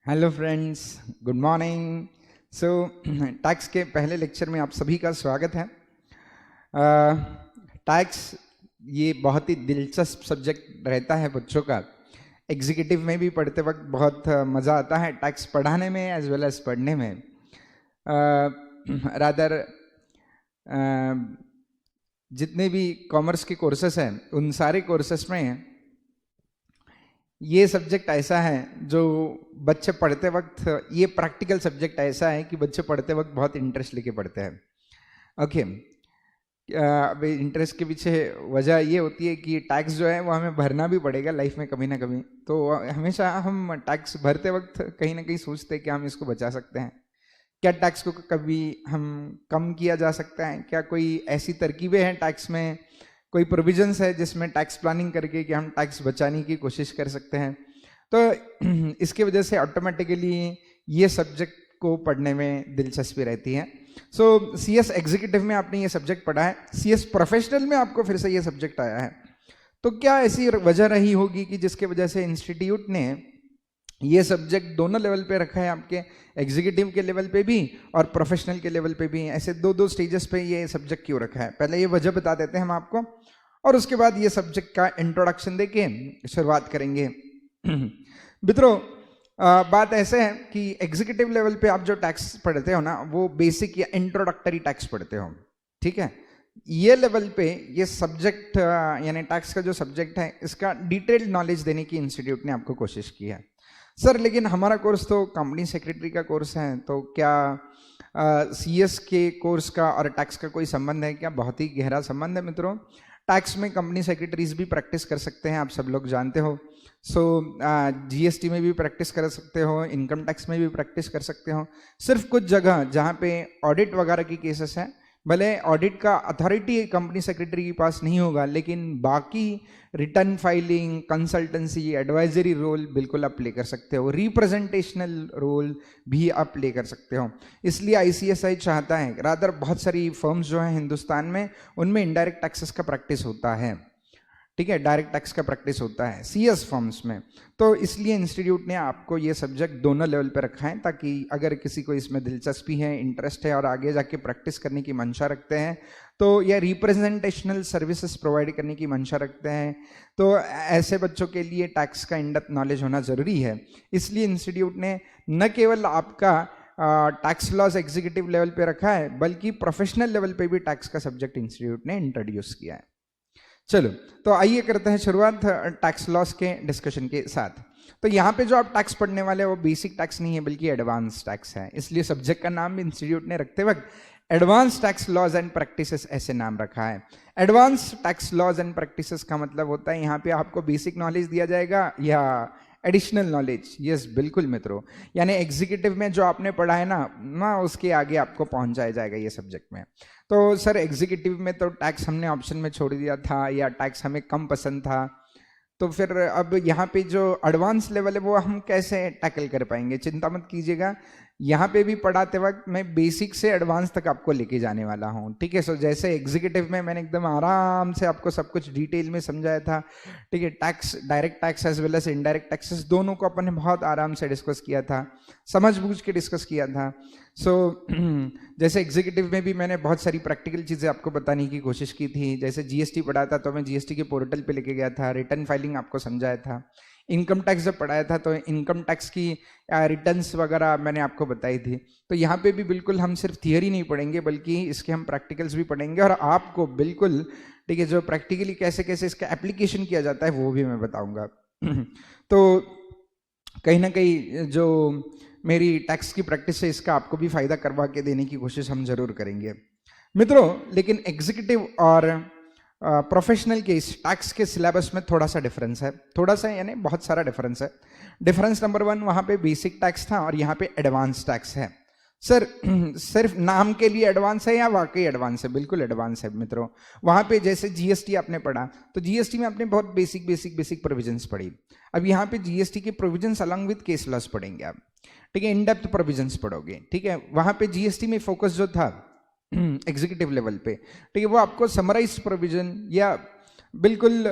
Hello friends, good morning. So tax के पहले lecture में आप सभी का स्वागत है। टैक्स ये बहुत ही दिलचस्प सब्जेक्ट रहता है बच्चों का। एग्जीक्यूटिव में भी पढ़ते वक्त बहुत मज़ा आता है टैक्स पढ़ाने में एज वेल एज पढ़ने में। रादर जितने भी कॉमर्स के कोर्सेस हैं उन सारे कोर्सेस में ये सब्जेक्ट ऐसा है जो बच्चे पढ़ते वक्त, ये प्रैक्टिकल सब्जेक्ट ऐसा है कि बच्चे पढ़ते वक्त बहुत इंटरेस्ट लेके पढ़ते हैं। ओके, अब इंटरेस्ट के पीछे वजह ये होती है कि टैक्स जो है वो हमें भरना भी पड़ेगा लाइफ में कभी ना कभी। तो हमेशा हम टैक्स भरते वक्त कहीं ना कहीं सोचते हैं कि हम इसको बचा सकते हैं, क्या टैक्स को कभी हम कम किया जा सकता है, क्या कोई ऐसी तरकीबें हैं टैक्स में, कोई प्रोविजंस है जिसमें टैक्स प्लानिंग करके कि हम टैक्स बचाने की कोशिश कर सकते हैं। तो इसके वजह से ऑटोमेटिकली ये सब्जेक्ट को पढ़ने में दिलचस्पी रहती है। सो सीएस एग्जीक्यूटिव में आपने ये सब्जेक्ट पढ़ा है, सीएस प्रोफेशनल में आपको फिर से ये सब्जेक्ट आया है। तो क्या ऐसी वजह रही होगी कि जिसके वजह से इंस्टीट्यूट ने ये सब्जेक्ट दोनों लेवल पे रखा है, आपके एग्जीक्यूटिव के लेवल पे भी और प्रोफेशनल के लेवल पे भी, ऐसे दो स्टेजेस पे ये सब्जेक्ट क्यों रखा है। पहले ये वजह बता देते हैं हम आपको और उसके बाद ये सब्जेक्ट का इंट्रोडक्शन देके शुरुआत करेंगे। मित्रों, बात ऐसे है कि एग्जीक्यूटिव लेवल पे आप जो टैक्स पढ़ते हो ना वो बेसिक या इंट्रोडक्टरी टैक्स पढ़ते हो, ठीक है। ये लेवल पे ये सब्जेक्ट यानी टैक्स का जो सब्जेक्ट है इसका डिटेल्ड नॉलेज देने की इंस्टीट्यूट ने आपको कोशिश की है। सर लेकिन हमारा कोर्स तो कंपनी सेक्रेटरी का कोर्स है, तो क्या सीएस के कोर्स का और टैक्स का कोई संबंध है क्या? बहुत ही गहरा संबंध है मित्रों। टैक्स में कंपनी सेक्रेटरीज भी प्रैक्टिस कर सकते हैं, आप सब लोग जानते हो। सो जीएसटी में भी प्रैक्टिस कर सकते हो, इनकम टैक्स में भी प्रैक्टिस कर सकते हो। सिर्फ कुछ जगह जहाँ पे ऑडिट वगैरह की केसेस हैं, भले ऑडिट का अथॉरिटी कंपनी सेक्रेटरी के पास नहीं होगा, लेकिन बाकी return filing, consultancy, advisory role बिल्कुल आप प्ले कर सकते हो, रिप्रेजेंटेशनल रोल भी आप प्ले कर सकते हो। इसलिए आईसीएसआई चाहता है, रादर बहुत सारी फर्म्स जो हैं हिंदुस्तान में उनमें इनडायरेक्ट टैक्सेस का प्रैक्टिस होता है, ठीक है, डायरेक्ट टैक्स का प्रैक्टिस होता है सीएस फर्म्स में। तो इसलिए इंस्टीट्यूट ने आपको ये सब्जेक्ट दोनों लेवल पे रखा है, ताकि अगर किसी को इसमें दिलचस्पी है, इंटरेस्ट है और आगे जाके प्रैक्टिस करने की मंशा रखते हैं, तो या रिप्रेजेंटेशनल सर्विसेज प्रोवाइड करने की मंशा रखते हैं, तो ऐसे बच्चों के लिए टैक्स का इन-डेप्थ नॉलेज होना ज़रूरी है। इसलिए इंस्टीट्यूट ने न केवल आपका टैक्स लॉज एग्जीक्यूटिव लेवल पे रखा है, बल्कि प्रोफेशनल लेवल पे भी टैक्स का सब्जेक्ट इंस्टीट्यूट ने इंट्रोड्यूस किया है। चलो तो आइए करते हैं शुरुआत टैक्स लॉस के डिस्कशन के साथ। तो यहाँ पे जो आप टैक्स पढ़ने वाले हैं वो बेसिक टैक्स नहीं है बल्कि एडवांस टैक्स है, इसलिए सब्जेक्ट का नाम भी इंस्टीट्यूट ने रखते वक्त advance tax laws and practices ऐसे नाम रखा है। Advance tax laws and practices का मतलब होता है यहाँ पे आपको बेसिक नॉलेज दिया जाएगा या एडिशनल नॉलेज। यस बिल्कुल मित्रों, यानी एग्जीक्यूटिव में जो आपने पढ़ा है ना उसके आगे आपको पहुंचाया जाएगा ये सब्जेक्ट में। तो सर एग्जीक्यूटिव में तो टैक्स हमने ऑप्शन में छोड़ दिया था या टैक्स हमें कम पसंद था, तो फिर अब यहाँ पे जो एडवांस लेवल है वो हम कैसे टैकल कर पाएंगे? चिंता मत कीजिएगा, यहाँ पे भी पढ़ाते वक्त मैं बेसिक से एडवांस तक आपको लेके जाने वाला हूँ, ठीक है। सो जैसे एग्जीक्यूटिव में मैंने एकदम आराम से आपको सब कुछ डिटेल में समझाया था, ठीक है। Tax, direct tax as well as indirect taxes दोनों को अपन ने बहुत आराम से डिस्कस किया था, समझ बूझ के डिस्कस किया था। सो जैसे एग्जीक्यूटिव में भी मैंने बहुत सारी प्रैक्टिकल चीज़ें आपको बताने की कोशिश की थी। जैसे जीएसटी पढ़ा था तो मैं जीएसटी के पोर्टल पे लेके गया था, रिटर्न फाइलिंग आपको समझाया था। इनकम टैक्स जब पढ़ाया था तो इनकम टैक्स की रिटर्न्स वगैरह मैंने आपको बताई थी। तो यहाँ पे भी बिल्कुल हम सिर्फ थियरी नहीं पढ़ेंगे बल्कि इसके हम प्रैक्टिकल्स भी पढ़ेंगे और आपको बिल्कुल, ठीक है, जो प्रैक्टिकली कैसे कैसे इसका एप्लीकेशन किया जाता है वो भी मैं बताऊँगा। तो कहीं ना कहीं जो मेरी टैक्स की प्रैक्टिस है इसका आपको भी फायदा करवा के देने की कोशिश हम जरूर करेंगे मित्रों। लेकिन एग्जीक्यूटिव और प्रोफेशनल के इस टैक्स के सिलेबस में थोड़ा सा डिफरेंस है, थोड़ा सा यानी बहुत सारा डिफरेंस है। डिफरेंस नंबर 1, वहाँ पे बेसिक टैक्स था और यहाँ पे एडवांस टैक्स है। सर सिर्फ नाम के लिए एडवांस है या वाकई एडवांस है? बिल्कुल एडवांस है मित्रों। वहाँ पे जैसे जीएसटी आपने पढ़ा तो जीएसटी में आपने बहुत बेसिक प्रोविजंस पढ़ी। अब यहाँ पे जीएसटी के provisions along with case laws पढ़ेंगे आप, ठीक है, इन डेप्थ प्रोविजंस पढ़ोगे, ठीक है। वहाँ पे जीएसटी में फोकस जो था एग्जीक्यूटिव लेवल पे, ठीक है, वो आपको समराइज प्रोविजन या बिल्कुल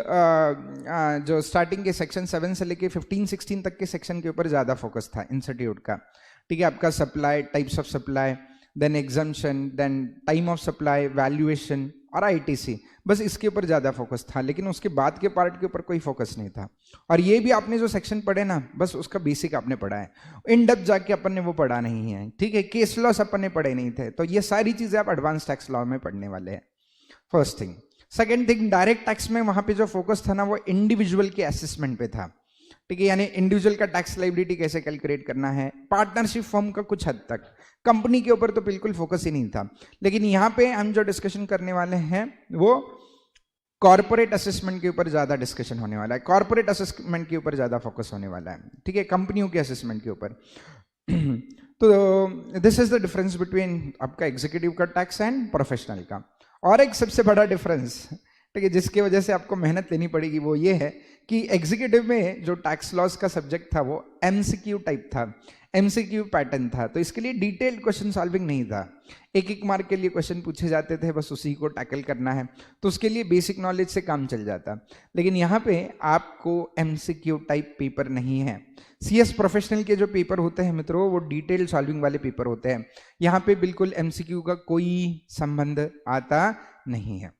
जो स्टार्टिंग के सेक्शन 7 से लेके 15-16 तक के सेक्शन के ऊपर ज़्यादा फोकस था इंस्टीट्यूट का, ठीक है। आपका supply, types of supply, then exemption, then time of supply, valuation और आईटीसी, बस इसके ऊपर ज़्यादा फोकस था, लेकिन उसके बाद के पार्ट के ऊपर कोई फोकस नहीं था। और ये भी आपने जो सेक्शन पढ़े ना, बस उसका बेसिक आपने पढ़ा है, इन डेप्थ जाके अपन ने वो पढ़ा नहीं है, ठीक है। केस लॉस अपन ने पढ़े नहीं थे, तो ये सारी चीज़ें आप एडवांस टैक्स लॉ में पढ़ने वाले हैं, first thing. Second thing, direct tax में वहां पे जो फोकस था ना, वो इंडिविजुअल के असेसमेंट पे था, ठीक है। यानी इंडिविजुअल का टैक्स लायबिलिटी कैसे कैलकुलेट करना है, पार्टनरशिप फर्म का कुछ हद तक, कंपनी के ऊपर तो बिल्कुल फोकस ही नहीं था। लेकिन यहाँ पे हम जो डिस्कशन करने वाले हैं वो कॉर्पोरेट असेसमेंट के ऊपर ज्यादा डिस्कशन होने वाला है, कॉर्पोरेट असेसमेंट के ऊपर ज्यादा फोकस होने वाला है, ठीक है, कंपनियों के असेसमेंट के ऊपर। तो this is the difference between आपका एग्जीक्यूटिव का टैक्स एंड प्रोफेशनल का। और एक सबसे बड़ा डिफरेंस, ठीक है, जिसकी वजह से आपको मेहनत लेनी पड़ेगी, वो ये है कि एग्जीक्यूटिव में जो टैक्स लॉस का सब्जेक्ट था वो एमसीक्यू टाइप था, एमसीक्यू पैटर्न था, तो इसके लिए डिटेल्ड क्वेश्चन सॉल्विंग नहीं था, एक एक मार्क के लिए क्वेश्चन पूछे जाते थे, बस उसी को टैकल करना है, तो उसके लिए बेसिक नॉलेज से काम चल जाता। लेकिन यहाँ पे आपको एमसीक्यू टाइप पेपर नहीं है। सीएस प्रोफेशनल के जो पेपर होते हैं मित्रों, वो डिटेल सॉल्विंग वाले पेपर होते हैं, यहाँ पे बिल्कुल एमसीक्यू का कोई संबंध आता नहीं है,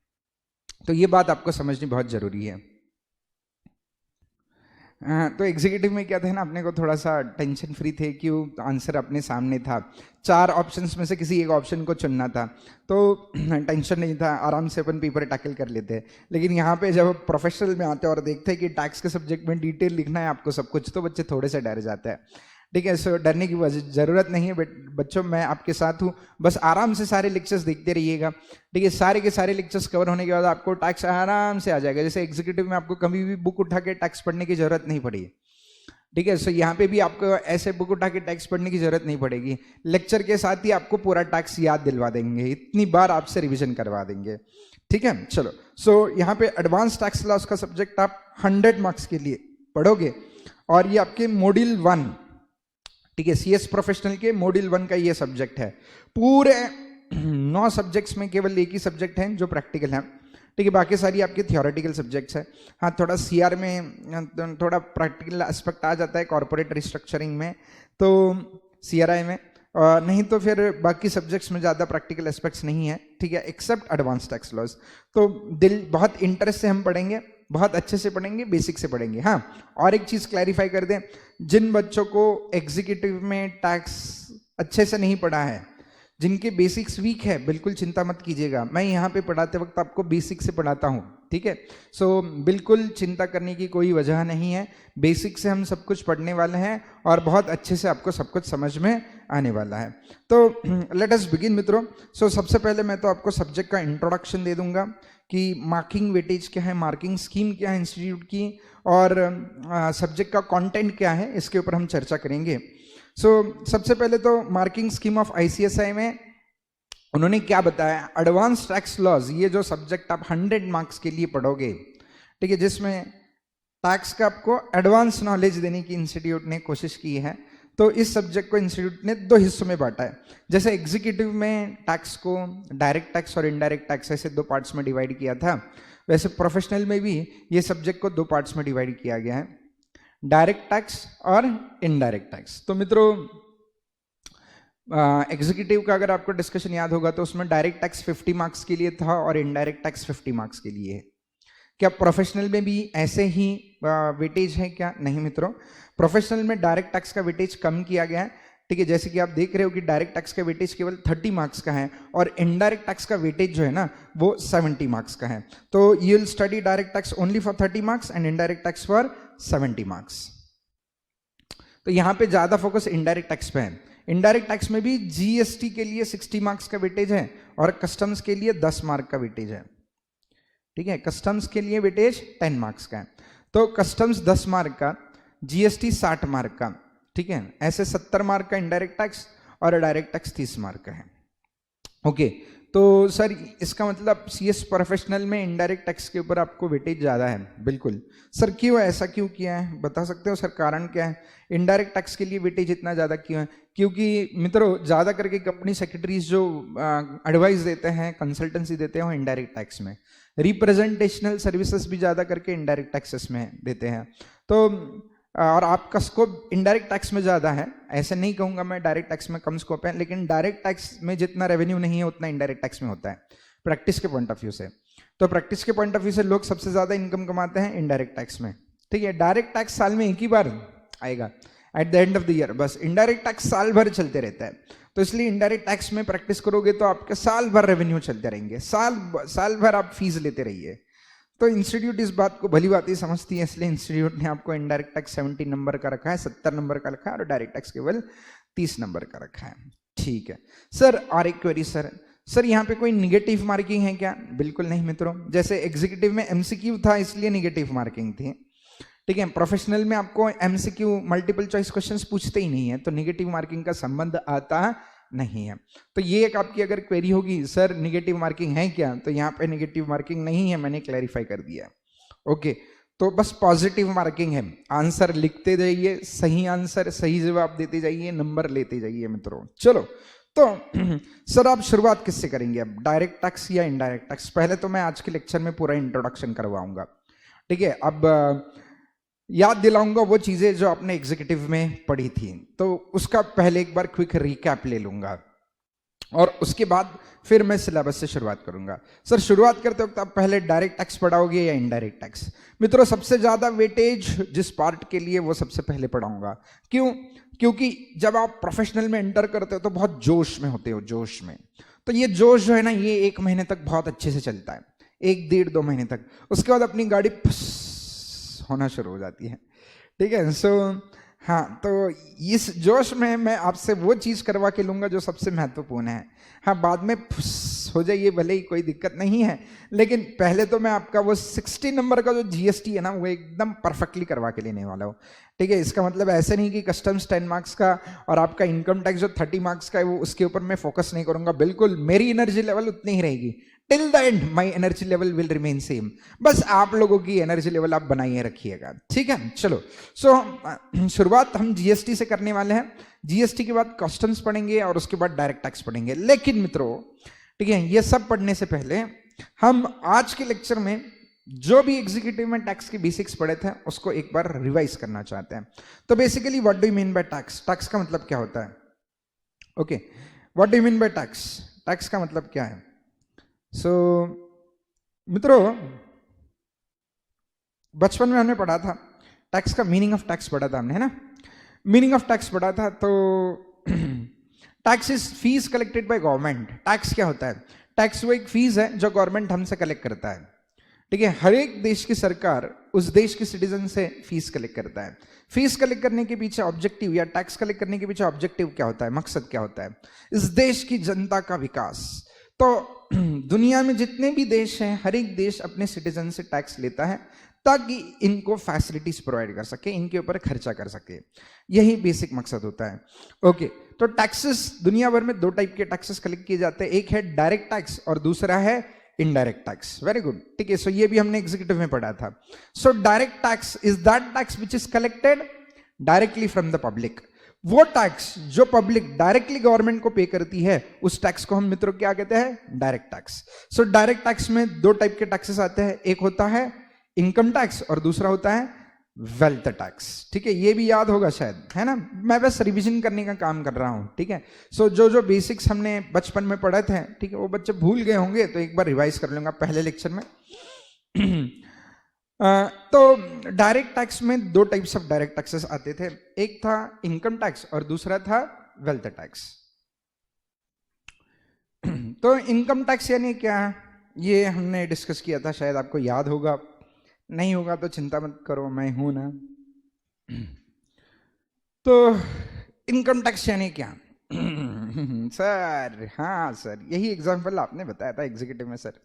तो ये बात आपको समझनी बहुत जरूरी है। तो एग्जीक्यूटिव में क्या था ना, अपने को थोड़ा सा टेंशन फ्री थे, क्यों आंसर अपने सामने था, 4 ऑप्शंस में से किसी एक ऑप्शन को चुनना था, तो टेंशन नहीं था, आराम से अपन पेपर टैकल कर लेते। लेकिन यहाँ पे जब प्रोफेशनल में आते हैं और देखते हैं कि टैक्स के सब्जेक्ट में डिटेल लिखना है आपको सब कुछ, तो बच्चे थोड़े से डर जाते हैं, ठीक है। सो डरने की जरूरत नहीं है बच्चों, मैं आपके साथ हूँ, बस आराम से सारे लेक्चर्स देखते रहिएगा, ठीक है। सारे के सारे लेक्चर्स कवर होने के बाद आपको टैक्स आराम से आ जाएगा। जैसे एग्जीक्यूटिव में आपको कभी भी बुक उठा के टैक्स पढ़ने की जरूरत नहीं पड़ी, ठीक है। सो यहाँ पे भी आपको ऐसे बुक उठा के टैक्स पढ़ने की जरूरत नहीं पड़ेगी, लेक्चर के साथ ही आपको पूरा टैक्स याद दिलवा देंगे, इतनी बार आपसे रिविजन करवा देंगे, ठीक है। चलो, सो यहाँ पे एडवांस टैक्स लॉस का सब्जेक्ट आप 100 मार्क्स के लिए पढ़ोगे, और ये आपके मॉड्यूल 1, ठीक है, सीएस प्रोफेशनल के मॉड्यूल 1 का ये सब्जेक्ट है। पूरे 9 सब्जेक्ट्स में केवल एक ही सब्जेक्ट है जो प्रैक्टिकल है, ठीक है, बाकी सारी आपके थियोरेटिकल सब्जेक्ट्स है। हाँ, थोड़ा सीआर में थोड़ा प्रैक्टिकल एस्पेक्ट आ जाता है, कॉर्पोरेट रिस्ट्रक्चरिंग में, तो सीआरआई में, नहीं तो फिर बाकी सब्जेक्ट्स में ज़्यादा प्रैक्टिकल एस्पेक्ट्स नहीं है, ठीक है, एक्सेप्ट एडवांस टैक्स लॉस। तो बहुत इंटरेस्ट से हम पढ़ेंगे, बहुत अच्छे से पढ़ेंगे, बेसिक से पढ़ेंगे। हाँ, और एक चीज़ क्लैरिफाई कर दें, जिन बच्चों को एग्जीक्यूटिव में टैक्स अच्छे से नहीं पढ़ा है, जिनके बेसिक्स वीक है, बिल्कुल चिंता मत कीजिएगा, मैं यहाँ पे पढ़ाते वक्त आपको बेसिक से पढ़ाता हूँ, ठीक है। सो बिल्कुल चिंता करने की कोई वजह नहीं है, बेसिक से हम सब कुछ पढ़ने वाले हैं और बहुत अच्छे से आपको सब कुछ समझ में आने वाला है। तो लेट अस बिगिन मित्रों। सो सबसे पहले मैं तो आपको सब्जेक्ट का इंट्रोडक्शन दे दूंगा कि मार्किंग वेटेज क्या है, मार्किंग स्कीम क्या है इंस्टीट्यूट की, और सब्जेक्ट का कंटेंट क्या है, इसके ऊपर हम चर्चा करेंगे। सो सबसे पहले तो मार्किंग स्कीम ऑफ आईसीएसआई में उन्होंने क्या बताया, एडवांस टैक्स लॉज, ये जो सब्जेक्ट आप 100 मार्क्स के लिए पढ़ोगे, ठीक है, जिसमें टैक्स का आपको एडवांस नॉलेज देने की इंस्टीट्यूट ने कोशिश की है। तो इस सब्जेक्ट को इंस्टीट्यूट ने 2 हिस्सों में बांटा है। जैसे एग्जीक्यूटिव में टैक्स को डायरेक्ट टैक्स और इनडायरेक्ट टैक्स ऐसे 2 पार्ट्स में डिवाइड किया था, वैसे प्रोफेशनल में भी ये सब्जेक्ट को 2 पार्ट्स में डिवाइड किया गया है, डायरेक्ट टैक्स और इनडायरेक्ट टैक्स। तो मित्रों, एग्जीक्यूटिव का अगर आपको डिस्कशन याद होगा तो उसमें डायरेक्ट टैक्स 50 मार्क्स के लिए था और इनडायरेक्ट टैक्स 50 मार्क्स के लिए है। क्या प्रोफेशनल में भी ऐसे ही वेटेज है क्या? नहीं मित्रों, प्रोफेशनल में डायरेक्ट टैक्स का वेटेज कम किया गया है, ठीक है। जैसे कि आप देख रहे हो कि डायरेक्ट टैक्स का वेटेज केवल 30 मार्क्स का है और इनडायरेक्ट टैक्स का वेटेज जो है ना वो 70 मार्क्स का है। तो you will study direct tax only for 30 marks and indirect tax for 70 marks. तो यहाँ पे ज्यादा फोकस इनडायरेक्ट टैक्स पे है। इनडायरेक्ट टैक्स में भी जीएसटी के लिए 60 मार्क्स का वेटेज है और कस्टम्स के लिए 10 मार्क का वेटेज है, ठीक है। कस्टम्स के लिए वेटेज 10 मार्क्स का है, तो कस्टम्स 10 मार्क का, जीएसटी 60 मार्क का, ठीक है। ऐसे 70 मार्क का इनडायरेक्ट टैक्स और डायरेक्ट टैक्स 30 मार्क का है। ओके, तो सर इसका मतलब सीएस प्रोफेशनल में इनडायरेक्ट टैक्स के ऊपर आपको वेटेज ज़्यादा है। बिल्कुल सर, क्यों ऐसा क्यों किया है, बता सकते हो सर कारण क्या है, इनडायरेक्ट टैक्स के लिए वेटेज इतना ज़्यादा क्यों है? क्योंकि मित्रों ज़्यादा करके कंपनी सेक्रेटरीज जो एडवाइस देते हैं, कंसल्टेंसी देते हैं, वो इनडायरेक्ट टैक्स में, रिप्रेजेंटेशनल सर्विसेज भी ज्यादा करके इनडायरेक्ट टैक्सेस में देते हैं। तो और आपका स्कोप इनडायरेक्ट टैक्स में ज्यादा है, ऐसे नहीं कहूंगा मैं डायरेक्ट टैक्स में कम स्कोप है, लेकिन डायरेक्ट टैक्स में जितना रेवेन्यू नहीं है उतना इनडायरेक्ट टैक्स में होता है प्रैक्टिस के पॉइंट ऑफ व्यू से। तो प्रैक्टिस के पॉइंट ऑफ व्यू से लोग सबसे ज्यादा इनकम कमाते हैं इनडायरेक्ट टैक्स में, ठीक है। डायरेक्ट टैक्स साल में एक ही बार आएगा at the end of the year, बस इनडायरेक्ट टैक्स साल भर चलते रहता है। तो इसलिए इनडायरेक्ट टैक्स में प्रैक्टिस करोगे तो आपके साल भर रेवेन्यू चलते रहेंगे, साल भर आप फीस लेते रहिए। तो इंस्टीट्यूट इस बात को भली बात ही समझती है, इसलिए इंस्टीट्यूट ने आपको इनडायरेक्ट टैक्स 70 नंबर का रखा है, 70 नंबर का रखा है, और डायरेक्ट टैक्स केवल 30 नंबर का रखा है, ठीक है सर। और एक क्वेरी सर यहाँ पे कोई निगेटिव मार्किंग है क्या? बिल्कुल नहीं मित्रों, जैसे एग्जीक्यूटिव में एमसीक्यू था इसलिए निगेटिव मार्किंग थी, ठीक है। प्रोफेशनल में आपको एमसीक्यू मल्टीपल चॉइस क्वेश्चंस पूछते ही नहीं है, तो निगेटिव मार्किंग का संबंध आता नहीं है। तो ये एक आपकी अगर क्वेरी होगी सर निगेटिव मार्किंग है क्या, तो यहाँ पे निगेटिव मार्किंग नहीं है, मैंने क्लैरिफाई कर दिया, ओके। तो बस पॉजिटिव मार्किंग है, आंसर लिखते जाइए, सही आंसर सही जवाब देते जाइए, नंबर लेते जाइए मित्रों। चलो तो सर आप शुरुआत किससे करेंगे अब, डायरेक्ट टैक्स या इनडायरेक्ट टैक्स? पहले तो मैं आज के लेक्चर में पूरा इंट्रोडक्शन करवाऊंगा, ठीक है। अब याद दिलाऊंगा वो चीजें जो आपने एग्जीक्यूटिव में पढ़ी थी, तो उसका पहले एक बार क्विक रिकैप ले लूंगा और उसके बाद फिर मैं सिलेबस से शुरुआत करूंगा। सर शुरुआत करते वक्त आप पहले डायरेक्ट टैक्स पढ़ाओगे या इनडायरेक्ट टैक्स? मित्रों सबसे ज्यादा वेटेज जिस पार्ट के लिए वो सबसे पहले पढ़ाऊंगा। क्यों? क्योंकि जब आप प्रोफेशनल में एंटर करते हो तो बहुत जोश में होते हो, जोश में। तो ये जोश जो है ना, ये 1 महीने तक बहुत अच्छे से चलता है, 1-1.5-2 महीने तक। उसके बाद अपनी गाड़ी होना शुरू हो जाती है, ठीक है। सो हाँ, तो इस जोश में मैं आपसे वो चीज करवा के लूंगा जो सबसे महत्वपूर्ण है। हाँ, बाद में हो जाइए भले ही, कोई दिक्कत नहीं है, लेकिन पहले तो मैं आपका वो 60 नंबर का जो जीएसटी है ना, वो एकदम परफेक्टली करवा के लेने वाला हूँ, ठीक है। इसका मतलब ऐसे नहीं कि कस्टम्स 10 मार्क्स का और आपका इनकम टैक्स जो 30 मार्क्स का है वो उसके ऊपर मैं फोकस नहीं करूंगा, बिल्कुल मेरी एनर्जी लेवल उतनी ही रहेगी। Till the and my energy level will remain same, बस आप लोगों की एनर्जी लेवल आप बनाइए रखिएगा, ठीक है। चलो सो शुरुआत हम जीएसटी से करने वाले हैं, जीएसटी के बाद कस्टम्स पढ़ेंगे और उसके बाद डायरेक्ट टैक्स पढ़ेंगे। लेकिन मित्रों, ठीक है, ये सब पढ़ने से पहले हम आज के लेक्चर में जो भी एग्जीक्यूटिव में टैक्स के बेसिक्स पढ़े थे उसको एक बार रिवाइज करना चाहते हैं। तो basically what do you mean by tax? Tax का मतलब क्या होता है? Okay, what do you mean by tax? Tax का मतलब क्या है? सो मित्रों, बचपन में हमने पढ़ा था टैक्स का, मीनिंग ऑफ टैक्स पढ़ा था हमने, है ना? मीनिंग ऑफ टैक्स पढ़ा था। तो tax is fees collected by government. Tax क्या होता है? टैक्स वो एक फीस है जो गवर्नमेंट हमसे कलेक्ट करता है, ठीक है। हर एक देश की सरकार उस देश के सिटीजन से फीस कलेक्ट करता है। फीस कलेक्ट करने के पीछे ऑब्जेक्टिव, या टैक्स कलेक्ट करने के पीछे ऑब्जेक्टिव क्या होता है, मकसद क्या होता है? इस देश की जनता का विकास। तो दुनिया में जितने भी देश हैं, हर एक देश अपने सिटीजन से टैक्स लेता है ताकि इनको फैसिलिटीज प्रोवाइड कर सके, इनके ऊपर खर्चा कर सके, यही बेसिक मकसद होता है। ओके, तो टैक्सेस दुनिया भर में 2 टाइप के टैक्सेस कलेक्ट किए जाते हैं, एक है डायरेक्ट टैक्स और दूसरा है इनडायरेक्ट टैक्स। वेरी गुड, ठीक है। सो ये भी हमने एग्जीक्यूटिव में पढ़ा था। सो direct tax is that tax which is collected directly from the public. वो टैक्स जो पब्लिक डायरेक्टली गवर्नमेंट को पे करती है, उस टैक्स को हम मित्रों क्या कहते हैं? Direct tax. सो डायरेक्ट टैक्स में 2 टाइप के टैक्सेस आते हैं, एक होता है इनकम टैक्स और दूसरा होता है वेल्थ टैक्स, ठीक है। ये भी याद होगा शायद, है ना? मैं बस रिवीजन करने का काम कर रहा हूं, ठीक है। सो जो बेसिक्स हमने बचपन में पढ़े थे, ठीक है, वो बच्चे भूल गए होंगे, तो एक बार रिवाइज कर लूंगा पहले लेक्चर में। तो डायरेक्ट टैक्स में 2 टाइप्स ऑफ डायरेक्ट टैक्सेस आते थे, एक था इनकम टैक्स और दूसरा था वेल्थ टैक्स। तो इनकम टैक्स यानी क्या, ये हमने डिस्कस किया था, शायद आपको याद होगा, नहीं होगा तो चिंता मत करो, मैं हूं ना। तो इनकम टैक्स यानी क्या? सर हाँ सर, यही एग्जांपल आपने बताया था एग्जीक्यूटिव में सर।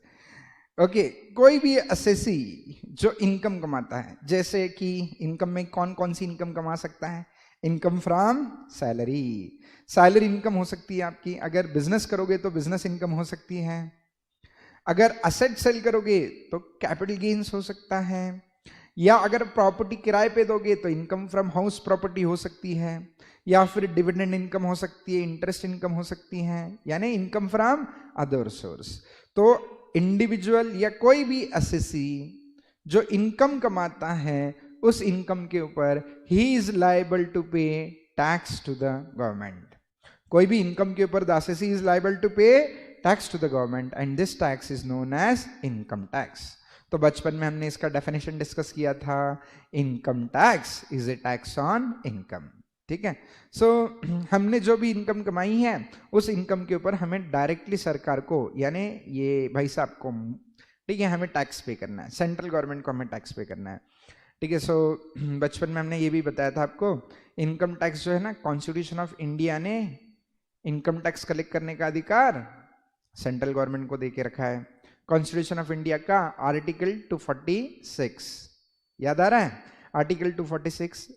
ओके, कोई भी असेसी जो इनकम कमाता है, जैसे कि इनकम में कौन कौन सी इनकम कमा सकता है? Income from salary, salary income हो सकती है आपकी। अगर बिजनेस करोगे तो बिजनेस इनकम हो सकती है। अगर असेट सेल करोगे तो कैपिटल गेन्स हो सकता है, या अगर प्रॉपर्टी किराए पे दोगे तो इनकम फ्रॉम हाउस प्रॉपर्टी हो सकती है, या फिर डिविडेंड इनकम हो सकती है, इंटरेस्ट इनकम हो सकती है, यानी इनकम फ्रॉम अदर सोर्स। तो इंडिविजुअल या कोई भी असेसी जो इनकम कमाता है उस इनकम के ऊपर ही is liable to pay tax to the government. कोई भी इनकम के ऊपर the assessee is liable to pay tax to the government and this tax is known as income tax. तो बचपन में हमने इसका डेफिनेशन डिस्कस किया था, income tax is a tax on income. ठीक है, सो हमने जो भी इनकम कमाई है उस इनकम के ऊपर हमें डायरेक्टली सरकार को, यानी ये भाई साहब को, ठीक है, हमें टैक्स पे करना है, सेंट्रल गवर्नमेंट को हमें टैक्स पे करना है। ठीक है, सो बचपन में हमने ये भी बताया था आपको, इनकम टैक्स जो है ना, कॉन्स्टिट्यूशन ऑफ इंडिया ने इनकम टैक्स कलेक्ट करने का अधिकार सेंट्रल गवर्नमेंट को दे के रखा है। कॉन्स्टिट्यूशन ऑफ इंडिया का आर्टिकल 246 याद आ रहा है? आर्टिकल 246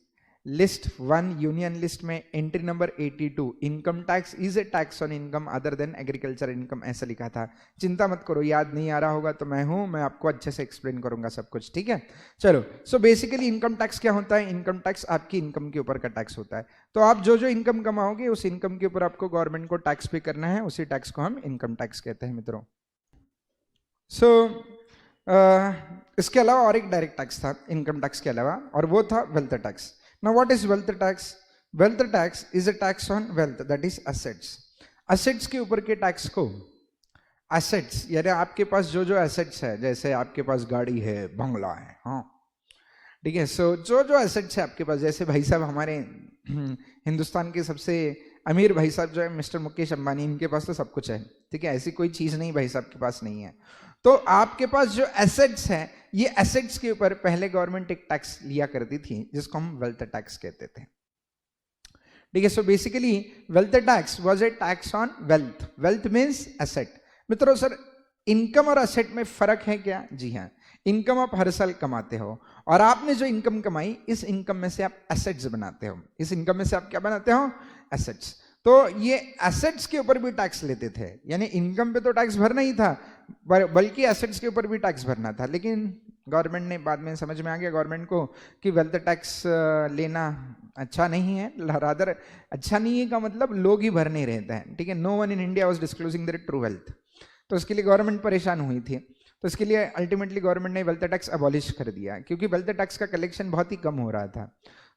लिस्ट 1 यूनियन लिस्ट में entry number 82 income tax is a tax on income other than agriculture income, ऐसा लिखा था। चिंता मत करो, याद नहीं आ रहा होगा तो मैं आपको अच्छे से एक्सप्लेन करूंगा सब कुछ। ठीक है, चलो, सो बेसिकली इनकम टैक्स क्या होता है? इनकम टैक्स आपकी इनकम के ऊपर का टैक्स होता है। तो आप जो जो इनकम कमाओगे उस इनकम के ऊपर आपको गवर्नमेंट को टैक्स पे करना है, उसी टैक्स को हम इनकम टैक्स कहते हैं मित्रों। सो इसके अलावा और एक डायरेक्ट टैक्स था इनकम टैक्स के अलावा, और वो था wealth tax. Now what is wealth tax? Wealth tax is a tax on wealth, that is assets. Assets के ऊपर के टैक्स को, assets यानी आपके पास जो जो assets है, जैसे आपके पास गाड़ी है, बंगला है, हाँ ठीक है, सो जो जो assets है आपके पास, जैसे भाई साहब हमारे हिंदुस्तान के सबसे अमीर भाई साहब जो है मिस्टर मुकेश अंबानी, इनके पास तो सब कुछ है। ठीक है, ऐसी कोई चीज नहीं भाई साहब के पास नहीं है। तो आपके पास जो एसेट्स हैं, ये एसेट्स के ऊपर पहले गवर्नमेंट एक टैक्स लिया करती थी जिसको हम वेल्थ टैक्स कहते थे। ठीक है, so basically wealth tax was a tax on wealth. Wealth means asset. मित्रों, सर इनकम और एसेट में फर्क है क्या? जी हाँ, इनकम आप हर साल कमाते हो और आपने जो इनकम कमाई इस इनकम में से आप एसेट्स बनाते हो। इस इनकम में से आप क्या बनाते हो? एसेट्स। तो ये एसेट्स के ऊपर भी टैक्स लेते थे, यानी इनकम पे तो टैक्स भरना ही था बल्कि एसेट्स के ऊपर भी टैक्स भरना था। लेकिन गवर्नमेंट ने बाद में समझ में आ गया गवर्नमेंट को कि वेल्थ टैक्स लेना अच्छा नहीं है, रादर अच्छा नहीं है का मतलब लोग ही भरने रहते हैं। ठीक है, no one in India was disclosing their true wealth. तो इसके लिए गवर्नमेंट परेशान हुई थी। तो इसके लिए अल्टीमेटली गवर्नमेंट ने वेल्थ टैक्स अबॉलिश कर दिया, क्योंकि वेल्थ टैक्स का कलेक्शन बहुत ही कम हो रहा था।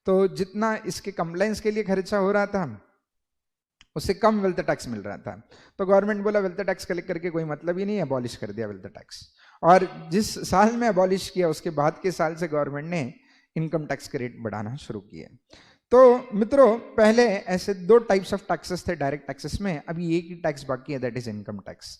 तो जितना इसके कंप्लायंस के लिए खर्चा हो रहा था उससे कम वेल्थ टैक्स मिल रहा था। तो गवर्नमेंट बोला वेल्थ टैक्स कलेक्ट करके कोई मतलब ही नहीं, अबॉलिश कर दिया वेल्थ टैक्स। और जिस साल में अबॉलिश किया उसके बाद के साल से गवर्नमेंट ने इनकम टैक्स के रेट बढ़ाना शुरू किए। तो मित्रों, पहले ऐसे दो टाइप्स ऑफ टैक्सेस थे डायरेक्ट टैक्सेस में, अभी एक ही टैक्स बाकी है, दैट इज इनकम टैक्स।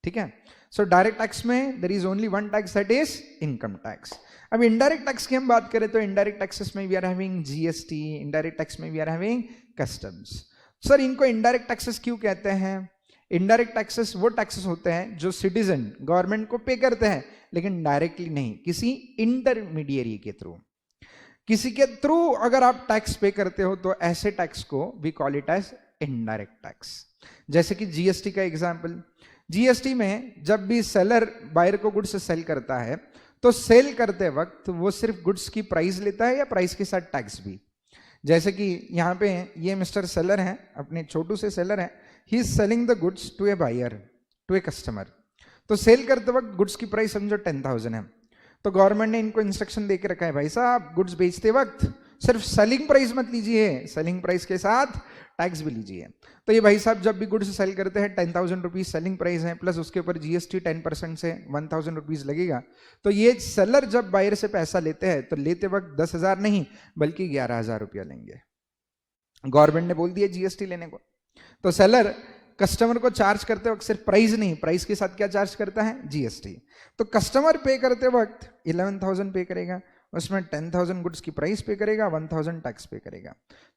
ठीक है, सो डायरेक्ट टैक्स में there is only one tax, that is income tax. अब इनडायरेक्ट टैक्स की हम बात करें तो इनडायरेक्ट टैक्सेस में we are having GST, indirect tax में we are having customs. Sir इनको इनडायरेक्ट टैक्सेस क्यों कहते हैं? इनडायरेक्ट टैक्सेस वो टैक्सेस होते हैं जो सिटीजन गवर्नमेंट को पे करते हैं, लेकिन डायरेक्टली नहीं, किसी इंटरमीडिएरी के थ्रू। किसी के थ्रू अगर आप टैक्स पे करते हो तो ऐसे टैक्स को we call it as indirect tax. जैसे कि जीएसटी का एग्जांपल, जीएसटी में जब भी सेलर बायर को गुड्स सेल करता है तो सेल करते वक्त वो सिर्फ गुड्स की प्राइस लेता है या प्राइस के साथ टैक्स भी? जैसे कि यहाँ पे ये मिस्टर सेलर हैं, अपने छोटू से सेलर हैं, he is selling the goods to a buyer, to a customer. तो सेल करते वक्त गुड्स की प्राइस समझो 10,000 है। तो गवर्नमेंट ने इनको इंस्ट्रक्शन दे के रखा है, भाई साहब गुड्स बेचते वक्त सिर्फ सेलिंग प्राइस मत लीजिए, सेलिंग प्राइस के साथ टैक्स भी लीजिए। तो ये भाई साहब जब भी गुड्स सेल करते हैं 10,000 रुपीज सेलिंग प्राइस है, प्लस उसके ऊपर जीएसटी 10% से 1,000 रुपीज लगेगा। तो ये सेलर जब बायर से पैसा लेते हैं तो लेते वक्त 10,000 नहीं बल्कि 11,000 रुपया लेंगे। गवर्नमेंट ने बोल दिया जीएसटी लेने को। तो सेलर कस्टमर को चार्ज करते वक्त सिर्फ प्राइस नहीं, प्राइस के साथ क्या चार्ज करता है? जीएसटी। तो कस्टमर पे करते वक्त 11,000 पे करेगा, उसमें 10,000 गुड्स की प्राइस पे करेगा, 1,000 टैक्स पे करेगा।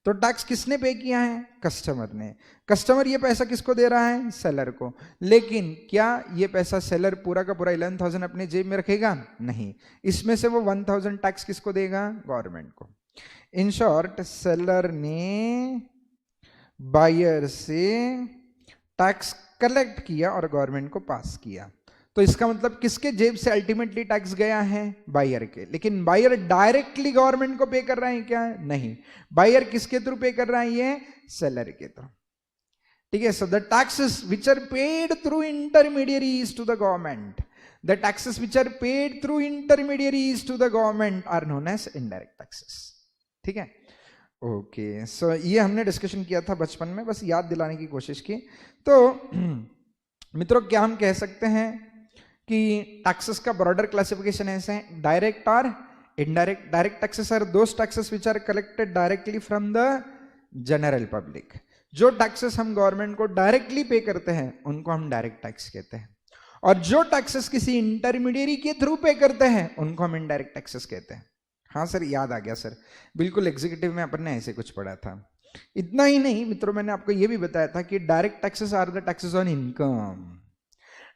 तो टैक्स किसने पे किया है? कस्टमर ने। कस्टमर ये पैसा किसको दे रहा है? सेलर को। लेकिन क्या ये पैसा सेलर पूरा का पूरा 11,000 अपने जेब में रखेगा? नहीं, इसमें से वो 1,000 टैक्स किसको देगा? गवर्नमेंट को। इन शॉर्ट, सेलर ने बायर से टैक्स कलेक्ट किया और गवर्नमेंट को पास किया। तो इसका मतलब किसके जेब से अल्टीमेटली टैक्स गया है? बायर के। लेकिन बायर डायरेक्टली गवर्नमेंट को पे कर रहा है क्या? नहीं, बायर किसके थ्रू पे कर रहा है? ये सेलर के थ्रू। ठीक है. So the taxes which are paid through intermediaries to the government, the taxes which are paid through intermediaries to the government are known as indirect taxes. ठीक है. ओके. सो ये हमने डिस्कशन किया था बचपन में, बस याद दिलाने की कोशिश की. तो मित्रों क्या हम कह सकते हैं कि टैक्सेस का ब्रॉडर क्लासिफिकेशन ऐसे है, डायरेक्ट और indirect. Direct taxes are those taxes which are collected directly from the general public. जो टैक्सेस हम गवर्नमेंट को डायरेक्टली पे करते हैं उनको हम डायरेक्ट टैक्स कहते हैं, और जो टैक्सेस किसी इंटरमीडियरी के थ्रू पे करते हैं उनको हम इनडायरेक्ट टैक्सेस कहते हैं. हाँ सर, याद आ गया सर, बिल्कुल एग्जीक्यूटिव में अपन ने ऐसे कुछ पढ़ा था. इतना ही नहीं मित्रों, मैंने आपको यह भी बताया था कि direct taxes are the taxes on income.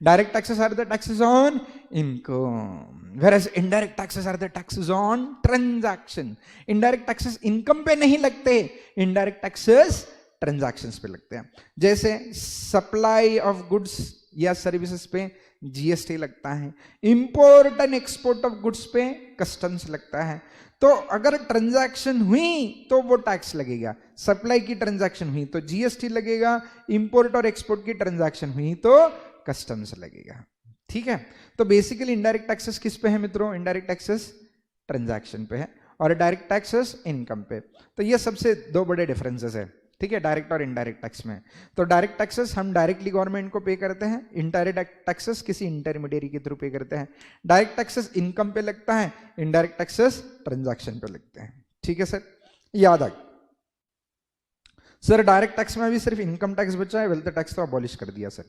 Direct taxes are the taxes on income, whereas indirect taxes are the taxes on transaction. indirect taxes income पे नहीं लगते, indirect taxes ट्रांजैक्शंस पे लगते हैं. जैसे सप्लाई ऑफ गुड्स या services पे GST लगता है, import and export of goods पे कस्टम्स लगता है. तो अगर ट्रांजैक्शन हुई तो वो टैक्स लगेगा. सप्लाई की ट्रांजैक्शन हुई तो जीएसटी लगेगा, इंपोर्ट और एक्सपोर्ट की ट्रांजैक्शन हुई तो कस्टम्स लगेगा. ठीक है. तो बेसिकली इनडायरेक्ट टैक्सेस किस पे है मित्रों? इनडायरेक्ट टैक्सेस ट्रांजैक्शन पे है और डायरेक्ट टैक्सेस इनकम पे. तो ये सबसे दो बड़े डिफरेंसेस है. ठीक है, डायरेक्ट और इनडायरेक्ट टैक्स में. तो डायरेक्ट टैक्सेस हम डायरेक्टली गवर्नमेंट को पे करते हैं, इनडायरेक्ट टैक्सेस किसी इंटरमीडियरी के थ्रू पे करते हैं. डायरेक्ट टैक्सेस इनकम पे लगता है, इनडायरेक्ट टैक्सेस ट्रांजैक्शन पे लगते हैं. ठीक है सर, याद आ गया. सर डायरेक्ट टैक्स में अभी सिर्फ इनकम टैक्स बचा है, वेल्थ टैक्स तो अबॉलिश कर दिया सर.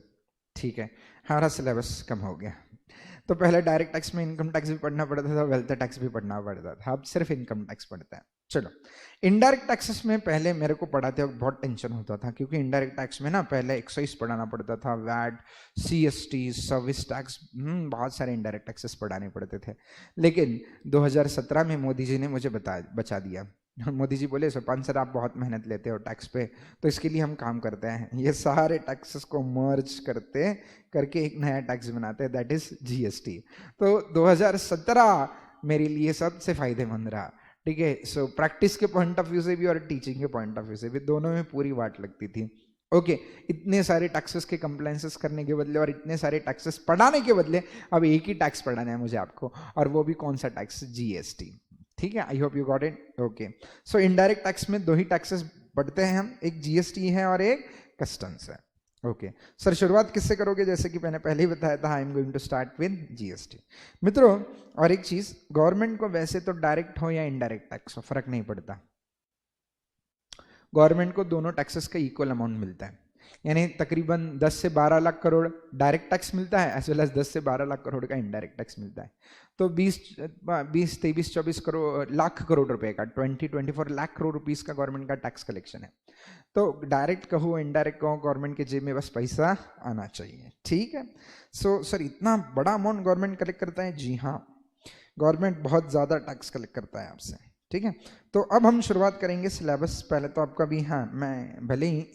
ठीक है, हमारा सिलेबस कम हो गया. तो पहले डायरेक्ट टैक्स में इनकम टैक्स भी पढ़ना पड़ता था, वेल्थ टैक्स भी पढ़ना पड़ता था, अब सिर्फ इनकम टैक्स पढ़ता है. चलो, इनडायरेक्ट टैक्सेस में पहले मेरे को पढ़ाते वक्त बहुत टेंशन होता था, क्योंकि इनडायरेक्ट टैक्स में ना पहले एक्साइज पढ़ाना पड़ता था, वैट, सीएसटी, सर्विस टैक्स, बहुत सारे इनडायरेक्ट टैक्सेस पढ़ाने पड़ते थे. लेकिन 2017 में मोदी जी ने मुझे बचा दिया. मोदी जी बोले सरपंच सर आप बहुत मेहनत लेते हो टैक्स पे, तो इसके लिए हम काम करते हैं, ये सारे टैक्सेस को मर्ज करके एक नया टैक्स बनाते हैं, दैट इज जीएसटी. तो 2017 मेरे लिए सबसे फायदेमंद रहा. ठीक है. सो प्रैक्टिस के पॉइंट ऑफ व्यू से भी और टीचिंग के पॉइंट ऑफ व्यू से भी, दोनों में पूरी वाट लगती थी. ओके, इतने सारे टैक्सेस के कंप्लायंसेस करने के बदले और इतने सारे टैक्सेस पढ़ाने के बदले अब एक ही टैक्स पढ़ाना है मुझे आपको, और वो भी कौन सा टैक्स? जीएसटी. ठीक है, I hope you got it. Okay. So indirect tax में दो ही टैक्सेस पढ़ते हैं हम, एक जीएसटी है और एक कस्टम्स है. ओके सर, शुरुआत किससे करोगे? जैसे कि मैंने पहले ही बताया था, I am going to start with GST. मित्रों और एक चीज, गवर्नमेंट को वैसे तो डायरेक्ट हो या इनडायरेक्ट टैक्स हो फर्क नहीं पड़ता, गवर्नमेंट को दोनों टैक्सेस का इक्वल अमाउंट मिलता है. यानी तकरीबन 10 से 12 लाख करोड़ डायरेक्ट टैक्स मिलता है, एज वेल एज 10 से 12 लाख करोड़ का इनडायरेक्ट टैक्स मिलता है. तो 23-24 लाख करोड़ रुपए का 24 लाख करोड़ रुपीस का गवर्नमेंट का टैक्स कलेक्शन है. तो डायरेक्ट कहो इनडायरेक्ट कहो, गवर्नमेंट के जेब में बस पैसा आना चाहिए. ठीक है. सो सर इतना बड़ा अमाउंट गवर्नमेंट कलेक्ट करता है? जी हाँ, गवर्नमेंट बहुत ज्यादा टैक्स कलेक्ट करता है आपसे. ठीक है. तो अब हम शुरुआत करेंगे सिलेबस. पहले तो आपका भी, हाँ मैं भले ही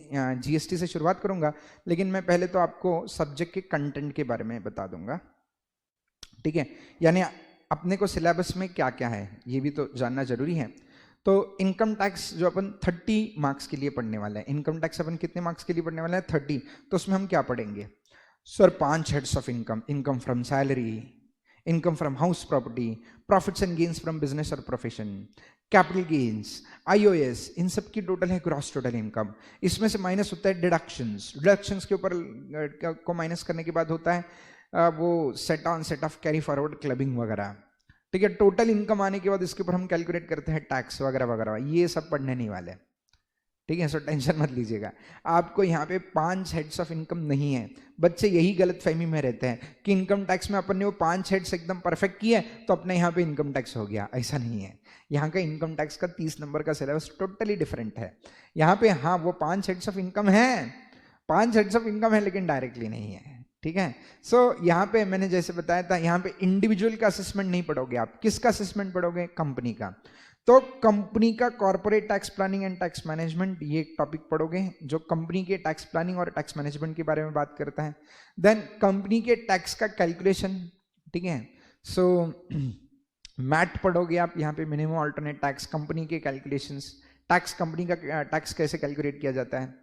जीएसटी से शुरुआत करूंगा, लेकिन मैं पहले तो आपको सब्जेक्ट के कंटेंट के बारे में बता दूंगा. ठीक है, यानी अपने को सिलेबस में क्या क्या है ये भी तो जानना जरूरी है. तो इनकम टैक्स जो अपन 30 मार्क्स के लिए पढ़ने वाले हैं, इनकम टैक्स अपन कितने मार्क्स के लिए पढ़ने वाले हैं? 30. तो उसमें हम क्या पढ़ेंगे? Sir 5 heads of income, income from salary, income from house property, profits and gains from business और प्रोफेशन, कैपिटल गेन्स, आईओएस, इन सब की टोटल है ग्रॉस टोटल इनकम. इसमें से माइनस होता है डिडक्शंस, डिडक्शंस के ऊपर को माइनस करने के बाद होता है वो set on, set of, carry forward, clubbing वगैरह. ठीक है. टोटल इनकम आने के बाद इसके ऊपर हम कैलकुलेट करते हैं टैक्स वगैरह वगैरह, ये सब पढ़ने नहीं वाले. ठीक है. सो टेंशन मत लीजिएगा, आपको यहाँ पे 5 हेड्स ऑफ इनकम नहीं है. बच्चे यही गलत फहमी में रहते हैं कि इनकम टैक्स में अपन ने वो 5 हेड्स एकदम परफेक्ट किए तो अपने यहाँ पे इनकम टैक्स हो गया. ऐसा नहीं है. यहाँ का इनकम टैक्स का 30 नंबर का सिलेबस टोटली डिफरेंट है. यहाँ पे हाँ वो 5 हेड्स ऑफ इनकम है, 5 हेड्स ऑफ इनकम है, लेकिन डायरेक्टली नहीं है. ठीक है. सो यहाँ पे मैंने जैसे बताया था, यहाँ पे इंडिविजुअल का असेसमेंट नहीं पढ़ोगे आप. किसका असेसमेंट पढ़ोगे? कंपनी का. तो कंपनी का corporate tax planning and tax management, ये एक टॉपिक पढ़ोगे जो कंपनी के टैक्स प्लानिंग और टैक्स मैनेजमेंट के बारे में बात करता है. देन कंपनी के टैक्स का कैलकुलेशन. ठीक है. सो मैट पढ़ोगे आप, यहाँ पे मिनिमम अल्टरनेट टैक्स, कंपनी के कैलकुलेशंस, टैक्स, कंपनी का टैक्स कैसे कैलकुलेट किया जाता है.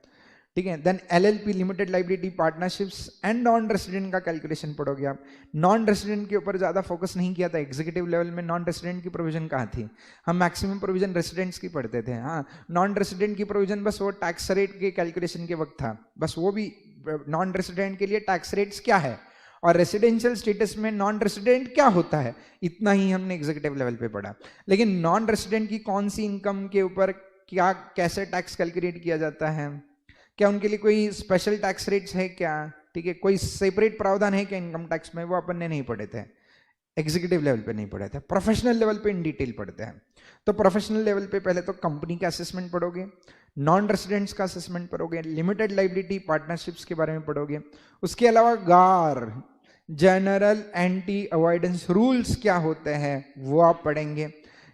ठीक है। Then LLP limited liability partnerships and non resident का कैलकुलेशन पढ़ोगे आप। नॉन रेसिडेंट के ऊपर ज्यादा फोकस नहीं किया था एग्जीक्यूटिव लेवल में। नॉन रेसिडेंट की प्रोविजन कहाँ थी, हम मैक्सिमम प्रोविजन रेसिडेंट्स की पढ़ते थे। हाँ, नॉन रेसिडेंट की प्रोविजन बस वो टैक्स रेट के कैलकुलेशन के वक्त था, बस वो भी नॉन रेसिडेंट के लिए टैक्स रेट्स क्या है और रेसिडेंशियल स्टेटस में नॉन रेसिडेंट क्या होता है, इतना ही हमने एग्जीक्यूटिव लेवल पे पढ़ा। लेकिन नॉन रेसिडेंट की कौन सी इनकम के ऊपर क्या कैसे टैक्स कैलकुलेट किया जाता है, क्या उनके लिए कोई स्पेशल टैक्स रेट्स है क्या, ठीक है, कोई सेपरेट प्रावधान है क्या इनकम टैक्स में, वो अपन ने नहीं पढ़े थे, एग्जीक्यूटिव लेवल पे नहीं पढ़े थे। प्रोफेशनल लेवल पे इन डिटेल पढ़ते हैं। तो प्रोफेशनल लेवल पे पहले तो कंपनी का असेसमेंट पढ़ोगे, नॉन रेसिडेंट्स का असेसमेंट पढ़ोगे, लिमिटेड लाइबिलिटी पार्टनरशिप्स के बारे में पढ़ोगे। उसके अलावा गार जनरल एंटी अवॉइडेंस रूल्स क्या होते हैं वो आप पढ़ेंगे।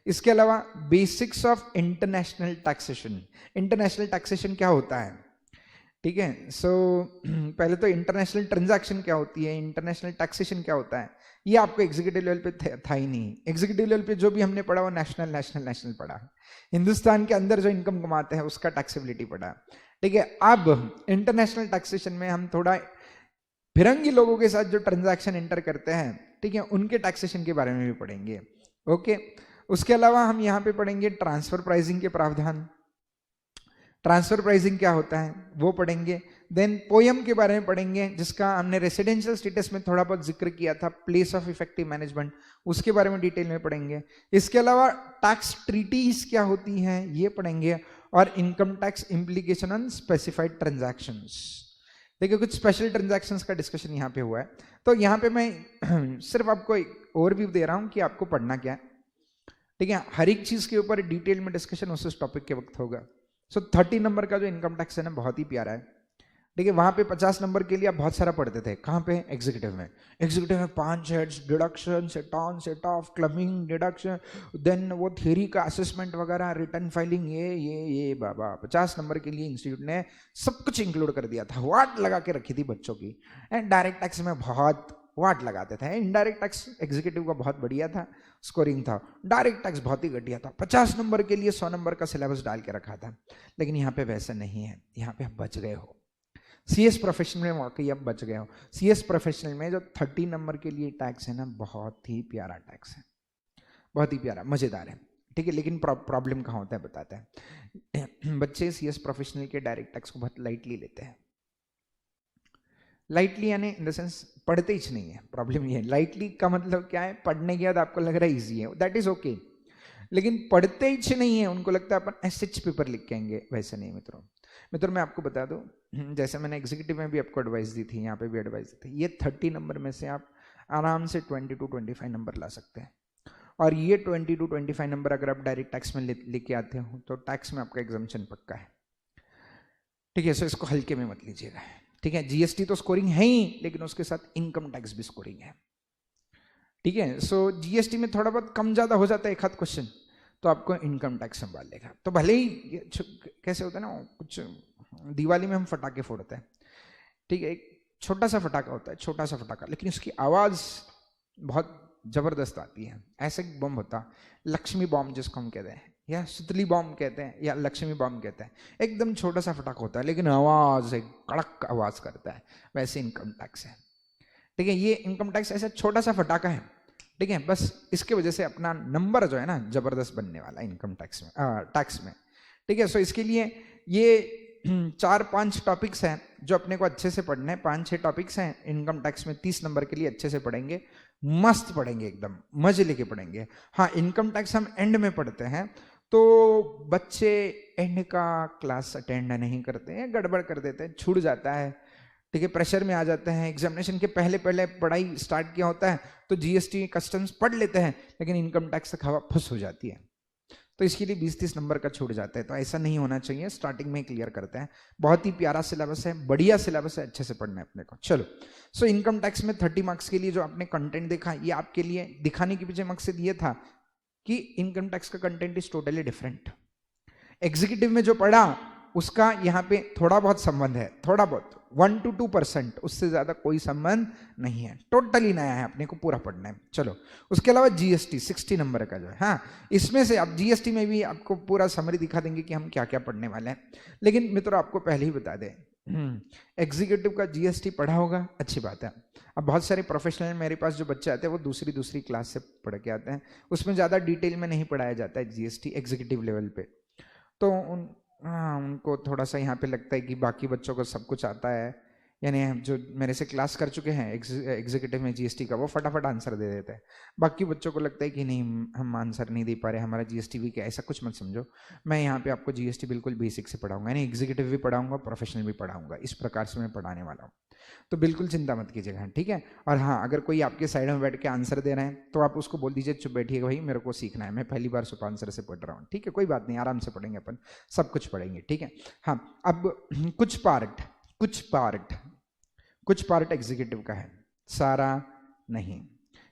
इसके अलावा basics of international taxation, international taxation क्या होता है, ठीक है। सो पहले तो इंटरनेशनल ट्रांजैक्शन क्या होती है, इंटरनेशनल टैक्सेशन क्या होता है, ये आपको एग्जीक्यूटिव लेवल पे था ही नहीं। एग्जीक्यूटिव लेवल पे जो भी हमने पढ़ा वो नेशनल नेशनल नेशनल पढ़ा, हिंदुस्तान के अंदर जो इनकम कमाते हैं उसका टैक्सेबिलिटी पढ़ा, ठीक है। अब इंटरनेशनल टैक्सेशन में हम थोड़ा फिरंगी लोगों के साथ जो ट्रांजैक्शन एंटर करते हैं, ठीक है, उनके टैक्सेशन के बारे में भी पढ़ेंगे, ओके। उसके अलावा हम यहाँ पे पढ़ेंगे ट्रांसफर प्राइसिंग के प्रावधान, ट्रांसफर प्राइसिंग क्या होता है वो पढ़ेंगे। देन पोयम के बारे में पढ़ेंगे जिसका हमने रेसिडेंशियल स्टेटस में थोड़ा बहुत जिक्र किया था, प्लेस ऑफ इफेक्टिव मैनेजमेंट, उसके बारे में डिटेल में पढ़ेंगे। इसके अलावा टैक्स ट्रीटीज क्या होती हैं ये पढ़ेंगे, और income tax implication on specified transactions. देखिए कुछ स्पेशल ट्रांजैक्शंस का डिस्कशन यहाँ पे हुआ है, तो यहाँ पे मैं सिर्फ आपको एक ओवरव्यू दे रहा हूँ कि आपको पढ़ना क्या है, ठीक है। हर एक चीज के ऊपर डिटेल में डिस्कशन उस टॉपिक के वक्त होगा। सो 30 नंबर का जो इनकम टैक्स है ना बहुत ही प्यारा है, ठीक है। वहां पे 50 नंबर के लिए आप बहुत सारा पढ़ते थे, कहाँ पे, एग्जीक्यूटिव में। एग्जीक्यूटिव में 5 heads, deduction, set on set off, clubbing, deduction, then वो थियरी का असेसमेंट वगैरह, रिटर्न फाइलिंग, ये बाबा 50 नंबर के लिए इंस्टीट्यूट ने सब कुछ इंक्लूड कर दिया था, वाट लगा के रखी थी बच्चों की। एंड डायरेक्ट टैक्स में बहुत वाट लगाते थे। इनडायरेक्ट टैक्स एग्जीक्यूटिव का बहुत बढ़िया था, स्कोरिंग था, डायरेक्ट टैक्स बहुत ही घटिया था। 50 नंबर के लिए 100 नंबर का सिलेबस डाल के रखा था, लेकिन यहाँ पे वैसा नहीं है, यहाँ पे आप बच गए हो। CS प्रोफेशनल में वाकई आप बच गए हो। CS प्रोफेशनल में जो 30 नंबर के लिए टैक्स है ना बहुत ही प्यारा टैक्स है, बहुत ही प्यारा, मजेदार है, ठीक है। लेकिन प्रॉब्लम कहाँ होता है बताते हैं। बच्चे CS प्रोफेशनल के डायरेक्ट टैक्स को बहुत लाइटली लेते हैं। लाइटली यानी इन द सेंस पढ़ते ही नहीं है, प्रॉब्लम ये है। लाइटली का मतलब क्या है, पढ़ने के बाद आपको लग रहा है इजी है, दैट इज ओके, लेकिन पढ़ते ही नहीं है, उनको लगता है अपन SH पेपर लिख के आएंगे, वैसे नहीं मित्रों। मैं आपको बता दूं, जैसे मैंने एग्जीक्यूटिव में भी आपको एडवाइस दी थी, यहाँ पे भी एडवाइस दी थी, ये 30 नंबर में से आप आराम से 20 to 25 नंबर ला सकते हैं। और ये 20 to 25 नंबर अगर आप डायरेक्ट टैक्स में लेके आते हो तो टैक्स में आपका एग्जाम्पशन पक्का है, ठीक है। सो इसको हल्के में मत लीजिएगा, ठीक है। GST तो स्कोरिंग है ही, लेकिन उसके साथ इनकम टैक्स भी स्कोरिंग है, ठीक है। सो GST में थोड़ा बहुत कम ज्यादा हो जाता है एक आध क्वेश्चन, तो आपको इनकम टैक्स संभाल लेगा। तो भले ही कैसे होता है ना, कुछ दिवाली में हम फटाके फोड़ते हैं, ठीक है, एक छोटा सा फटाका होता है, छोटा सा फटाका, लेकिन उसकी आवाज बहुत जबरदस्त आती है। ऐसे बम होता, लक्ष्मी बॉम्ब जिसको हम कहते हैं, या सुतली बॉम्ब कहते हैं, या लक्ष्मी बॉम्ब कहते हैं। एकदम छोटा सा फटाका होता है, लेकिन आवाज एक कड़क आवाज करता है, वैसे इनकम टैक्स है, ठीक है। ये इनकम टैक्स ऐसा छोटा सा फटाका है, ठीक है, बस इसके वजह से अपना नंबर जो है ना जबरदस्त बनने वाला इनकम टैक्स में, ठीक है। सो इसके लिए ये 4-5 टॉपिक्स हैं जो अपने को अच्छे से पढ़ने हैं। 5-6 टॉपिक्स हैं इनकम टैक्स में, 30 नंबर के लिए अच्छे से पढ़ेंगे, मस्त पढ़ेंगे, एकदम मजे लेके पढ़ेंगे। हाँ, इनकम टैक्स हम एंड में पढ़ते हैं, तो बच्चे एंड का क्लास अटेंड नहीं करते हैं, गड़बड़ कर देते हैं, छूट जाता है, ठीक है, प्रेशर में आ जाते हैं। एग्जामिनेशन के पहले पढ़ाई स्टार्ट किया होता है तो GST कस्टम्स पढ़ लेते हैं, लेकिन इनकम टैक्स तक हवा फुस हो जाती है, तो इसके लिए 20-30 नंबर का छूट जाता है। तो ऐसा नहीं होना चाहिए, स्टार्टिंग में क्लियर करते हैं। बहुत ही प्यारा सिलेबस है, बढ़िया सिलेबस है, अच्छे से पढ़ना है अपने को। चलो, सो इनकम टैक्स में 30 मार्क्स के लिए जो आपने कंटेंट देखा, ये आपके लिए दिखाने के पीछे मकसद ये था कि इनकम टैक्स का content is totally different. Executive में जो पढ़ा उसका यहाँ पे थोड़ा बहुत संबंध है, थोड़ा बहुत, 1 to 2%, उससे ज्यादा कोई संबंध नहीं है, टोटली नया है, अपने को पूरा पढ़ना है। चलो उसके अलावा जीएसटी 60 नंबर का जो है, हाँ इसमें से अब जीएसटी में भी आपको पूरा समरी दिखा देंगे कि हम क्या क्या पढ़ने वाले हैं। लेकिन मित्रों आपको पहले ही बता दें, एग्जीक्यूटिव का जीएसटी पढ़ा होगा, अच्छी बात है। अब बहुत सारे प्रोफेशनल मेरे पास जो बच्चे आते हैं वो दूसरी क्लास से पढ़ के आते हैं, उसमें ज़्यादा डिटेल में नहीं पढ़ाया जाता है जीएसटी एग्जीक्यूटिव लेवल पे, तो उनको थोड़ा सा यहाँ पे लगता है कि बाकी बच्चों को सब कुछ आता है, यानी जो मेरे से क्लास कर चुके हैं एग्जीक्यूटिव में जीएसटी का वो फटाफट आंसर दे देते हैं। बाकी बच्चों को लगता है कि नहीं हम आंसर नहीं दे पा रहे, हमारा जीएसटी वीक है। ऐसा कुछ मत समझो, मैं यहाँ पे आपको जीएसटी बिल्कुल बेसिक से पढ़ाऊंगा, यानी एग्जीक्यूटिव भी पढ़ाऊंगा, प्रोफेशनल भी पढ़ाऊंगा, इस प्रकार से मैं पढ़ाने वाला हूँ, तो बिल्कुल चिंता मत कीजिएगा, ठीक है। और हाँ, अगर कोई आपके साइड में बैठ के आंसर दे रहे हैं तो आप उसको बोल दीजिए चुप बैठिएगा भाई, मेरे को सीखना है, मैं पहली बार सुपर आंसर से पढ़ रहा हूँ, ठीक है, कोई बात नहीं, आराम से पढ़ेंगे अपन, सब कुछ पढ़ेंगे, ठीक है। हाँ, अब कुछ पार्ट एग्जीक्यूटिव का है, सारा नहीं।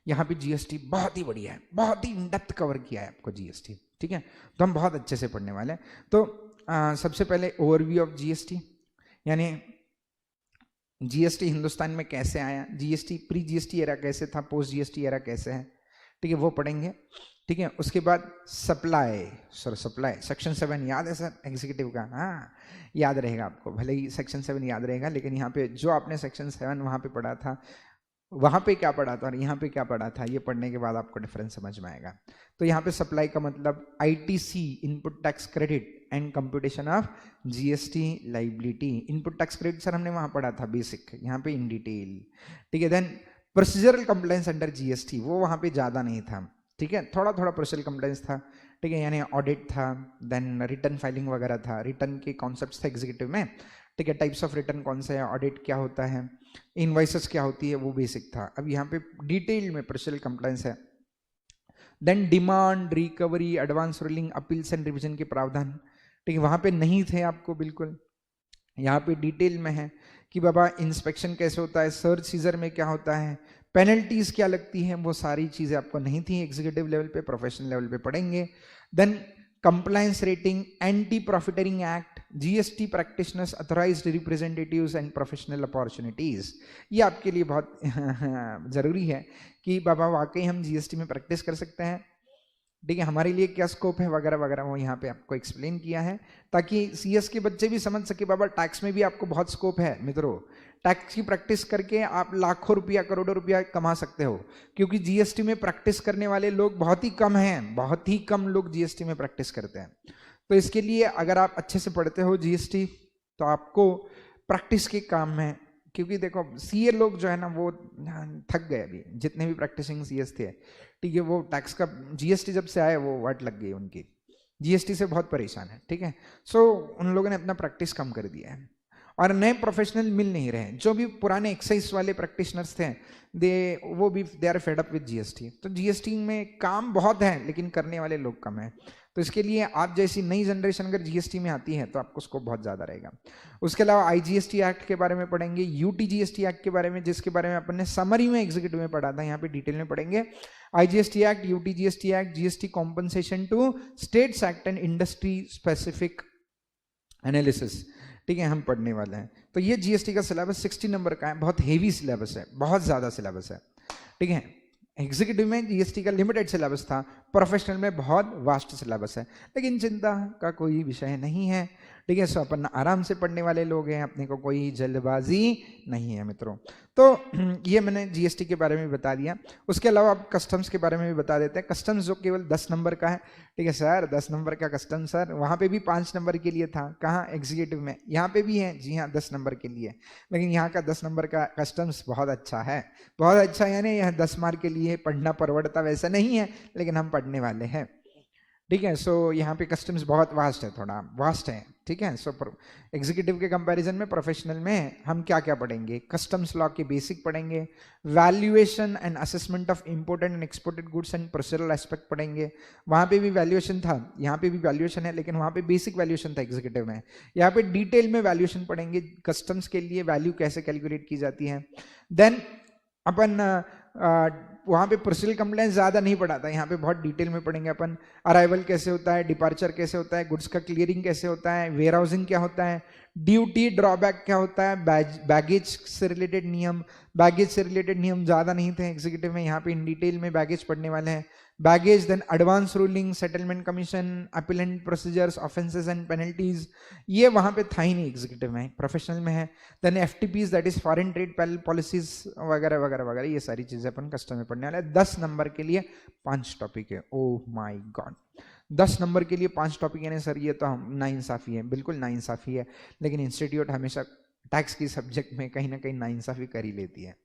यहाँ पे जीएसटी बहुत ही बढ़िया है, बहुत ही इन डेप्थ कवर किया है आपको जीएसटी, ठीक है, तो हम बहुत अच्छे से पढ़ने वाले हैं। तो सबसे पहले ओवरव्यू ऑफ जीएसटी, यानी जीएसटी हिंदुस्तान में कैसे आया, जीएसटी प्री जीएसटी एरा कैसे था, पोस्ट जीएसटी एरा कैसे है, ठीक है, वो पढ़ेंगे, ठीक है। उसके बाद सप्लाई सेक्शन 7 याद है सर एग्जीक्यूटिव का, हाँ याद रहेगा आपको, भले ही सेक्शन 7 याद रहेगा, लेकिन यहाँ पे जो आपने सेक्शन 7 वहाँ पे पढ़ा था, वहाँ पे क्या पढ़ा था और यहाँ पे क्या पढ़ा था, ये पढ़ने के बाद आपको डिफरेंस समझ में आएगा। तो यहाँ पे सप्लाई का मतलब ITC input tax credit and computation of GST liability. Input tax credit sir हमने वहाँ पढ़ा था बेसिक, यहाँ पे इन डिटेल, ठीक है। Then procedural compliance under GST, वो वहाँ पे ज़्यादा नहीं था, ठीक है, थोड़ा प्रोसीजरल कंप्लायंस था, ठीक है, यानी ऑडिट था, देन रिटर्न फाइलिंग वगैरह था, रिटर्न के कॉन्सेप्ट्स थे एग्जीक्यूटिव में, ठीक है, टाइप्स ऑफ रिटर्न कौन सा है, ऑडिट क्या होता है, इनवॉइसेस क्या होती है, वो बेसिक था। अब यहाँ पे डिटेल में प्रोसीजरल कंप्लायंस है। Then demand recovery advance ruling appeals and revision के प्रावधान, ठीक है, वहाँ पे नहीं थे आपको बिल्कुल, यहाँ पे डिटेल में है कि बाबा इंस्पेक्शन कैसे होता है, सर्च सीजर में क्या होता है, पेनल्टीज क्या लगती हैं, वो सारी चीजें आपको नहीं थी एग्जीक्यूटिव लेवल पे, प्रोफेशनल लेवल पे पढ़ेंगे। Then compliance rating, anti profiteering act, GST practitioners authorised representatives and professional opportunities, ये आपके लिए बहुत जरूरी है कि बाबा वाकई हम जीएसटी में प्रैक्टिस कर सकते हैं, ठीक है, हमारे लिए क्या स्कोप है वगैरह वगैरह, वो यहाँ पे आपको एक्सप्लेन किया है ताकि सीएस के बच्चे भी समझ सके बाबा टैक्स में भी आपको बहुत स्कोप है मित्रों, टैक्स की प्रैक्टिस करके आप लाखों रुपया करोड़ों रुपया कमा सकते हो, क्योंकि जीएसटी में प्रैक्टिस करने वाले लोग बहुत ही कम हैं, बहुत ही कम लोग जीएसटी में प्रैक्टिस करते हैं। तो इसके लिए अगर आप अच्छे से पढ़ते हो जीएसटी तो आपको प्रैक्टिस के काम में, क्योंकि देखो सीए लोग जो है ना वो थक गए, अभी जितने भी प्रैक्टिसिंग सीएस थे, ठीक है, वो टैक्स का जीएसटी जब से आए वो वाट लग गई उनकी, जीएसटी से बहुत परेशान है, ठीक है। सो उन लोगों ने अपना प्रैक्टिस कम कर दिया है और नए प्रोफेशनल मिल नहीं रहे, जो भी पुराने एक्साइज वाले प्रैक्टिशनर्स थे they are fed up with GST. तो जीएसटी में काम बहुत है लेकिन करने वाले लोग कम हैं, तो इसके लिए आप जैसी नई जनरेशन अगर जीएसटी में आती है तो आपको स्कोप बहुत ज़्यादा रहेगा। उसके अलावा आईजीएसटी एक्ट के बारे में पढ़ेंगे, यूटीजीएसटी एक्ट के बारे में, जिसके बारे में अपन ने समरी में एग्जीक्यूटिव में पढ़ा था, यहाँ पे डिटेल में पढ़ेंगे। IGST act, UTGST act, GST compensation to states act and industry specific analysis, ठीक है, हम पढ़ने वाले हैं। तो ये जीएसटी का सिलेबस 60 नंबर का है, बहुत हेवी सिलेबस है, बहुत ज़्यादा सिलेबस है, ठीक है। एग्जीक्यूटिव में जीएसटी का लिमिटेड सिलेबस था, प्रोफेशनल में बहुत वास्ट सिलेबस है, लेकिन चिंता का कोई विषय नहीं है, ठीक है। सो अपन आराम से पढ़ने वाले लोग हैं, अपने को कोई जल्दबाजी नहीं है मित्रों। तो ये मैंने जीएसटी के बारे में बता दिया। उसके अलावा आप कस्टम्स के बारे में भी बता देते हैं। कस्टम्स जो केवल 10 नंबर का है, ठीक है सर, 10 नंबर का कस्टम सर, वहाँ पे भी 5 नंबर के लिए था, कहाँ एग्जीक्यूटिव में, यहाँ पे भी है, जी हाँ 10 नंबर के लिए, लेकिन यहाँ का 10 नंबर का कस्टम्स बहुत अच्छा है, बहुत अच्छा, यानी यह 10 मार्क के लिए पढ़ना परवड़ता वैसा नहीं है, लेकिन हम पढ़ने वाले हैं, ठीक है। सो यहाँ पे कस्टम्स बहुत वास्ट है, थोड़ा वास्ट है, ठीक है। सो एग्जीक्यूटिव के कंपैरिजन में प्रोफेशनल में हम क्या क्या पढ़ेंगे, कस्टम्स लॉ के बेसिक पढ़ेंगे, valuation and assessment of imported and exported goods and procedural aspect पढ़ेंगे। वहाँ पे भी वैल्यूएशन था, यहाँ पे भी वैल्यूएशन है, लेकिन वहाँ पे बेसिक वैल्यूएशन था एग्जीक्यूटिव में, यहाँ पे डिटेल में वैल्यूएशन पढ़ेंगे, कस्टम्स के लिए वैल्यू कैसे कैलकुलेट की जाती है। देन अपन वहाँ पे प्रोसीजरल कंप्लायंस ज़्यादा नहीं पढ़ाता, यहाँ पे बहुत डिटेल में पढ़ेंगे अपन। अराइवल कैसे होता है, डिपार्चर कैसे होता है, गुड्स का क्लियरिंग कैसे होता है, वेयर हाउसिंग क्या होता है, ड्यूटी ड्रॉबैक क्या होता है, बैगेज से रिलेटेड नियम। बैगेज से रिलेटेड नियम ज़्यादा नहीं थे एग्जीक्यूटिव में, यहाँ पे इन डिटेल में बैगेज पढ़ने वाले हैं। Baggage, then advance ruling, settlement commission, appellate procedures, offences and penalties, ये वहाँ पे था ही नहीं एग्जीक्यूटिव में, प्रोफेशनल में है। Then FTPs, that is foreign trade policies वगैरह वगैरह वगैरह, ये सारी चीजें अपन कस्टम में पढ़ने वाले हैं। 10 नंबर के लिए 5 टॉपिक है। ओह माय गॉड, 10 नंबर के लिए 5 टॉपिक है सर, ये तो हम नाइंसाफी है, बिल्कुल नाइंसाफी है। लेकिन इंस्टीट्यूट हमेशा टैक्स की सब्जेक्ट में कहीं ना कहीं नाइंसाफी कर ही लेती है,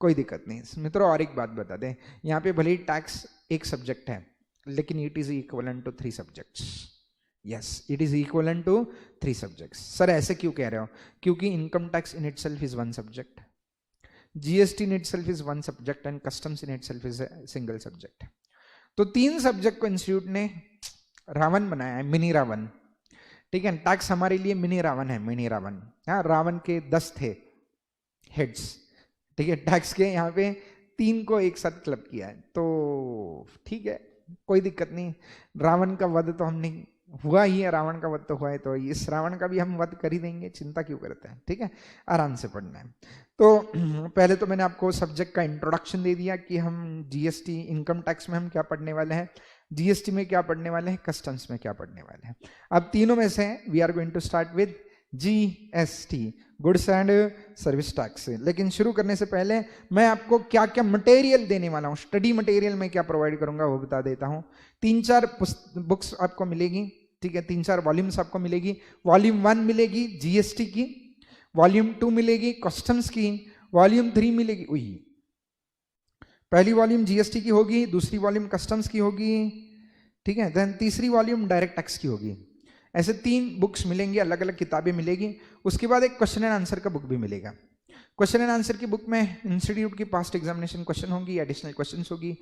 कोई दिक्कत नहीं मित्रों। और एक बात बता दें, यहाँ पे भले ही टैक्स एक सब्जेक्ट है, लेकिन it is equivalent to 3 subjects. Yes, it is equivalent to 3 subjects. Sir ऐसे क्यों कह रहे हो? क्योंकि income tax in itself is 1 subject, GST in itself is 1 subject and customs in itself is a single subject. तो 3 subject को institute ने रावण बनाया है, मिनी रावण। ठीक है, टैक्स हमारे लिए मिनी रावण है, मिनी रावण। हाँ, रावण के 10 थे हेड्स, ठीक है, टैक्स के यहाँ पे 3 को एक साथ क्लब किया है, तो ठीक है, कोई दिक्कत नहीं। रावण का वध तो हमने हुआ ही है, रावण का वध तो हुआ है, तो इस रावण का भी हम वध कर ही देंगे, चिंता क्यों करते हैं। ठीक है, आराम से पढ़ना है। तो पहले तो मैंने आपको सब्जेक्ट का इंट्रोडक्शन दे दिया कि हम जीएसटी इनकम टैक्स में हम क्या पढ़ने वाले हैं, जीएसटी में क्या पढ़ने वाले हैं, कस्टम्स में क्या पढ़ने वाले हैं। अब तीनों में से we are going to start with GST, goods and service tax. लेकिन शुरू करने से पहले मैं आपको क्या क्या मटेरियल देने वाला हूँ, स्टडी मटेरियल में क्या प्रोवाइड करूंगा वो बता देता हूँ। 3-4 बुक्स आपको मिलेगी, ठीक है, 3-4 वॉल्यूम्स आपको मिलेगी। वॉल्यूम 1 मिलेगी जीएसटी की, वॉल्यूम 2 मिलेगी कस्टम्स की, वॉल्यूम 3 मिलेगी, पहली वॉल्यूम जीएसटी की होगी, दूसरी वॉल्यूम कस्टम्स की होगी, ठीक है, देन तीसरी वॉल्यूम डायरेक्ट टैक्स की होगी। ऐसे 3 बुक्स मिलेंगी, अलग अलग किताबें मिलेगी। उसके बाद एक क्वेश्चन एंड आंसर का बुक भी मिलेगा। क्वेश्चन एंड आंसर की बुक में इंस्टीट्यूट की पास्ट एग्जामिनेशन क्वेश्चन होगी, एडिशनल क्वेश्चंस होगी,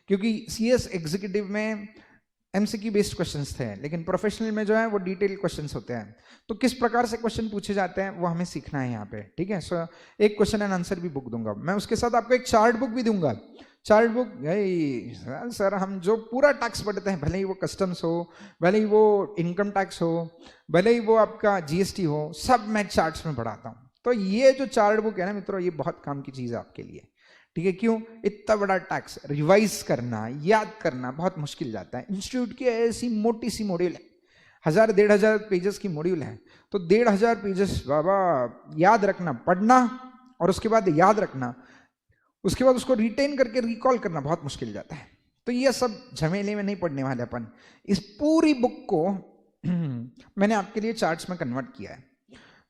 क्योंकि सीएस एग्जीक्यूटिव में एमसीक्यू बेस्ड क्वेश्चंस थे, लेकिन प्रोफेशनल में जो है वो डिटेल क्वेश्चंस होते हैं। तो किस प्रकार से क्वेश्चन पूछे जाते हैं वो हमें सीखना है यहाँ पे, ठीक है। सो एक क्वेश्चन एंड आंसर भी बुक दूंगा मैं, उसके साथ आपको एक चार्ट बुक भी दूंगा। चार्ट बुक, यही सर हम जो पूरा टैक्स पढ़ते हैं, भले ही वो कस्टम्स हो, भले ही वो इनकम टैक्स हो, भले ही वो आपका जीएसटी हो, सब मैं चार्ट्स में पढ़ाता हूँ। तो ये जो चार्ट बुक है ना मित्रों, ये बहुत काम की चीज़ है आपके लिए, ठीक है। क्यों? इतना बड़ा टैक्स रिवाइज करना, याद करना बहुत मुश्किल जाता है। इंस्टीट्यूट की ऐसी मोटी सी मॉड्यूल है, 1000-1500 पेजेस की मॉड्यूल है, तो 1500 पेजेस बाबा याद रखना, पढ़ना और उसके बाद याद रखना, उसके बाद उसको रिटेन करके रिकॉल करना बहुत मुश्किल जाता है। तो ये सब झमेले में नहीं पढ़ने वाले अपन। इस पूरी बुक को मैंने आपके लिए चार्ट्स में कन्वर्ट किया है।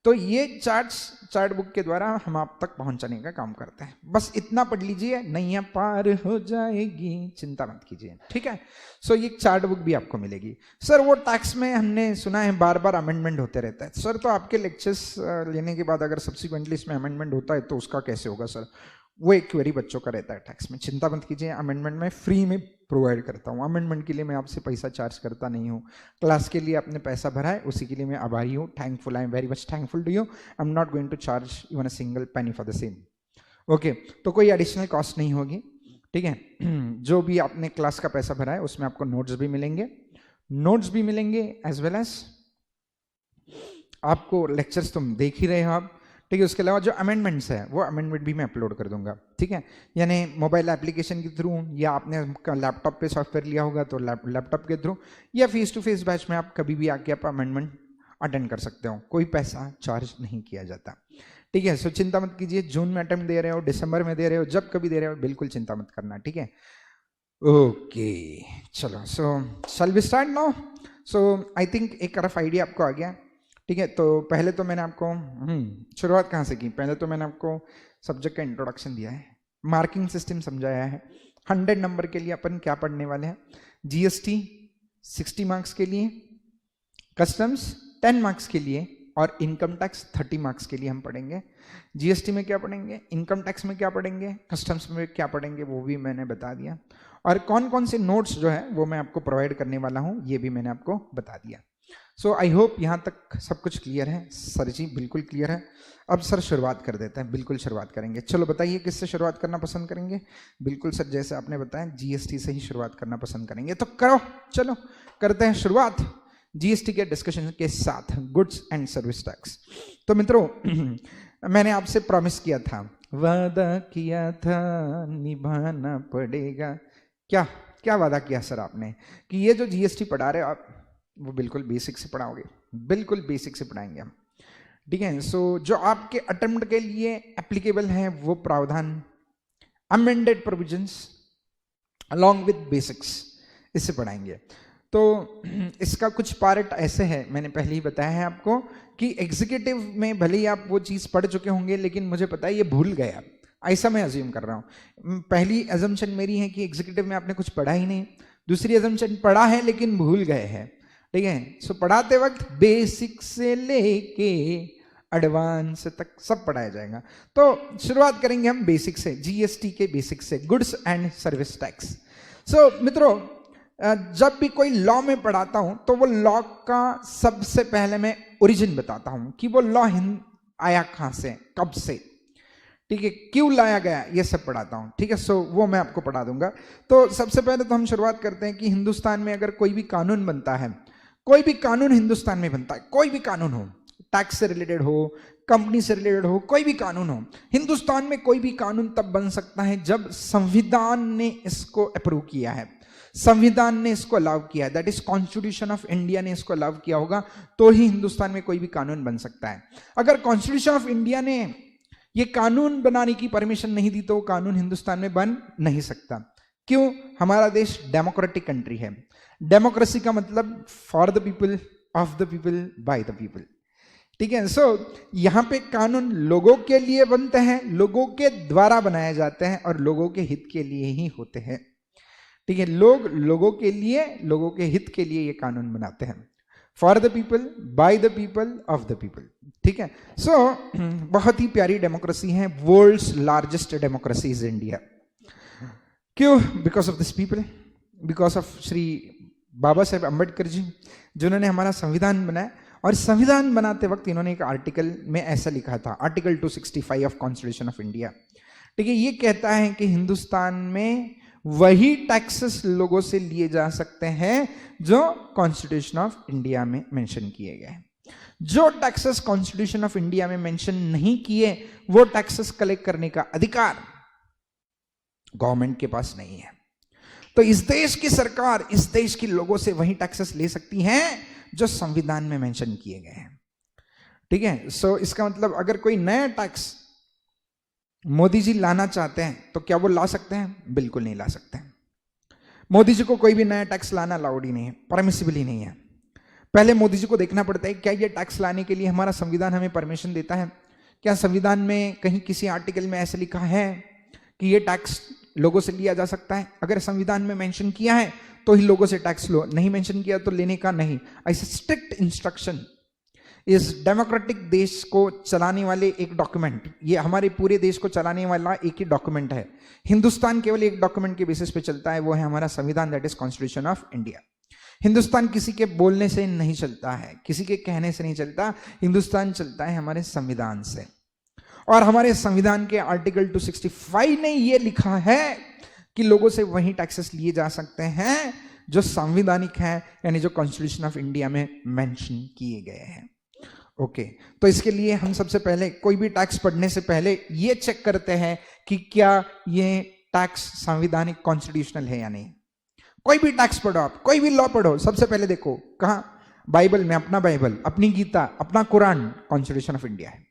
तो ये चार्ट बुक के द्वारा हम आप तक पहुंचाने का काम करते हैं। बस इतना पढ़ लीजिए, नैया पार हो जाएगी, चिंता मत कीजिए, ठीक है। सो ये चार्ट बुक भी आपको मिलेगी। सर वो टैक्स में हमने सुना है बार बार अमेंडमेंट होते रहता है। सर तो आपके लेक्चर्स लेने के बाद अगर सब्सिक्वेंटली इसमें अमेंडमेंट होता है तो उसका कैसे होगा सर? वो एक क्वेरी बच्चों का रहता है टैक्स में। चिंता मत कीजिए, अमेंडमेंट मैं फ्री में प्रोवाइड करता हूँ। अमेंडमेंट के लिए मैं आपसे पैसा चार्ज करता नहीं हूँ। क्लास के लिए आपने पैसा भरा है, उसी के लिए मैं आभारी हूँ, thankful, I am very much thankful to you. I am not going to charge even a single penny for the same, okay. तो कोई एडिशनल कॉस्ट नहीं होगी, ठीक है। जो भी आपने क्लास का पैसा भरा है उसमें आपको नोट्स भी मिलेंगे, एज वेल एज आपको लेक्चर्स तुम देख ही रहे हो आप, ठीक है। उसके अलावा जो अमेंडमेंट्स है वो अमेंडमेंट भी मैं अपलोड कर दूंगा, ठीक है। यानी मोबाइल एप्लीकेशन के थ्रू, या आपने लैपटॉप पे सॉफ्टवेयर लिया होगा तो लैपटॉप के थ्रू, या फेस टू फेस बैच में आप कभी भी आके आप अमेंडमेंट अटेंड कर सकते हो। कोई पैसा चार्ज नहीं किया जाता, ठीक है। सो चिंता मत कीजिए, जून में अटेम्प्ट दे रहे हो, दिसंबर में दे रहे हो, जब कभी दे रहे हो, बिल्कुल चिंता मत करना, ठीक है। ओके चलो, so shall we start now. So I think एक रफ आइडिया आपको आ गया, ठीक है। तो पहले तो मैंने आपको शुरुआत कहाँ से की? पहले तो मैंने आपको सब्जेक्ट का इंट्रोडक्शन दिया है, मार्किंग सिस्टम समझाया है। 100 नंबर के लिए अपन क्या पढ़ने वाले हैं? जीएसटी 60 मार्क्स के लिए, कस्टम्स 10 मार्क्स के लिए, और इनकम टैक्स 30 मार्क्स के लिए हम पढ़ेंगे। जीएसटी में क्या पढ़ेंगे, इनकम टैक्स में क्या पढ़ेंगे, कस्टम्स में क्या पढ़ेंगे, वो भी मैंने बता दिया। और कौन कौन से नोट्स जो है वो मैं आपको प्रोवाइड करने वाला हूँ, ये भी मैंने आपको बता दिया। सो आई होप यहाँ तक सब कुछ क्लियर है। सर जी बिल्कुल क्लियर है। अब सर शुरुआत कर देते हैं। बिल्कुल शुरुआत करेंगे। चलो बताइए किससे शुरुआत करना पसंद करेंगे? बिल्कुल सर, जैसे आपने बताया जीएसटी से ही शुरुआत करना पसंद करेंगे, तो करो, चलो करते हैं शुरुआत जीएसटी के डिस्कशन के साथ, गुड्स एंड सर्विस टैक्स। तो मित्रों मैंने आपसे प्रॉमिस किया था, वादा किया था निभाना पड़ेगा। क्या क्या वादा किया सर आपने कि ये जो जीएसटी पढ़ा रहे हो आप वो बिल्कुल बेसिक से पढ़ाओगे? बिल्कुल बेसिक से पढ़ाएंगे हम, ठीक है। सो जो आपके अटेम्प्ट के लिए एप्लीकेबल है वो प्रावधान, amended provisions along with basics, इससे पढ़ाएंगे। तो इसका कुछ पार्ट ऐसे है, मैंने पहले ही बताया है आपको कि एग्जीक्यूटिव में भले ही आप वो चीज़ पढ़ चुके होंगे लेकिन मुझे पता है ये भूल गए आप, ऐसा मैं अज्यूम कर रहा हूँ। पहली अजम्पशन मेरी है कि एग्जीक्यूटिव में आपने कुछ पढ़ा ही नहीं। दूसरी अजम्पशन पढ़ा है लेकिन भूल गए हैं, ठीक है। सो पढ़ाते वक्त बेसिक से लेके एडवांस तक सब पढ़ाया जाएगा। तो शुरुआत करेंगे हम बेसिक से, जीएसटी के बेसिक से, गुड्स एंड सर्विस टैक्स। सो मित्रों जब भी कोई लॉ में पढ़ाता हूं तो वो लॉ का सबसे पहले मैं ओरिजिन बताता हूं कि वो लॉ आया कहां से, कब से, ठीक है, क्यों लाया गया, ये सब पढ़ाता हूं, ठीक है। सो वो मैं आपको पढ़ा दूंगा। तो सबसे पहले तो हम शुरुआत करते हैं कि हिंदुस्तान में अगर कोई भी कानून बनता है, कोई भी कानून हिंदुस्तान में बनता है, कोई भी कानून हो, टैक्स से रिलेटेड हो, कंपनी से रिलेटेड हो, कोई भी कानून हो, हिंदुस्तान में कोई भी कानून तब बन सकता है जब संविधान ने इसको अप्रूव किया है, संविधान ने इसको अलाउ किया है, that is constitution of India ने इसको अलाउ किया होगा, तो ही हिंदुस्तान में कोई भी कानून बन सकता है। अगर कॉन्स्टिट्यूशन ऑफ इंडिया ने ये कानून बनाने की परमिशन नहीं दी तो कानून हिंदुस्तान में बन नहीं सकता। क्यों? हमारा देश डेमोक्रेटिक कंट्री है। डेमोक्रेसी का मतलब for the people, of the people, by the people, ठीक है। सो यहां पे कानून लोगों के लिए बनते हैं, लोगों के द्वारा बनाए जाते हैं और लोगों के हित के लिए ही होते हैं, ठीक है। लोग लोगों के लिए, लोगों के हित के लिए ये कानून बनाते हैं, for the people, by the people, of the people, ठीक है। सो बहुत ही प्यारी डेमोक्रेसी है, world's largest democracy is India. क्यों? Because of this people, because of Shri Baba Saheb Ambedkar ji, जिन्होंने हमारा संविधान बनाया। और संविधान बनाते वक्त इन्होंने एक आर्टिकल में ऐसा लिखा था, article 265 of constitution of India, ठीक है। ये कहता है कि हिंदुस्तान में वही टैक्सेस लोगों से लिए जा सकते हैं जो कॉन्स्टिट्यूशन ऑफ इंडिया में मेंशन किए गए हैं। जो टैक्सेस कॉन्स्टिट्यूशन ऑफ इंडिया में मेंशन नहीं किए वो टैक्सेस कलेक्ट करने का अधिकार गवर्नमेंट के पास नहीं है। तो इस देश की सरकार इस देश के लोगों से वही टैक्सेस ले सकती हैं जो संविधान में मेंशन किए गए हैं, ठीक है। सो इसका मतलब अगर कोई नया टैक्स मोदी जी लाना चाहते हैं तो क्या वो ला सकते हैं? बिल्कुल नहीं ला सकते। मोदी जी को कोई भी नया टैक्स लाना अलाउड ही नहीं है, परमिसिबल ही नहीं है। पहले मोदी जी को देखना पड़ता है क्या ये टैक्स लाने के लिए हमारा संविधान हमें परमिशन देता है, क्या संविधान में कहीं किसी आर्टिकल में ऐसा लिखा है कि ये टैक्स लोगों से लिया जा सकता है। अगर संविधान में मेंशन किया है तो ही लोगों से टैक्स लो, नहीं मेंशन किया तो लेने का नहीं। ऐसे स्ट्रिक्ट इंस्ट्रक्शन इस डेमोक्रेटिक देश को चलाने वाले एक डॉक्यूमेंट, ये हमारे पूरे देश को चलाने वाला एक ही डॉक्यूमेंट है। हिंदुस्तान केवल एक डॉक्यूमेंट के बेसिस पे चलता है, वो है हमारा संविधान, that is constitution of India. Hindustan किसी के बोलने से नहीं चलता है, किसी के कहने से नहीं चलता, हिंदुस्तान चलता है हमारे संविधान से। और हमारे संविधान के आर्टिकल 265 ने ये लिखा है कि लोगों से वही टैक्सेस लिए जा सकते हैं जो संवैधानिक है, यानी जो कॉन्स्टिट्यूशन ऑफ इंडिया में मेंशन किए गए हैं। ओके, तो इसके लिए हम सबसे पहले कोई भी टैक्स पढ़ने से पहले ये चेक करते हैं कि क्या ये टैक्स संवैधानिक कॉन्स्टिट्यूशनल है या नहीं। कोई भी टैक्स पढ़ो आप, कोई भी लॉ पढ़ो, सबसे पहले देखो कहां, बाइबल में, अपना बाइबल, अपनी गीता, अपना कुरान, कॉन्स्टिट्यूशन ऑफ इंडिया है।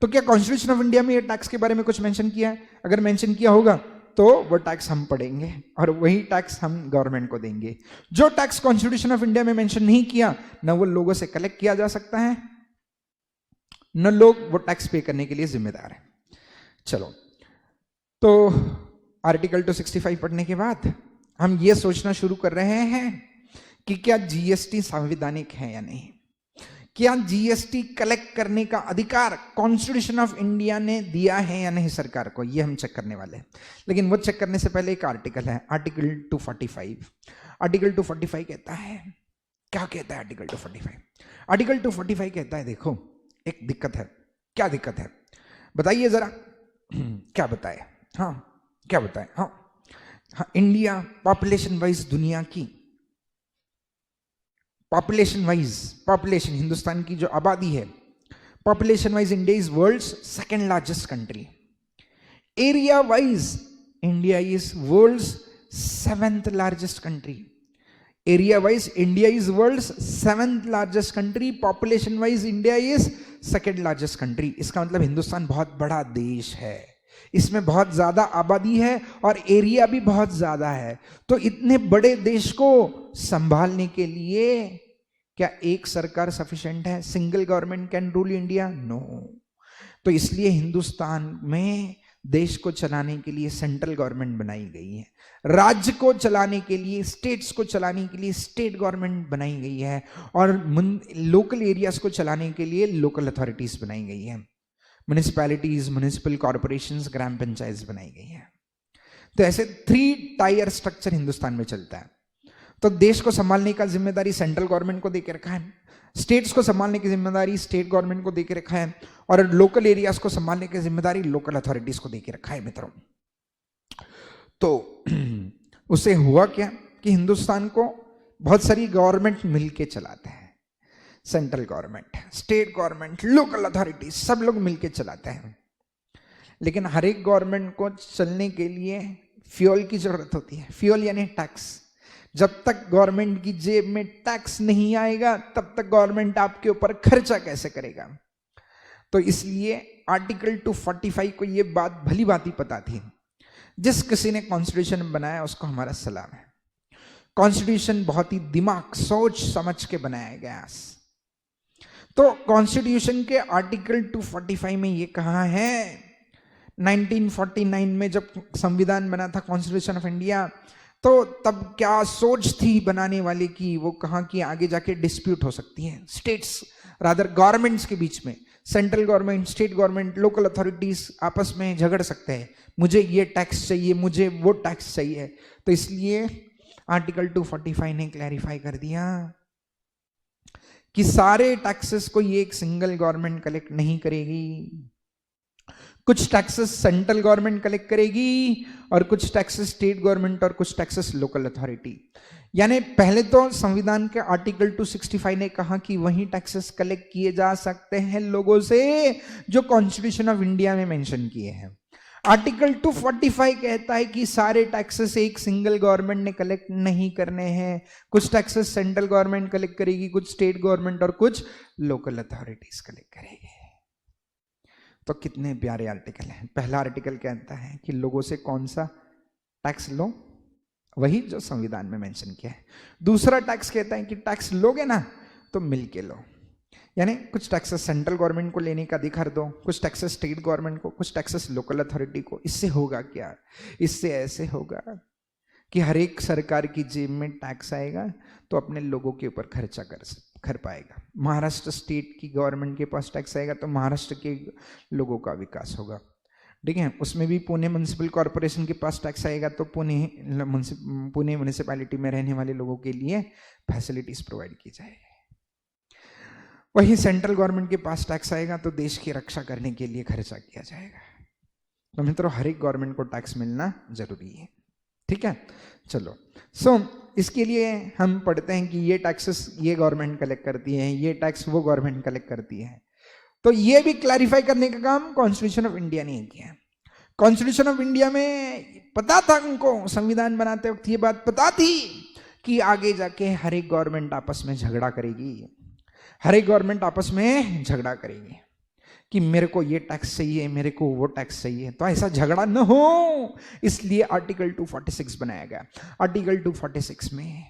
तो क्या कॉन्स्टिट्यूशन ऑफ इंडिया में ये टैक्स के बारे में कुछ मेंशन किया है? अगर मेंशन किया होगा तो वो टैक्स हम पढ़ेंगे और वही टैक्स हम गवर्नमेंट को देंगे। जो टैक्स कॉन्स्टिट्यूशन ऑफ इंडिया में मेंशन नहीं किया, न वो लोगों से कलेक्ट किया जा सकता है, न लोग वो टैक्स पे करने के लिए जिम्मेदार है। चलो, तो आर्टिकल 265 पढ़ने के बाद हम ये सोचना शुरू कर रहे हैं कि क्या जीएसटी संवैधानिक है या नहीं, क्या जीएसटी कलेक्ट करने का अधिकार कॉन्स्टिट्यूशन ऑफ इंडिया ने दिया है या नहीं सरकार को, ये हम चेक करने वाले हैं। लेकिन वो चेक करने से पहले एक आर्टिकल है, आर्टिकल 245। आर्टिकल 245 कहता है क्या कहता है आर्टिकल 245? आर्टिकल 245 कहता है, देखो एक दिक्कत है। क्या दिक्कत है बताइए जरा। क्या बताए? हाँ क्या बताए? हाँ हाँ, इंडिया पॉपुलेशन वाइज दुनिया की पॉपुलेशन हिंदुस्तान की जो आबादी है, population wise India is world's second largest country. Area wise India is world's 7th largest country. Area wise India is world's 7th largest country, population wise India is second largest country. इसका मतलब हिंदुस्तान बहुत बड़ा देश है, इसमें बहुत ज्यादा आबादी है और एरिया भी बहुत ज्यादा है। तो इतने बड़े देश को संभालने के लिए क्या एक सरकार सफिशिएंट है? Single government can rule India? No. तो इसलिए हिंदुस्तान में देश को चलाने के लिए सेंट्रल गवर्नमेंट बनाई गई है, राज्य को चलाने के लिए, स्टेट्स को चलाने के लिए स्टेट गवर्नमेंट बनाई गई है, और लोकल एरियाज को चलाने के लिए लोकल अथॉरिटीज बनाई गई है, म्युनिसिपैलिटीज, म्युनिसिपल कॉर्पोरेशंस, ग्राम पंचायत बनाई गई है। तो ऐसे 3 टायर स्ट्रक्चर हिंदुस्तान में चलता है। तो देश को संभालने का जिम्मेदारी सेंट्रल गवर्नमेंट को देके रखा है, स्टेट्स को संभालने की जिम्मेदारी स्टेट गवर्नमेंट को देके रखा है, और लोकल एरियाज को संभालने की जिम्मेदारी लोकल अथॉरिटीज को देके रखा है मित्रों। तो उससे हुआ क्या कि हिंदुस्तान को बहुत सारी गवर्नमेंट मिलके चलाते हैं, central government, state government, local authorities, सब लोग मिलके चलाते हैं। लेकिन हर एक गवर्नमेंट को चलने के लिए फ्यूल की जरूरत होती है। फ्यूल यानी टैक्स। जब तक गवर्नमेंट की जेब में टैक्स नहीं आएगा तब तक गवर्नमेंट आपके ऊपर खर्चा कैसे करेगा? तो इसलिए आर्टिकल 245 को ये बात भली भांति पता थी। जिस किसी ने कॉन्स्टिट्यूशन बनाया उसको हमारा सलाम है। कॉन्स्टिट्यूशन बहुत ही दिमाग, सोच समझ के बनाया गया। तो कॉन्स्टिट्यूशन के आर्टिकल 245 में ये कहा है, 1949 में जब संविधान बना था, कॉन्स्टिट्यूशन ऑफ इंडिया, तो तब क्या सोच थी बनाने वाले की? वो कहा कि आगे जाके डिस्प्यूट हो सकती है स्टेट्स, रादर गवर्नमेंट्स के बीच में। Central government, state government, local authorities आपस में झगड़ सकते हैं, मुझे ये टैक्स चाहिए, मुझे वो टैक्स चाहिए। तो इसलिए आर्टिकल 245 ने क्लैरिफाई कर दिया कि सारे टैक्सेस को ये एक सिंगल गवर्नमेंट कलेक्ट नहीं करेगी। कुछ टैक्सेस सेंट्रल गवर्नमेंट कलेक्ट करेगी और कुछ टैक्सेस स्टेट गवर्नमेंट और कुछ टैक्सेस लोकल अथॉरिटी। यानी पहले तो संविधान के आर्टिकल 265 ने कहा कि वही टैक्सेस कलेक्ट किए जा सकते हैं लोगों से जो कॉन्स्टिट्यूशन ऑफ इंडिया में मेंशन किए हैं। आर्टिकल 245 कहता है कि सारे टैक्सेस एक सिंगल गवर्नमेंट ने कलेक्ट नहीं करने हैं। कुछ टैक्सेस सेंट्रल गवर्नमेंट कलेक्ट करेगी, कुछ स्टेट गवर्नमेंट और कुछ लोकल अथॉरिटीज कलेक्ट करेगी। तो कितने प्यारे आर्टिकल हैं। पहला आर्टिकल कहता है कि लोगों से कौन सा टैक्स लो, वही जो संविधान में मेंशन किया है। दूसरा टैक्स कहता है कि टैक्स लोगे ना तो मिलके लो, यानी कुछ टैक्सेस सेंट्रल गवर्नमेंट को लेने का अधिकार दो, कुछ टैक्सेस स्टेट गवर्नमेंट को, कुछ टैक्सेस लोकल अथॉरिटी को। इससे होगा क्या? इससे ऐसे होगा कि हर एक सरकार की जेब में टैक्स आएगा तो अपने लोगों के ऊपर खर्चा कर पाएगा। महाराष्ट्र स्टेट की गवर्नमेंट के पास टैक्स आएगा तो महाराष्ट्र के लोगों का विकास होगा, ठीक है। उसमें भी पुणे म्युनिसिपल कॉर्पोरेशन के पास टैक्स आएगा तो पुणे म्युनिसिपैलिटी में रहने वाले लोगों के लिए फैसिलिटीज प्रोवाइड की जाएगी। वही सेंट्रल गवर्नमेंट के पास टैक्स आएगा तो देश की रक्षा करने के लिए खर्चा किया जाएगा। तो मित्रों, हर एक गवर्नमेंट को टैक्स मिलना जरूरी है, ठीक है। चलो, इसके लिए हम पढ़ते हैं कि ये टैक्सेस ये गवर्नमेंट कलेक्ट करती है, ये टैक्स वो गवर्नमेंट कलेक्ट करती है। तो ये भी क्लैरिफाई करने का काम कॉन्स्टिट्यूशन ऑफ इंडिया ने किया। कॉन्स्टिट्यूशन ऑफ इंडिया में पता था उनको, संविधान बनाते वक्त ये बात पता थी कि आगे जाके हर एक गवर्नमेंट आपस में झगड़ा करेगी, हर एक गवर्नमेंट आपस में झगड़ा करेगी कि मेरे को ये टैक्स चाहिए, मेरे को वो टैक्स चाहिए। तो ऐसा झगड़ा न हो, इसलिए आर्टिकल 246 बनाया गया। आर्टिकल 246 में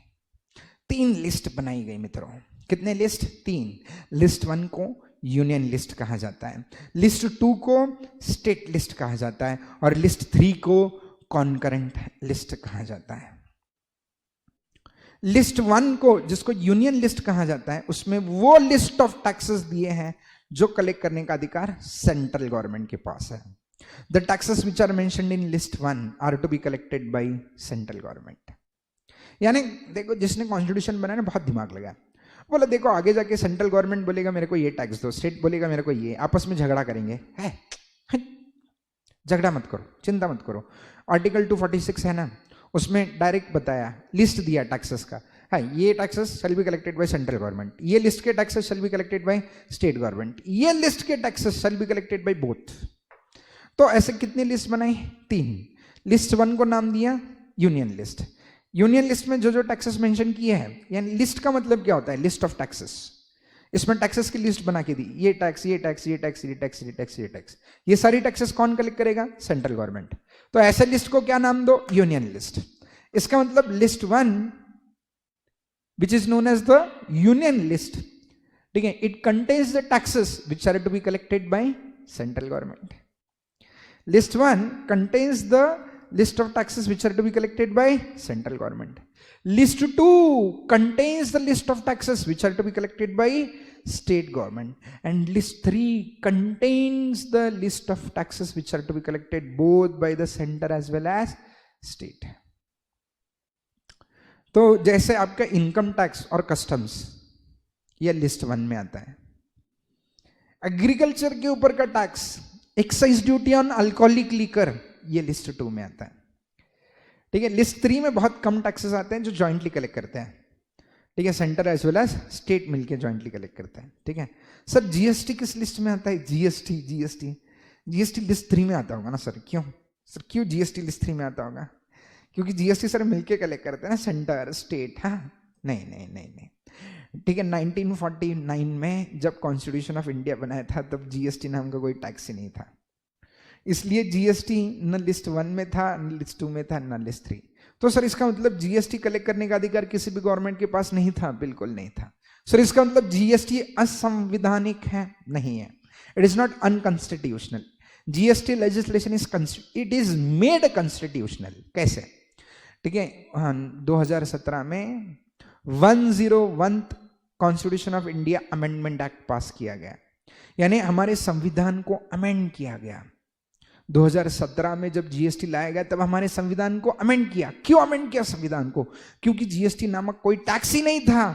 3 लिस्ट बनाई गई मित्रों। कितने लिस्ट? 3। लिस्ट 1 को यूनियन लिस्ट कहा जाता है, लिस्ट 2 को स्टेट लिस्ट कहा जाता है और लिस्ट 3 को कॉन्करेंट लिस्ट कहा जाता है। लिस्ट 1 को, जिसको यूनियन लिस्ट कहा जाता है, उसमें वो लिस्ट ऑफ टैक्सेस दिए हैं जो कलेक्ट करने का अधिकार सेंट्रल गवर्नमेंट के पास है। The taxes which are mentioned in list 1 are to be collected by central government. यानी देखो जिसने कॉन्स्टिट्यूशन बनाया ना बहुत दिमाग लगा, बोला देखो आगे जाके सेंट्रल गवर्नमेंट बोलेगा मेरे को ये टैक्स दो, स्टेट बोलेगा मेरे को ये, आपस में झगड़ा करेंगे, है झगड़ा मत करो, चिंता मत करो। आर्टिकल 246 है ना, उसमें डायरेक्ट बताया, लिस्ट दिया टैक्सेस का, हाँ ये taxes shall be collected by central government, ये लिस्ट के taxes shall be collected by state government, ये लिस्ट के taxes shall be collected by both. तो ऐसे कितनी लिस्ट बनाई? 3। लिस्ट 1 को नाम दिया यूनियन लिस्ट। यूनियन लिस्ट में जो जो टैक्सेस मेंशन किए हैं, यानी लिस्ट का मतलब क्या होता है? List of taxes. इसमें टैक्सेस की लिस्ट बना के दी, ये टैक्स, ये टैक्स, ये टैक्स, ये टैक्स, ये टैक्स, ये टैक्स, ये सारी टैक्सेस कौन कलेक्ट करेगा? Central government. तो ऐसे लिस्ट को क्या नाम दो? Union list. इसका मतलब list 1 which is known as the union list, ठीक है, it contains the taxes which are to be collected by central government. List 1 contains the list of taxes which are to be collected by central government. List 2 contains the list of taxes which are to be collected by state government, and list 3 contains the list of taxes which are to be collected both by the center as well as state. तो जैसे आपका income tax और customs ये list 1 में आता है, agriculture के ऊपर का tax, excise duty on alcoholic liquor, ये लिस्ट 2 में आता है, ठीक है। लिस्ट 3 में बहुत कम टैक्सेस आते हैं जो जॉइंटली कलेक्ट करते हैं, ठीक है, centre as well as state मिलके जॉइंटली कलेक्ट करते हैं, ठीक है। सर जीएसटी किस लिस्ट में आता है? जीएसटी लिस्ट 3 में आता होगा ना सर? क्यों सर, क्यों जीएसटी लिस्ट 3 में आता होगा? क्योंकि जीएसटी सर मिलके कलेक्ट करते हैं ना, सेंटर स्टेट। हाँ नहीं, ठीक है। 1949 में जब कॉन्स्टिट्यूशन ऑफ इंडिया बनाया था तब जीएसटी नाम का कोई टैक्स ही नहीं था, इसलिए जीएसटी न लिस्ट 1 में था, न लिस्ट 2 में था, न लिस्ट 3। तो सर इसका मतलब जीएसटी कलेक्ट करने का अधिकार किसी भी गवर्नमेंट के पास नहीं था? बिल्कुल नहीं था। सर इसका मतलब जीएसटी असंवैधानिक है? नहीं है। It is not unconstitutional. GST legislation it is made constitutional. कैसे? ठीक है, 2017 में 101th constitution of India amendment act पास किया गया, यानी हमारे संविधान को अमेंड किया गया। 2017 में जब जीएसटी लाया गया तब हमारे संविधान को अमेंड किया। क्यों अमेंड किया संविधान को? क्योंकि जीएसटी नामक कोई टैक्स ही नहीं था।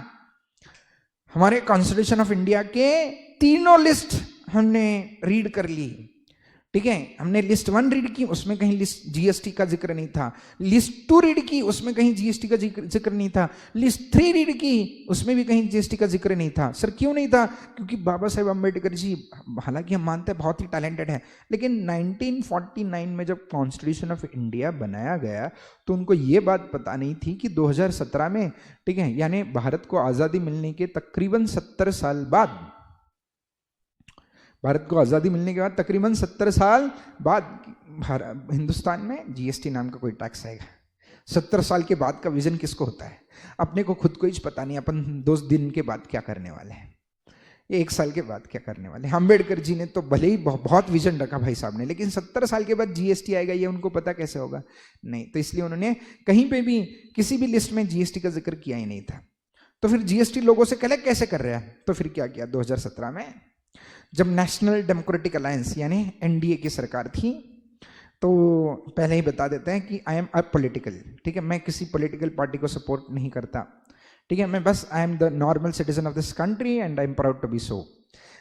हमारे कॉन्स्टिट्यूशन ऑफ इंडिया के तीनों लिस्ट हमने रीड कर ली, ठीक है। हमने लिस्ट 1 रीड की, उसमें कहीं लिस्ट जीएसटी का जिक्र नहीं था। लिस्ट 2 रीड की, उसमें कहीं जीएसटी का जिक्र नहीं था। लिस्ट 3 रीड की, उसमें भी कहीं जीएसटी का जिक्र नहीं था। सर क्यों नहीं था? क्योंकि बाबा साहेब अम्बेडकर जी, हालांकि हम मानते हैं बहुत ही टैलेंटेड है, लेकिन 1949 में जब कॉन्स्टिट्यूशन ऑफ इंडिया बनाया गया तो उनको ये बात पता नहीं थी कि 2017 में, ठीक है, यानी भारत को आज़ादी मिलने के तकरीबन 70 साल बाद, भारत को आज़ादी मिलने के बाद तकरीबन 70 साल बाद हिंदुस्तान में जीएसटी नाम का कोई टैक्स आएगा। 70 साल के बाद का विजन किसको होता है? अपने को खुद को ही पता नहीं अपन 2 दिन के बाद क्या करने वाले हैं, 1 साल के बाद क्या करने वाले हैं। अम्बेडकर जी ने तो भले ही बहुत विजन रखा भाई साहब ने, लेकिन 70 साल के बाद जीएसटी आएगा ये उनको पता कैसे होगा? नहीं। तो इसलिए उन्होंने कहीं पे भी किसी भी लिस्ट में जीएसटी का जिक्र किया ही नहीं था। तो फिर जीएसटी लोगों से कलेक्ट कैसे कर रहा है? तो फिर क्या किया 2017 में, जब नेशनल डेमोक्रेटिक अलायंस यानी एनडीए की सरकार थी, तो पहले ही बता देते हैं कि आई एम अपॉलिटिकल, ठीक है, मैं किसी पॉलिटिकल पार्टी को सपोर्ट नहीं करता, ठीक है, मैं बस I am the normal citizen of this country and I am proud to be so.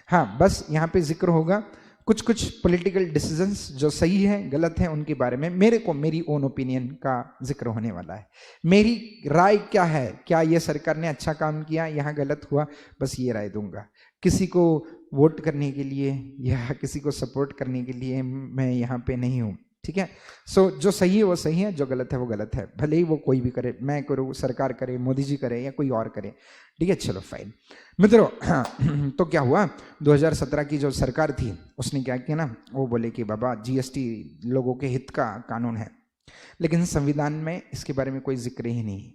हाँ, बस यहाँ पे जिक्र होगा कुछ पॉलिटिकल डिसीजंस जो सही है गलत है उनके बारे में मेरी ओन ओपिनियन का जिक्र होने वाला है। मेरी राय क्या है, क्या ये सरकार ने अच्छा काम किया, यहाँ गलत हुआ, बस ये राय दूंगा। किसी को वोट करने के लिए या किसी को सपोर्ट करने के लिए मैं यहाँ पे नहीं हूँ, ठीक है। सो जो सही है वो सही है, जो गलत है वो गलत है, भले ही वो कोई भी करे, मैं करूँ, सरकार करे, मोदी जी करे या कोई और करे, ठीक है, चलो फाइन। मित्रों, तो क्या हुआ, 2017 की जो सरकार थी उसने क्या किया ना, वो बोले कि बाबा जीएसटी लोगों के हित का कानून है, लेकिन संविधान में इसके बारे में कोई जिक्र ही नहीं।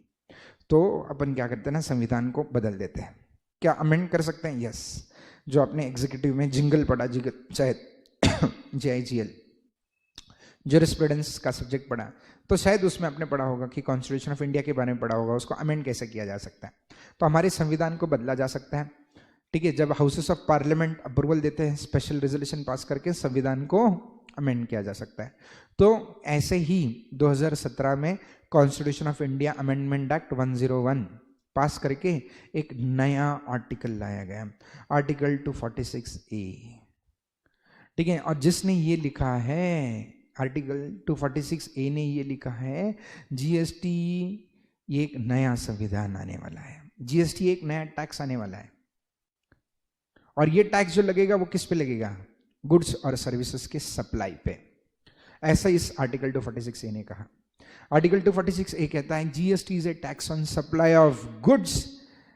तो अपन क्या करते हैं ना, संविधान को बदल देते हैं। क्या अमेंड कर सकते हैं? यस। जो आपने एग्जीक्यूटिव में जिंगल पढ़ा, चाहे JIGL ज्यूरिस्प्रूडेंस का सब्जेक्ट पढ़ा, तो शायद उसमें आपने पढ़ा होगा कि कॉन्स्टिट्यूशन ऑफ इंडिया के बारे में पढ़ा होगा, उसको अमेंड कैसे किया जा सकता है। तो हमारे संविधान को बदला जा सकता है, ठीक है, जब हाउसेस ऑफ पार्लियामेंट अप्रूवल देते हैं, स्पेशल रेजोल्यूशन पास करके संविधान को अमेंड किया जा सकता है। तो ऐसे ही 2017 में constitution of India amendment act 101 पास करके एक नया आर्टिकल लाया गया, आर्टिकल 246A। ठीक है, और जिसने ये लिखा है, आर्टिकल 246A ने ये लिखा है, जीएसटी ये एक नया संविधान आने वाला है, जीएसटी एक नया टैक्स आने वाला है। और ये टैक्स जो लगेगा वो किस पे लगेगा? गुड्स और सर्विसेज के सप्लाई पे। ऐसा इस आर्टिकल 246A ने कहा। आर्टिकल 246A कहता है GST is a tax on supply of goods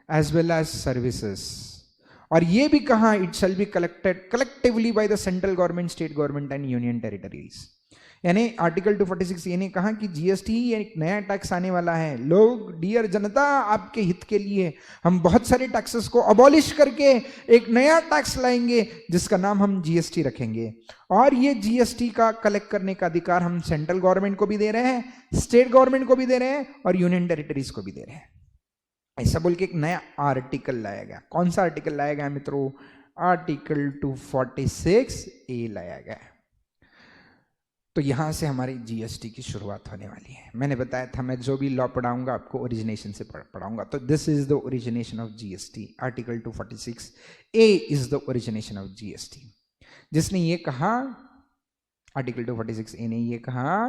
as well as services. और ये भी कहा it shall be collected collectively by the central government, state government and union territories. यानी आर्टिकल 246 ने कहा कि जीएसटी एक नया टैक्स आने वाला है। लोग, डियर जनता, आपके हित के लिए हम बहुत सारे टैक्सेस को अबॉलिश करके एक नया टैक्स लाएंगे जिसका नाम हम जीएसटी रखेंगे। और ये जीएसटी का कलेक्ट करने का अधिकार हम सेंट्रल गवर्नमेंट को भी दे रहे हैं, स्टेट गवर्नमेंट को भी दे रहे हैं और यूनियन टेरिटरीज को भी दे रहे हैं। ऐसा बोल के एक नया आर्टिकल लाया गया। कौन सा आर्टिकल लाया गया मित्रों? आर्टिकल 246A लाया गया। तो यहां से हमारी जीएसटी की शुरुआत होने वाली है। मैंने बताया था मैं जो भी लॉ पढ़ाऊंगा आपको ओरिजिनेशन से पढ़ाऊंगा। तो this is the origination of GST. Article 246A is the origination of GST. जिसने ये कहा, आर्टिकल 246A ने ये कहा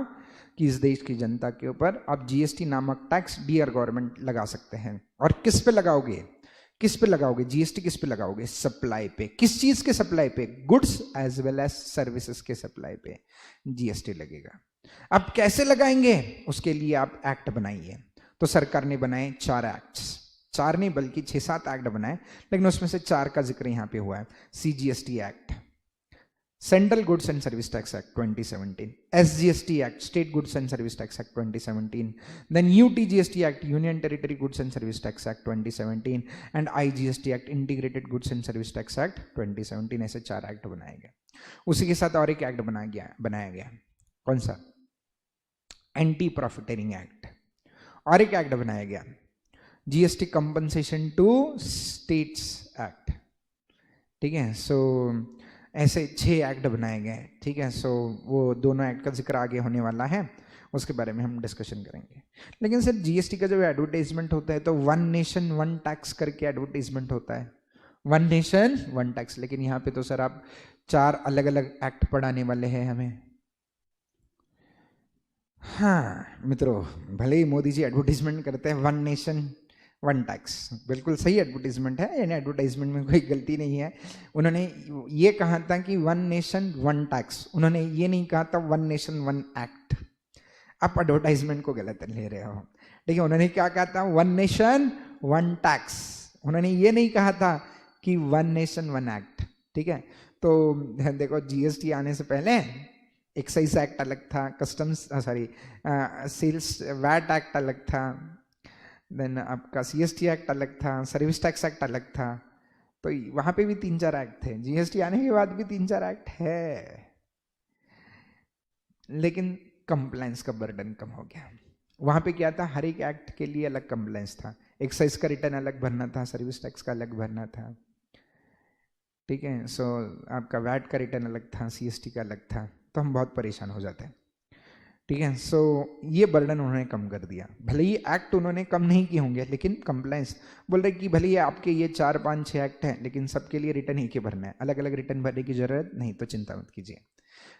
कि इस देश की जनता के ऊपर आप जीएसटी नामक टैक्स डियर गवर्नमेंट लगा सकते हैं। और किस पे लगाओगे? किस पे लगाओगे? जीएसटी किस पे लगाओगे? सप्लाई पे। किस चीज के सप्लाई पे? Goods as well as services के सप्लाई पे जीएसटी लगेगा। अब कैसे लगाएंगे? उसके लिए आप एक्ट बनाइए। तो सरकार ने बनाए 4 एक्ट्स, 4 नहीं बल्कि 6-7 एक्ट बनाए, लेकिन उसमें से 4 का जिक्र यहां पे हुआ है। CGST act, central goods and service tax act 2017, SGST act, state goods and service tax act 2017, then UTGST act, union territory goods and service tax act 2017, and IGST act, integrated goods and service tax act 2017। ऐसे 4 act बनाए गए। उसी के साथ और एक act बनाया गया। कौन सा? Anti profiteering act. और एक एक्ट बनाया गया, GST compensation to states act. ठीक है, सो ऐसे 6 एक्ट बनाए गए। ठीक है, सो वो दोनों एक्ट का जिक्र आगे होने वाला है, उसके बारे में हम डिस्कशन करेंगे। लेकिन सर जीएसटी का जब एडवर्टाइजमेंट होता है तो 1 नेशन 1 टैक्स करके एडवर्टाइजमेंट होता है, 1 नेशन 1 टैक्स। लेकिन यहाँ पे तो सर आप 4 अलग अलग एक्ट पढ़ाने वाले हैं हमें। हाँ मित्रों, भले ही मोदी जी एडवर्टाइजमेंट करते हैं 1 नेशन 1 टैक्स, बिल्कुल सही एडवर्टाइजमेंट है, यानी एडवर्टाइजमेंट में कोई गलती नहीं है। उन्होंने ये कहा था कि 1 नेशन 1 टैक्स, उन्होंने ये नहीं कहा था 1 नेशन 1 एक्ट। आप एडवर्टाइजमेंट को गलत ले रहे हो। ठीक है, उन्होंने क्या कहा था? 1 नेशन 1 टैक्स। उन्होंने ये नहीं कहा था कि 1 नेशन 1 एक्ट। ठीक है, तो देखो जीएसटी आने से पहले एक्साइज एक्ट अलग था, कस्टम्स सेल्स वैट एक्ट अलग था, देन आपका सीएसटी एक्ट अलग था, सर्विस टैक्स एक्ट अलग था। तो वहां पे भी 3-4 एक्ट थे। जीएसटी आने के बाद भी 3-4 एक्ट है, लेकिन कंप्लायंस का बर्डन कम हो गया। वहां पे क्या था? हर एक एक्ट के लिए अलग कंप्लायंस था। एक्साइज का रिटर्न अलग भरना था, सर्विस टैक्स का अलग भरना था। ठीक है, सो आपका वैट का रिटर्न अलग था, सीएसटी का अलग था, तो हम बहुत परेशान हो जाते हैं। ठीक है, सो ये बर्डन उन्होंने कम कर दिया। भले ही एक्ट उन्होंने कम नहीं किए होंगे, लेकिन कंप्लायंस बोल रहे कि भले ही आपके ये 4-5-6 एक्ट हैं, लेकिन सबके लिए रिटर्न एक ही भरना है, अलग अलग रिटर्न भरने की जरूरत नहीं, तो चिंता मत कीजिए।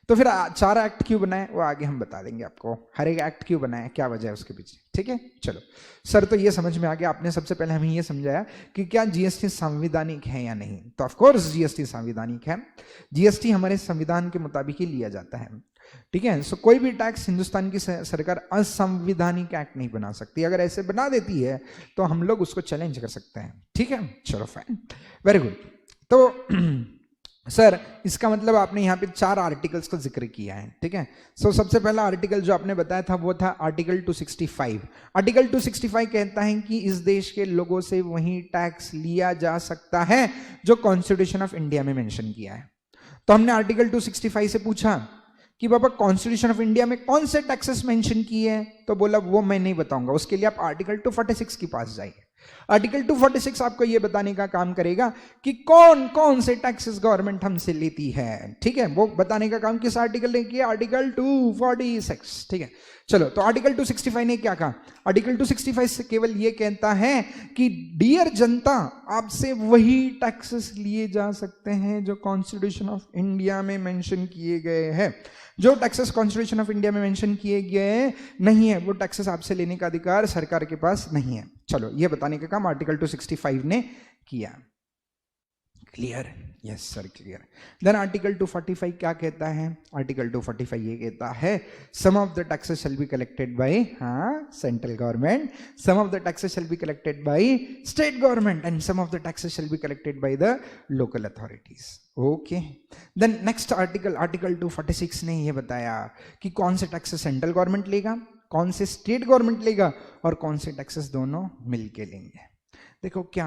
तो फिर 4 एक्ट क्यों बनाए वो आगे हम बता देंगे आपको। हर एक एक्ट क्यों बनाए, क्या वजह है उसके पीछे। ठीक है, चलो सर, तो ये समझ में आ गया। आपने सबसे पहले हमें ये समझाया कि क्या जीएसटी संवैधानिक है या नहीं। तो ऑफ कोर्स जीएसटी संवैधानिक है। जीएसटी हमारे संविधान के मुताबिक ही लिया जाता है। ठीक है, सो कोई भी टैक्स हिंदुस्तान की सरकार असंवैधानिक एक्ट नहीं बना सकती। अगर ऐसे बना देती है तो हम लोग उसको चैलेंज कर सकते हैं। ठीक है, चलो फाइन, वेरी गुड। तो सर इसका मतलब आपने यहाँ पे 4 आर्टिकल्स का जिक्र किया है। ठीक है, सो सबसे पहला आर्टिकल जो आपने बताया था वो था आर्टिकल 265। आर्टिकल 265 कहता है कि इस देश के लोगों से वही टैक्स लिया जा सकता है जो कॉन्स्टिट्यूशन ऑफ इंडिया में मेंशन किया है। तो हमने आर्टिकल 265 से पूछा कि बाबा कॉन्स्टिट्यूशन ऑफ इंडिया में कौन से टैक्सेस मेंशन किए हैं, तो बोला वो मैं नहीं बताऊंगा, उसके लिए आप आर्टिकल 246 के पास जाइए। आर्टिकल 246 आपको यह बताने का काम करेगा कि कौन कौन से टैक्सेस गवर्नमेंट हमसे लेती है, ठीक है, वो बताने का काम किस आर्टिकल ने किया, आर्टिकल 246, ठीक है। चलो, तो आर्टिकल 265 ने क्या कहा, आर्टिकल 265 से केवल ये कहता है कि डियर जनता, आपसे वही टैक्सेस लिए जा सकते हैं जो कॉन्स्टिट्यूशन ऑफ इंडिया में मेंशन किए गए हैं। जो टैक्सेस कॉन्स्टिट्यूशन ऑफ इंडिया में मेंशन किए गए नहीं है, वो टैक्सेस आपसे लेने का अधिकार सरकार के पास नहीं है। चलो, ये बताने का काम आर्टिकल 265 ने किया। Clear? Yes sir, clear. Then article 245 क्या कहता है, आर्टिकल 245 ये कहता है some of the taxes shall be collected by central government, some of the taxes shall be collected by state government and some of the taxes shall be collected by the local authorities. Okay, then next article, article 246 ने ये बताया कि कौन से taxes central government लेगा, कौन से state government लेगा और कौन से टैक्सेस दोनों मिलके लेंगे। देखो क्या,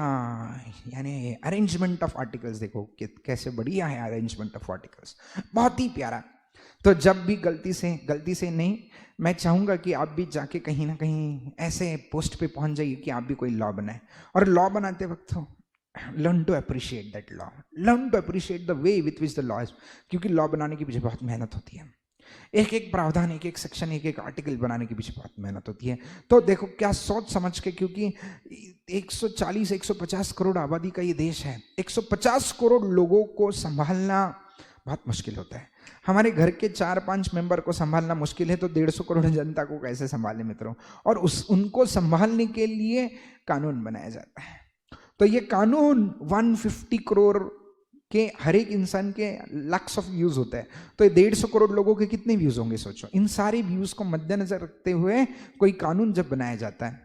यानी अरेंजमेंट ऑफ आर्टिकल्स देखो कैसे बढ़िया है अरेंजमेंट ऑफ आर्टिकल्स, बहुत ही प्यारा। तो जब भी गलती से नहीं, मैं चाहूंगा कि आप भी जाके कहीं ना कहीं ऐसे पोस्ट पे पहुंच जाइए कि आप भी कोई लॉ बनाए, और लॉ बनाते वक्त learn to appreciate that law, learn to appreciate the way with which the law is, क्योंकि लॉ बनाने के पीछे बहुत मेहनत होती है, एक एक प्रावधान, एक एक सेक्शन, एक एक आर्टिकल बनाने के पीछे बहुत मेहनत होती है। तो देखो क्या सोच समझ के, क्योंकि 140-150 करोड़ आबादी का ये देश है, 150 करोड़ लोगों को संभालना बहुत मुश्किल होता है। हमारे घर के 4-5 मेंबर को संभालना मुश्किल है, तो 150 करोड़ जनता को कैसे संभाले मित्रों। और उनको संभालने के लिए कानून बनाया जाता है। तो ये कानून 150 करोड़ के हर एक इंसान के लाख्स ऑफ व्यूज होता है, तो 150 करोड़ लोगों के कितने व्यूज होंगे सोचो। इन सारे व्यूज को मद्देनजर रखते हुए कोई कानून जब बनाया जाता है,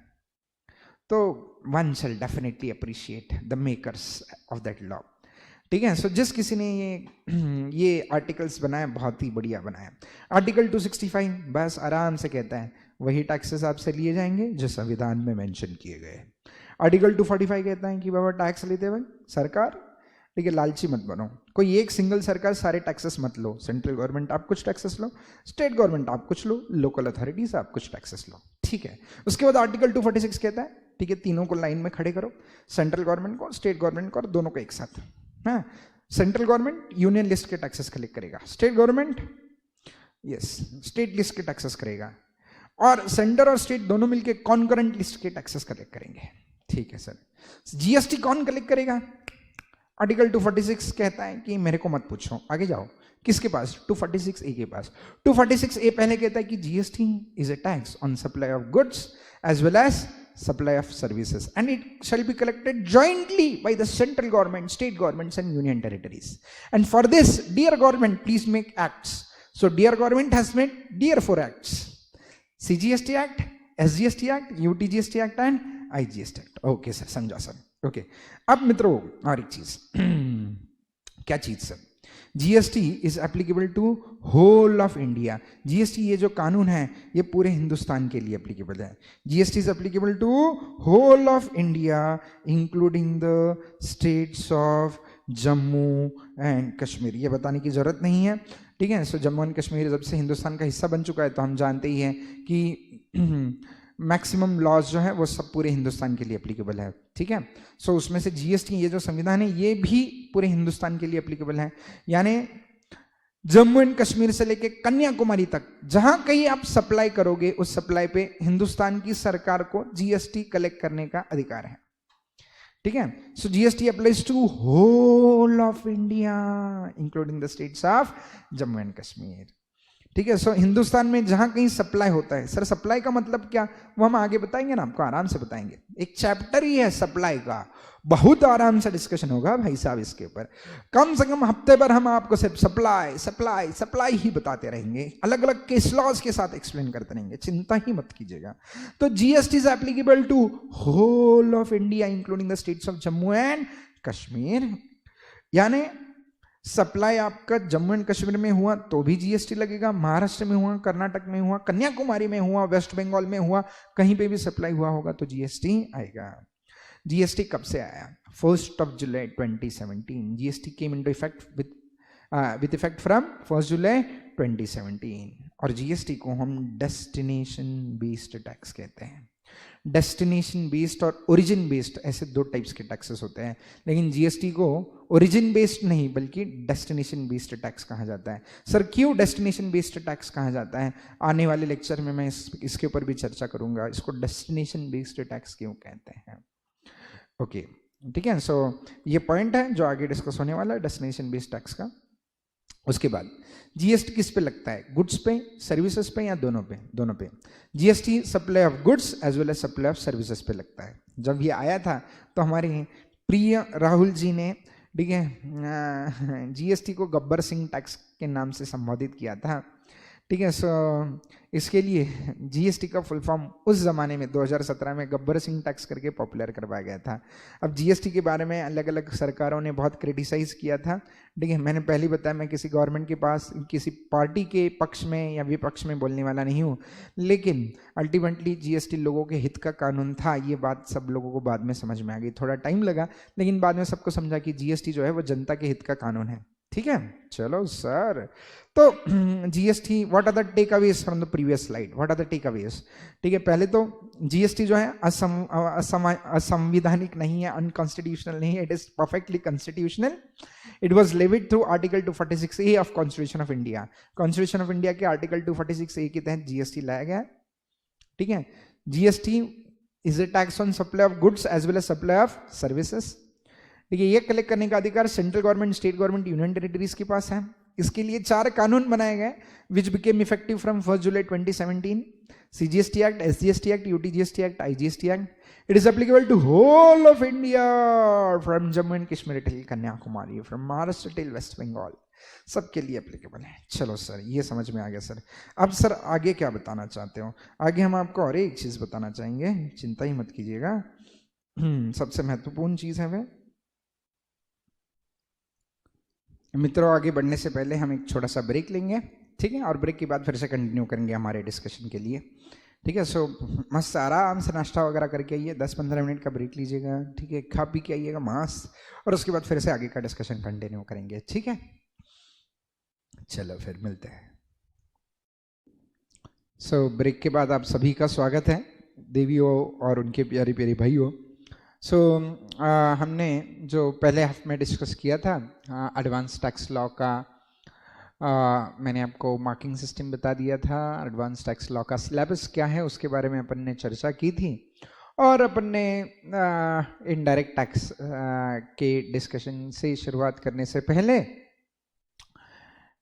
तो one shall definitely appreciate the makers of that law, ठीक है। सो जिस किसी ने ये आर्टिकल्स बनाए, बहुत ही बढ़िया बनाया। आर्टिकल 265 बस आराम से कहता है वही टैक्सेस आपसे लिए जाएंगे जो संविधान में मेंशन किए गए। आर्टिकल 245 कहता है कि बाबा टैक्स लेते वक्त सरकार, ठीक है, लालची मत बनो, कोई एक सिंगल सरकार सारे टैक्सेस मत लो, सेंट्रल गवर्नमेंट आप कुछ टैक्सेस लो, स्टेट गवर्नमेंट आप कुछ लो, लोकल अथॉरिटीज आप कुछ टैक्सेस लो, ठीक है। उसके बाद आर्टिकल 246 कहता है, ठीक है, तीनों को लाइन में खड़े करो, सेंट्रल गवर्नमेंट को, स्टेट गवर्नमेंट को, और दोनों को एक साथ। हाँ, सेंट्रल गवर्नमेंट यूनियन लिस्ट के टैक्सेस कलेक्ट करेगा, state government yes state list के टैक्सेस करेगा, और सेंटर और स्टेट दोनों मिलकर कॉन्करेंट लिस्ट के टैक्सेस कलेक्ट करेंगे, ठीक है सर। जीएसटी कौन कलेक्ट करेगा? आर्टिकल 246 कहता है कि मेरे को मत पूछो, आगे जाओ, किसके पास? 246A के पास। 246A पहले कहता है कि GST is a tax on supply of goods as well as supply of services and it shall be collected jointly by the central government, state governments and union territories, and for this dear government please make acts. So dear government has made dear 4 acts, CGST act, SGST act, UTGST act and IGST act. Okay sir, समझा sir, okay. अब मित्रों और एक चीज क्या चीज sir, GST is applicable to whole of India. GST ये जो कानून है ये पूरे हिंदुस्तान के लिए एप्लीकेबल है। GST is applicable to whole of India including the states of Jammu and Kashmir. ये बताने की जरूरत नहीं है, ठीक है। सो जम्मू एंड कश्मीर जब से हिंदुस्तान का हिस्सा बन चुका है तो हम जानते ही हैं कि मैक्सिमम लॉज जो है वो सब पूरे हिंदुस्तान के लिए एप्लीकेबल है, ठीक है। सो उसमें से जीएसटी ये जो संविधान है ये भी पूरे हिंदुस्तान के लिए एप्लीकेबल है, यानी जम्मू एंड कश्मीर से लेके कन्याकुमारी तक जहां कहीं आप सप्लाई करोगे उस सप्लाई पे हिंदुस्तान की सरकार को जीएसटी कलेक्ट करने का अधिकार है, ठीक है। So GST applies to whole of India including the states of Jammu and Kashmir, ठीक है। सो हिंदुस्तान में जहां कहीं सप्लाई होता है, सर सप्लाई का मतलब क्या, वो हम आगे बताएंगे ना, आपको आराम से बताएंगे, एक चैप्टर ही है सप्लाई का, बहुत आराम से डिस्कशन होगा भाई साहब इसके ऊपर। कम से कम हफ्ते भर हम आपको सिर्फ सप्लाई सप्लाई सप्लाई ही बताते रहेंगे, अलग अलग केस लॉज के साथ एक्सप्लेन करते रहेंगे, चिंता ही मत कीजिएगा। तो GST is applicable to whole of India including the states of Jammu and Kashmir, यानी सप्लाई आपका जम्मू एंड कश्मीर में हुआ तो भी जीएसटी लगेगा, महाराष्ट्र में हुआ, कर्नाटक में हुआ, कन्याकुमारी में हुआ, वेस्ट बंगाल में हुआ, कहीं पे भी सप्लाई हुआ होगा तो जीएसटी आएगा। जीएसटी कब से आया? 1 July 2017। GST came into effect with effect from 1 July 2017। और जीएसटी को हम डेस्टिनेशन बेस्ड टैक्स कहते हैं। डेस्टिनेशन बेस्ड और ओरिजिन बेस्ड, ऐसे दो टाइप्स के टैक्सेस होते हैं, लेकिन जीएसटी को ओरिजिन बेस्ड नहीं बल्कि डेस्टिनेशन बेस्ड टैक्स कहा जाता है। सर क्यों डेस्टिनेशन बेस्ड टैक्स कहा जाता है? आने वाले लेक्चर में मैं इसके ऊपर भी चर्चा करूंगा, इसको डेस्टिनेशन बेस्ड टैक्स क्यों कहते हैं। ओके ठीक है, सो ये पॉइंट है जो आगे डिस्कस होने वाला है डेस्टिनेशन बेस्ड टैक्स का। उसके बाद जीएसटी किस पे लगता है? गुड्स पे, सर्विसेज पे या दोनों पे? दोनों पे। GST supply of goods as well as supply of services पे लगता है। जब ये आया था तो हमारे प्रिय राहुल जी ने, ठीक है, जीएसटी को गब्बर सिंह टैक्स के नाम से संबोधित किया था, ठीक है। सो इसके लिए जीएसटी का फुल फॉर्म उस जमाने में 2017 में गब्बर सिंह टैक्स करके पॉपुलर करवाया गया था। अब जीएसटी के बारे में अलग अलग सरकारों ने बहुत क्रिटिसाइज किया था, ठीक है। मैंने पहले बताया मैं किसी गवर्नमेंट के पास किसी पार्टी के पक्ष में या विपक्ष में बोलने वाला नहीं हूँ, लेकिन अल्टीमेटली जीएसटी लोगों के हित का कानून था। ये बात सब लोगों को बाद में समझ में आ गई, थोड़ा टाइम लगा, लेकिन बाद में सबको समझा कि जीएसटी जो है वो जनता के हित का कानून है, ठीक है। चलो सर, तो GST, what are the takeaways from the previous slide? What are the takeaways? ठीक है, पहले तो जीएसटी जो है असंवैधानिक नहीं है, अनकॉन्स्टिट्यूशनल नहीं है, it is perfectly constitutional. It was levied through article 246A of constitution of India. Constitution of India के आर्टिकल 246A के तहत जीएसटी लाया गया, ठीक है। GST is a tax on supply of goods as well as supply of services, ठीक है। ये कलेक्ट करने का अधिकार central government, state government, union territories के पास है। इसके लिए 4 कानून बनाए गए which became effective from 1 July 2017। CGST act, SGST act, UTGST act, IGST act. It is applicable to whole of India from Jammu and Kashmir till Kanyakumari, from Maharashtra till West Bengal, सबके लिए एप्लीकेबल है। चलो सर, ये समझ में आ गया सर। अब सर आगे क्या बताना चाहते हो? आगे हम आपको और एक चीज बताना चाहेंगे, चिंता ही मत कीजिएगा। सबसे महत्वपूर्ण चीज है वह। मित्रों, आगे बढ़ने से पहले हम एक छोटा सा ब्रेक लेंगे, ठीक है, और ब्रेक के बाद फिर से कंटिन्यू करेंगे हमारे डिस्कशन के लिए, ठीक है। सो मस्त आराम से नाश्ता वगैरह करके आइए, 10-15 मिनट का ब्रेक लीजिएगा, ठीक है, खा पी के आइएगा मस्त, और उसके बाद फिर से आगे का डिस्कशन कंटिन्यू करेंगे, ठीक है। चलो फिर मिलते हैं। सो ब्रेक के बाद आप सभी का स्वागत है, देवियों और उनके प्यारे प्यारे भाइयों। सो हमने जो पहले हाफ में डिस्कस किया था एडवांस टैक्स लॉ का, मैंने आपको मार्किंग सिस्टम बता दिया था, एडवांस टैक्स लॉ का सिलेबस क्या है उसके बारे में अपन ने चर्चा की थी, और अपन ने इनडायरेक्ट टैक्स के डिस्कशन से शुरुआत करने से पहले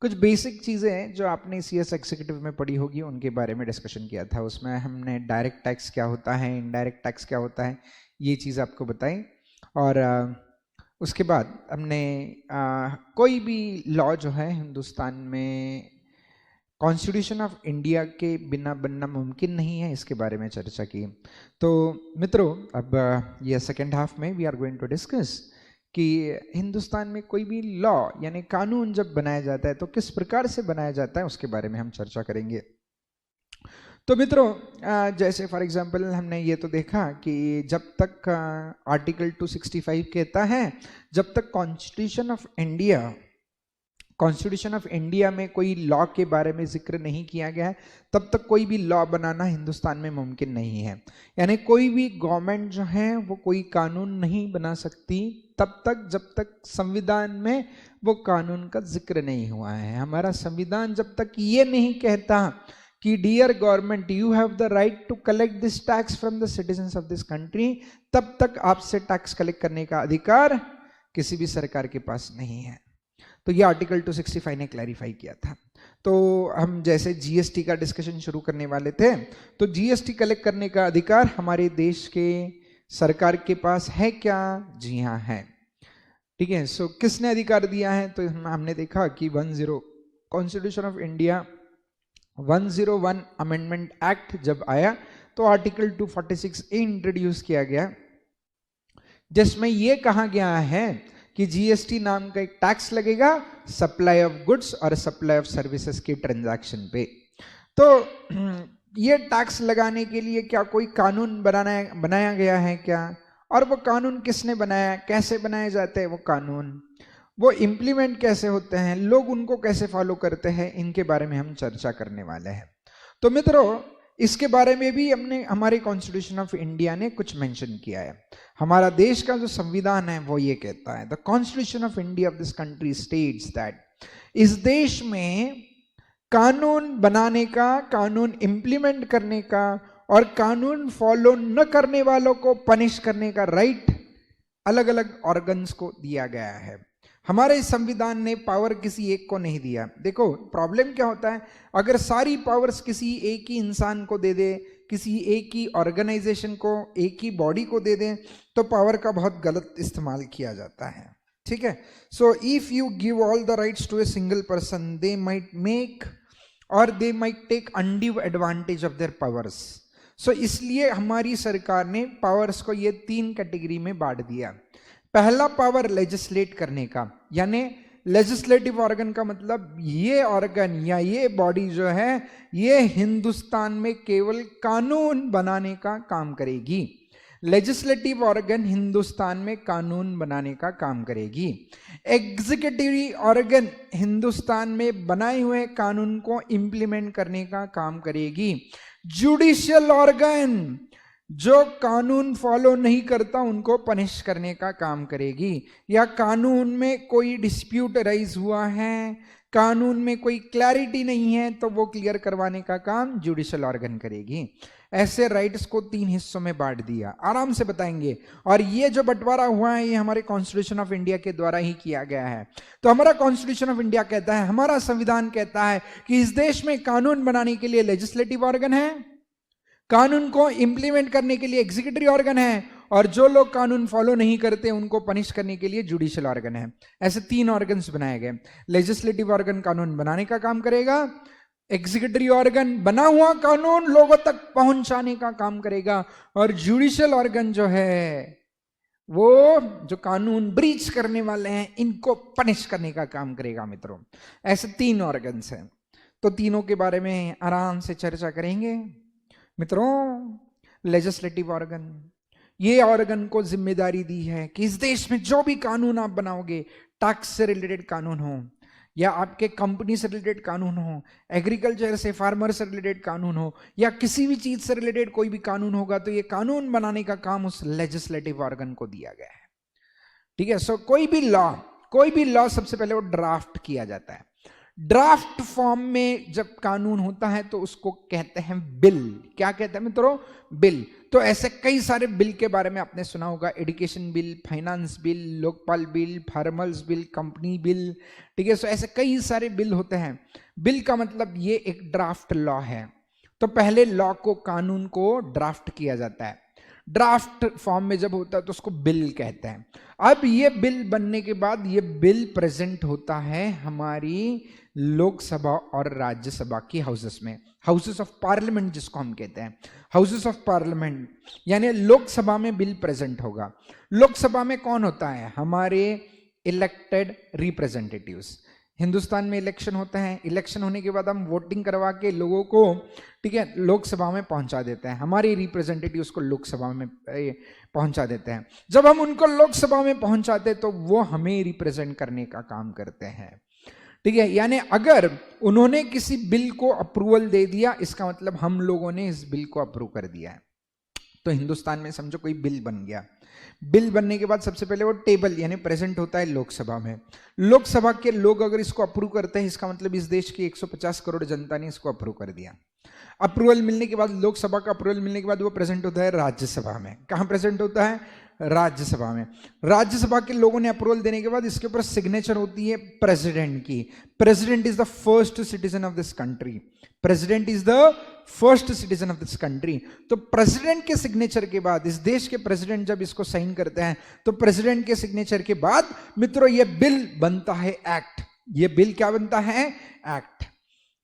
कुछ बेसिक चीज़ें जो आपने सीएस एग्जीक्यूटिव में पढ़ी होगी उनके बारे में डिस्कशन किया था। उसमें हमने डायरेक्ट टैक्स क्या होता है, इनडायरेक्ट टैक्स क्या होता है, ये चीज़ आपको बताई, और उसके बाद हमने कोई भी लॉ जो है हिंदुस्तान में कॉन्स्टिट्यूशन ऑफ इंडिया के बिना बनना मुमकिन नहीं है, इसके बारे में चर्चा की। तो मित्रों, अब ये सेकेंड हाफ में we are going to discuss कि हिंदुस्तान में कोई भी लॉ यानी कानून जब बनाया जाता है तो किस प्रकार से बनाया जाता है उसके बारे में हम चर्चा करेंगे। तो मित्रों, जैसे फॉर एग्जांपल हमने ये तो देखा कि जब तक आर्टिकल 265 कहता है, जब तक कॉन्स्टिट्यूशन ऑफ इंडिया में कोई लॉ के बारे में जिक्र नहीं किया गया है, तब तक कोई भी लॉ बनाना हिंदुस्तान में मुमकिन नहीं है। यानी कोई भी गवर्नमेंट जो है वो कोई कानून नहीं बना सकती तब तक जब तक संविधान में वो कानून का जिक्र नहीं हुआ है। हमारा संविधान जब तक ये नहीं कहता कि dear government you have the right to collect this tax from the citizens of this country, तब तक आपसे टैक्स कलेक्ट करने का अधिकार किसी भी सरकार के पास नहीं है। तो ये आर्टिकल 265 ने क्लैरिफाई किया था। तो हम जैसे जीएसटी का डिस्कशन शुरू करने वाले थे, तो जीएसटी कलेक्ट करने का अधिकार हमारे देश के सरकार के पास है क्या? जी हाँ है, ठीक है। सो किसने अधिकार दिया है? तो हमने देखा कि constitution of India 101 amendment act जब आया तो आर्टिकल 246A इंट्रोड्यूस किया गया, जिसमें यह कहा गया है कि जीएसटी नाम का एक टैक्स लगेगा सप्लाई ऑफ गुड्स और सप्लाई ऑफ सर्विसेज के ट्रांजैक्शन पे। तो ये टैक्स लगाने के लिए क्या कोई कानून बनाया गया है क्या? और वो कानून किसने बनाया, कैसे बनाए जाते हैं वो कानून, वो इम्प्लीमेंट कैसे होते हैं, लोग उनको कैसे फॉलो करते हैं, इनके बारे में हम चर्चा करने वाले हैं। तो मित्रों, इसके बारे में भी हमने हमारे कॉन्स्टिट्यूशन ऑफ इंडिया ने कुछ मेंशन किया है। हमारा देश का जो संविधान है वो ये कहता है, the constitution of India of this country states that इस देश में कानून बनाने का, कानून इंप्लीमेंट करने का और कानून फॉलो न करने वालों को पनिश करने का राइट अलग अलग ऑर्गन्स को दिया गया है। हमारे संविधान ने पावर किसी एक को नहीं दिया। देखो प्रॉब्लम क्या होता है, अगर सारी पावर्स किसी एक ही इंसान को दे दे, किसी एक ही ऑर्गेनाइजेशन को, एक ही बॉडी को दे दें, तो पावर का बहुत गलत इस्तेमाल किया जाता है। ठीक है, so if you give all the rights to a single person, they might make और they might take undue advantage of their powers. So इसलिए हमारी सरकार ने पावर्स को ये 3 कैटेगरी में बांट दिया। पहला पावर लेजिस्लेट करने का, यानी लेजिस्लेटिव ऑर्गन का मतलब ये ऑर्गन या ये बॉडी जो है ये हिंदुस्तान में केवल कानून बनाने का काम करेगी। लेजिस्लेटिव ऑर्गन हिंदुस्तान में कानून बनाने का काम करेगी। एग्जीक्यूटिव ऑर्गन हिंदुस्तान में बनाए हुए कानून को इंप्लीमेंट करने का काम करेगी। जुडिशियल ऑर्गन जो कानून फॉलो नहीं करता उनको पनिश करने का काम करेगी, या कानून में कोई डिस्प्यूट राइज हुआ है, कानून में कोई क्लैरिटी नहीं है, तो वो क्लियर करवाने का काम जुडिशियल ऑर्गन करेगी। ऐसे राइट्स को 3 हिस्सों में बांट दिया, आराम से बताएंगे। और ये जो बंटवारा हुआ है ये हमारे कॉन्स्टिट्यूशन ऑफ इंडिया के द्वारा ही किया गया है। तो हमारा कॉन्स्टिट्यूशन ऑफ इंडिया कहता है, हमारा संविधान कहता है कि इस देश में कानून बनाने के लिए लेजिस्लेटिव ऑर्गन है, कानून को इंप्लीमेंट करने के लिए एग्जीक्यूटिव ऑर्गन है, और जो लोग कानून फॉलो नहीं करते उनको पनिश करने के लिए जुडिशियल ऑर्गन है। ऐसे 3 ऑर्गन्स बनाए गए। लेजिस्लेटिव ऑर्गन कानून बनाने का काम करेगा, एग्जीक्यूटिव ऑर्गन बना हुआ कानून लोगों तक पहुंचाने का काम करेगा, और जुडिशियल ऑर्गन जो है वो जो कानून ब्रीच करने वाले हैं इनको पनिश करने का काम करेगा। मित्रों ऐसे 3 ऑर्गन्स हैं, तो तीनों के बारे में आराम से चर्चा करेंगे। मित्रों लेजिस्लेटिव ऑर्गन, ये ऑर्गन को जिम्मेदारी दी है कि इस देश में जो भी कानून आप बनाओगे, टैक्स से रिलेटेड कानून हो या आपके कंपनी से रिलेटेड कानून हो, एग्रीकल्चर से, फार्मर से रिलेटेड कानून हो, या किसी भी चीज से रिलेटेड कोई भी कानून होगा, तो ये कानून बनाने का काम उस लेजिस्लेटिव ऑर्गन को दिया गया है। ठीक है, सो कोई भी लॉ सबसे पहले वो ड्राफ्ट किया जाता है। ड्राफ्ट फॉर्म में जब कानून होता है तो उसको कहते हैं बिल। क्या कहते हैं मित्रों? बिल। तो ऐसे कई सारे बिल के बारे में आपने सुना होगा, education bill, finance bill, Lokpal bill, farmers bill, company bill. ठीक है, सो ऐसे कई सारे बिल होते हैं। बिल का मतलब ये एक ड्राफ्ट लॉ है। तो पहले लॉ को, कानून को ड्राफ्ट किया जाता है। ड्राफ्ट फॉर्म में जब होता है तो उसको बिल कहते हैं। अब ये बिल बनने के बाद ये बिल प्रेजेंट होता है हमारी लोकसभा और राज्यसभा की हाउसेस में, हाउसेस ऑफ पार्लियामेंट जिसको हम कहते हैं, हाउसेस ऑफ पार्लियामेंट, यानी लोकसभा में बिल प्रेजेंट होगा। लोकसभा में कौन होता है? हमारे इलेक्टेड रिप्रेजेंटेटिव्स। हिंदुस्तान में इलेक्शन होता है, इलेक्शन होने के बाद हम वोटिंग करवा के लोगों को, ठीक है, लोकसभा में पहुंचा देते हैं, हमारे रिप्रेजेंटेटिव्स को लोकसभा में पहुंचा देते हैं। जब हम उनको लोकसभा में पहुंचाते तो वो हमें रिप्रेजेंट करने का काम करते हैं। ठीक है, यानी अगर उन्होंने किसी बिल को अप्रूवल दे दिया, इसका मतलब हम लोगों ने इस बिल को अप्रूव कर दिया है। तो हिंदुस्तान में समझो कोई बिल बन गया, बिल बनने के बाद सबसे पहले वो टेबल यानी प्रेजेंट होता है लोकसभा में। लोकसभा के लोग अगर इसको अप्रूव करते हैं, इसका मतलब इस देश की 150 करोड़ जनता ने इसको अप्रूव कर दिया। अप्रूवल मिलने के बाद, लोकसभा का अप्रूवल मिलने के बाद वो प्रेजेंट होता है राज्यसभा में। कहाँ प्रेजेंट होता है? राज्यसभा में। राज्यसभा के लोगों ने अप्रूवल देने के बाद इसके ऊपर सिग्नेचर होती है प्रेसिडेंट की। President is the first citizen of this country. President is the first citizen of this country. तो प्रेसिडेंट के सिग्नेचर के बाद, इस देश के प्रेसिडेंट जब इसको साइन करते हैं, तो प्रेसिडेंट के सिग्नेचर के बाद मित्रों ये बिल बनता है एक्ट। ये बिल क्या बनता है? एक्ट।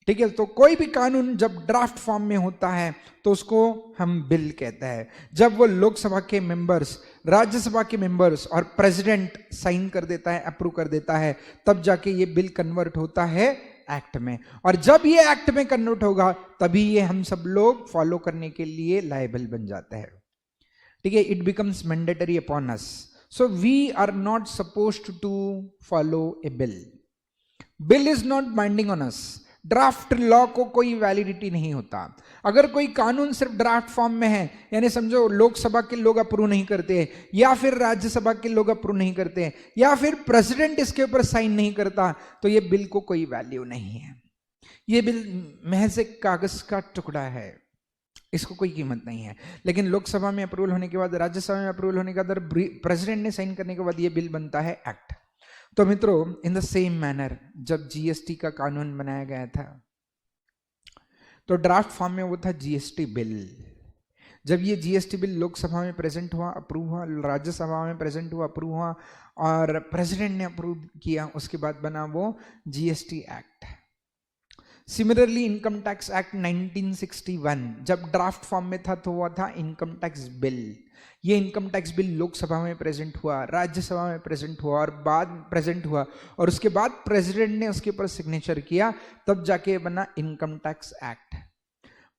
ठीक है, तो कोई भी कानून जब ड्राफ्ट फॉर्म में होता है तो उसको हम बिल कहते हैं। जब वो लोकसभा के मेंबर्स, राज्यसभा के मेंबर्स और प्रेसिडेंट साइन कर देता है, अप्रूव कर देता है, तब जाके ये बिल कन्वर्ट होता है एक्ट में। और जब ये एक्ट में कन्वर्ट होगा तभी ये हम सब लोग फॉलो करने के लिए लायबल बन जाते हैं। ठीक है, it becomes mandatory upon us. So we are not supposed to follow a bill. Bill is not binding on us. Draft law को कोई वैलिडिटी नहीं होता। अगर कोई कानून सिर्फ ड्राफ्ट फॉर्म में है, यानी समझो लोकसभा के लोग अप्रूव नहीं करते, या फिर राज्यसभा के लोग अप्रूव नहीं करते, या फिर प्रेसिडेंट इसके ऊपर साइन नहीं करता, तो ये बिल को कोई वैल्यू नहीं है। ये बिल महज एक कागज का टुकड़ा है, इसको कोई कीमत नहीं है। लेकिन लोकसभा में अप्रूवल होने के बाद, राज्यसभा में अप्रूवल होने के बाद, प्रेसिडेंट ने साइन करने के बाद ये बिल बनता है एक्ट। तो मित्रों, इन द सेम मैनर जब जीएसटी का कानून बनाया गया था तो ड्राफ्ट फॉर्म में वो था जीएसटी बिल। जब ये जीएसटी बिल लोकसभा में प्रेजेंट हुआ, अप्रूव हुआ, राज्यसभा में प्रेजेंट हुआ, अप्रूव हुआ, और प्रेसिडेंट ने अप्रूव किया, उसके बाद बना वो GST act. Similarly income tax act 1961 जब ड्राफ्ट फॉर्म में था तो वो था इनकम टैक्स बिल। ये इनकम टैक्स बिल लोकसभा में प्रेजेंट हुआ, राज्यसभा में प्रेजेंट हुआ, और बाद प्रेजेंट हुआ, और उसके बाद प्रेसिडेंट ने उसके ऊपर सिग्नेचर किया, तब जाके बना इनकम टैक्स एक्ट।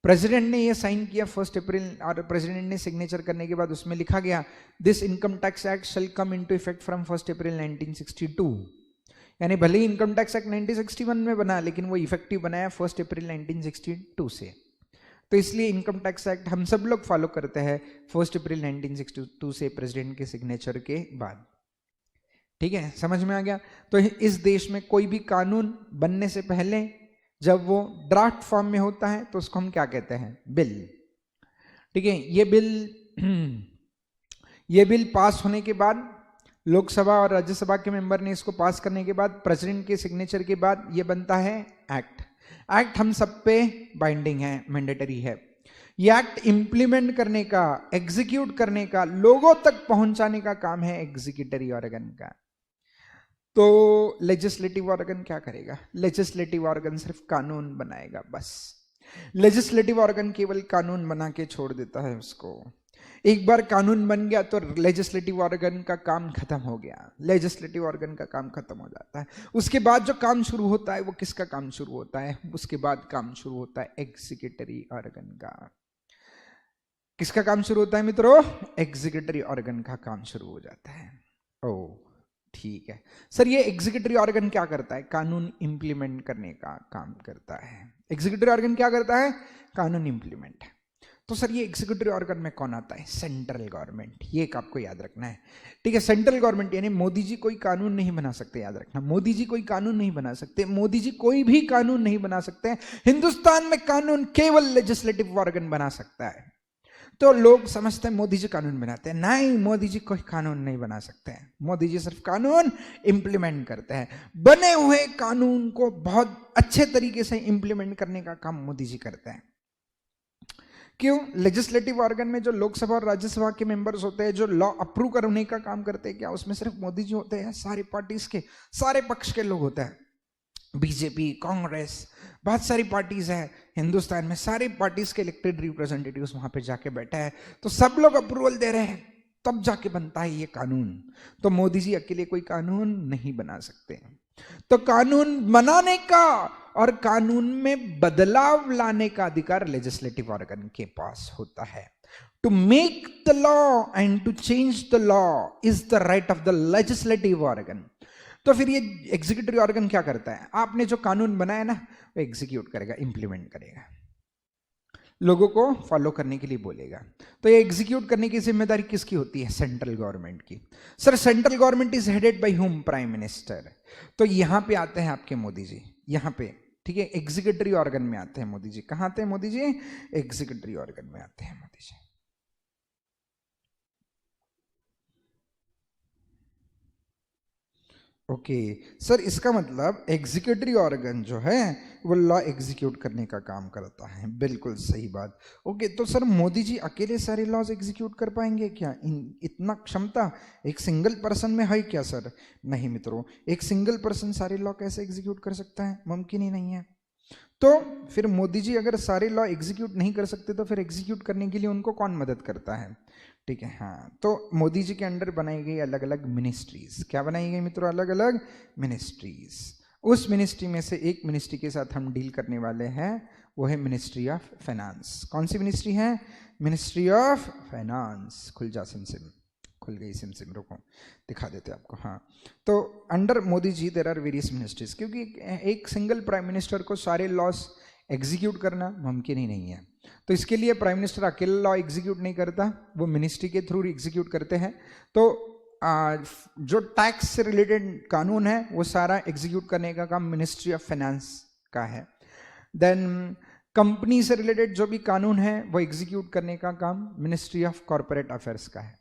प्रेसिडेंट ने ये साइन किया 1 अप्रैल, और प्रेसिडेंट ने सिग्नेचर करने के बाद उसमें लिखा गया this income tax act shall come into effect from 1 अप्रैल 1962। यानी भले ही इनकम टैक्स एक्ट 1961 में बना, लेकिन वो इफेक्टिव बनाया 1 अप्रैल 1962 से। तो इसलिए इनकम टैक्स एक्ट हम सब लोग फॉलो करते हैं 1 अप्रैल 1962 से, प्रेसिडेंट के सिग्नेचर के बाद। ठीक है, समझ में आ गया। तो इस देश में कोई भी कानून बनने से पहले जब वो ड्राफ्ट फॉर्म में होता है तो उसको हम क्या कहते हैं? बिल। ठीक है, ये बिल पास होने के बाद, लोकसभा और राज्यसभा के मेंबर ने इसको पास करने के बाद, प्रेसिडेंट के सिग्नेचर के बाद ये बनता है एक्ट। एक्ट हम सब पे बाइंडिंग है, मैंडेटरी है। ये एक्ट इंप्लीमेंट करने का, एग्जीक्यूट करने का, लोगों तक पहुंचाने का काम है एग्जीक्यूटरी ऑर्गन का। तो लेजिस्लेटिव ऑर्गन क्या करेगा? लेजिस्लेटिव ऑर्गन सिर्फ कानून बनाएगा, बस। लेजिस्लेटिव ऑर्गन केवल कानून बना के छोड़ देता है उसको। एक बार कानून बन गया तो लेजिस्लेटिव ऑर्गन का काम खत्म हो गया, लेजिस्लेटिव ऑर्गन का काम खत्म हो जाता है। उसके बाद जो काम शुरू होता है वो किसका काम शुरू होता है? उसके बाद काम शुरू होता है एग्जीक्यूटरी ऑर्गन का। किसका काम शुरू होता है मित्रों? एग्जीक्यूटरी ऑर्गन का काम शुरू हो जाता है। ओ ठीक है सर, ये एग्जीक्यूटरी ऑर्गन क्या करता है? कानून इंप्लीमेंट करने का काम करता है। एग्जीक्यूटरी ऑर्गन क्या करता है? कानून इंप्लीमेंट। तो सर ये एग्जीक्यूटिव ऑर्गन में कौन आता है? Central government. ये एक आपको याद रखना है, ठीक है। सेंट्रल गवर्नमेंट यानी मोदी जी कोई कानून नहीं बना सकते, याद रखना। मोदी जी कोई कानून नहीं बना सकते, मोदी जी कोई भी कानून नहीं बना सकते। हिंदुस्तान में कानून केवल लेजिस्लेटिव ऑर्गन बना सकता है। तो लोग समझते हैं मोदी जी कानून बनाते हैं, नहीं, मोदी जी कोई कानून नहीं बना सकते हैं। मोदी जी सिर्फ कानून इंप्लीमेंट करते हैं। बने हुए कानून को बहुत अच्छे तरीके से इंप्लीमेंट करने का काम मोदी जी करते हैं। क्यों? लेजिस्लेटिव ऑर्गन में जो लोकसभा और राज्यसभा के मेंबर्स होते हैं, जो लॉ अप्रूव करने का काम करते हैं, क्या उसमें सिर्फ मोदी जी होते हैं? सारे पार्टीज के, सारे पक्ष के लोग होते हैं। बीजेपी, कांग्रेस, बहुत सारी पार्टीज हैं हिंदुस्तान में, सारी पार्टीज के इलेक्टेड रिप्रेजेंटेटिव्स वहां पे जाके बैठे हैं, तो सब लोग अप्रूवल दे रहे हैं, तब जाके बनता है ये कानून। तो मोदी जी अकेले कोई कानून नहीं बना सकते। तो कानून बनाने का और कानून में बदलाव लाने का अधिकार लेजिस्लेटिव ऑर्गन के पास होता है। To make the law and to change the law is the right of the legislative organ. तो फिर ये एग्जीक्यूटिव ऑर्गन क्या करता है? आपने जो कानून बनाया ना, वो एग्जीक्यूट करेगा, इंप्लीमेंट करेगा, लोगों को फॉलो करने के लिए बोलेगा। तो ये एग्जीक्यूट करने की जिम्मेदारी किसकी होती है? सेंट्रल गवर्नमेंट की। Sir central government is headed by whom? Prime minister. तो यहां पे आते हैं आपके मोदी जी, यहां पे, ठीक है, एग्जीक्यूटिव ऑर्गन में आते हैं मोदी जी। कहां आते हैं मोदी जी? एग्जीक्यूटिव ऑर्गन में आते हैं मोदी जी। ओके सर, इसका मतलब एग्जीक्यूटिव ऑर्गन जो है वो लॉ एग्जीक्यूट करने का काम करता है। बिल्कुल सही बात। ओके, तो सर मोदी जी अकेले सारे लॉज एग्जीक्यूट कर पाएंगे क्या? इतना क्षमता एक सिंगल पर्सन में है क्या सर? नहीं मित्रों, एक सिंगल पर्सन सारे लॉ कैसे एग्जीक्यूट कर सकता है? मुमकिन ही नहीं है। तो फिर मोदी जी अगर सारे लॉ एग्जीक्यूट नहीं कर सकते तो फिर एग्जीक्यूट करने के लिए उनको कौन मदद करता है? ठीक है, हाँ, तो मोदी जी के अंडर बनाई गई अलग अलग मिनिस्ट्रीज। क्या बनाई गई मित्रों? अलग अलग मिनिस्ट्रीज। उस मिनिस्ट्री में से एक मिनिस्ट्री के साथ हम डील करने वाले हैं, वो है मिनिस्ट्री ऑफ फाइनेंस। कौन सी मिनिस्ट्री है? Ministry of finance. खुल जा सिम, खुल गई सिम रुको दिखा देते आपको। हाँ, तो under Modi ji there are various ministries, क्योंकि एक सिंगल प्राइम मिनिस्टर को सारे लॉस एग्जीक्यूट करना मुमकिन ही नहीं है। तो इसके लिए प्राइम मिनिस्टर अकेला लॉ एग्जीक्यूट नहीं करता, वो मिनिस्ट्री के थ्रू एग्जीक्यूट करते हैं। तो जो टैक्स से रिलेटेड कानून है वो सारा एग्जीक्यूट करने का काम मिनिस्ट्री ऑफ फाइनेंस का है। देन कंपनी से रिलेटेड जो भी कानून है वो एग्जीक्यूट करने का काम मिनिस्ट्री ऑफ कॉर्पोरेट अफेयर्स का है।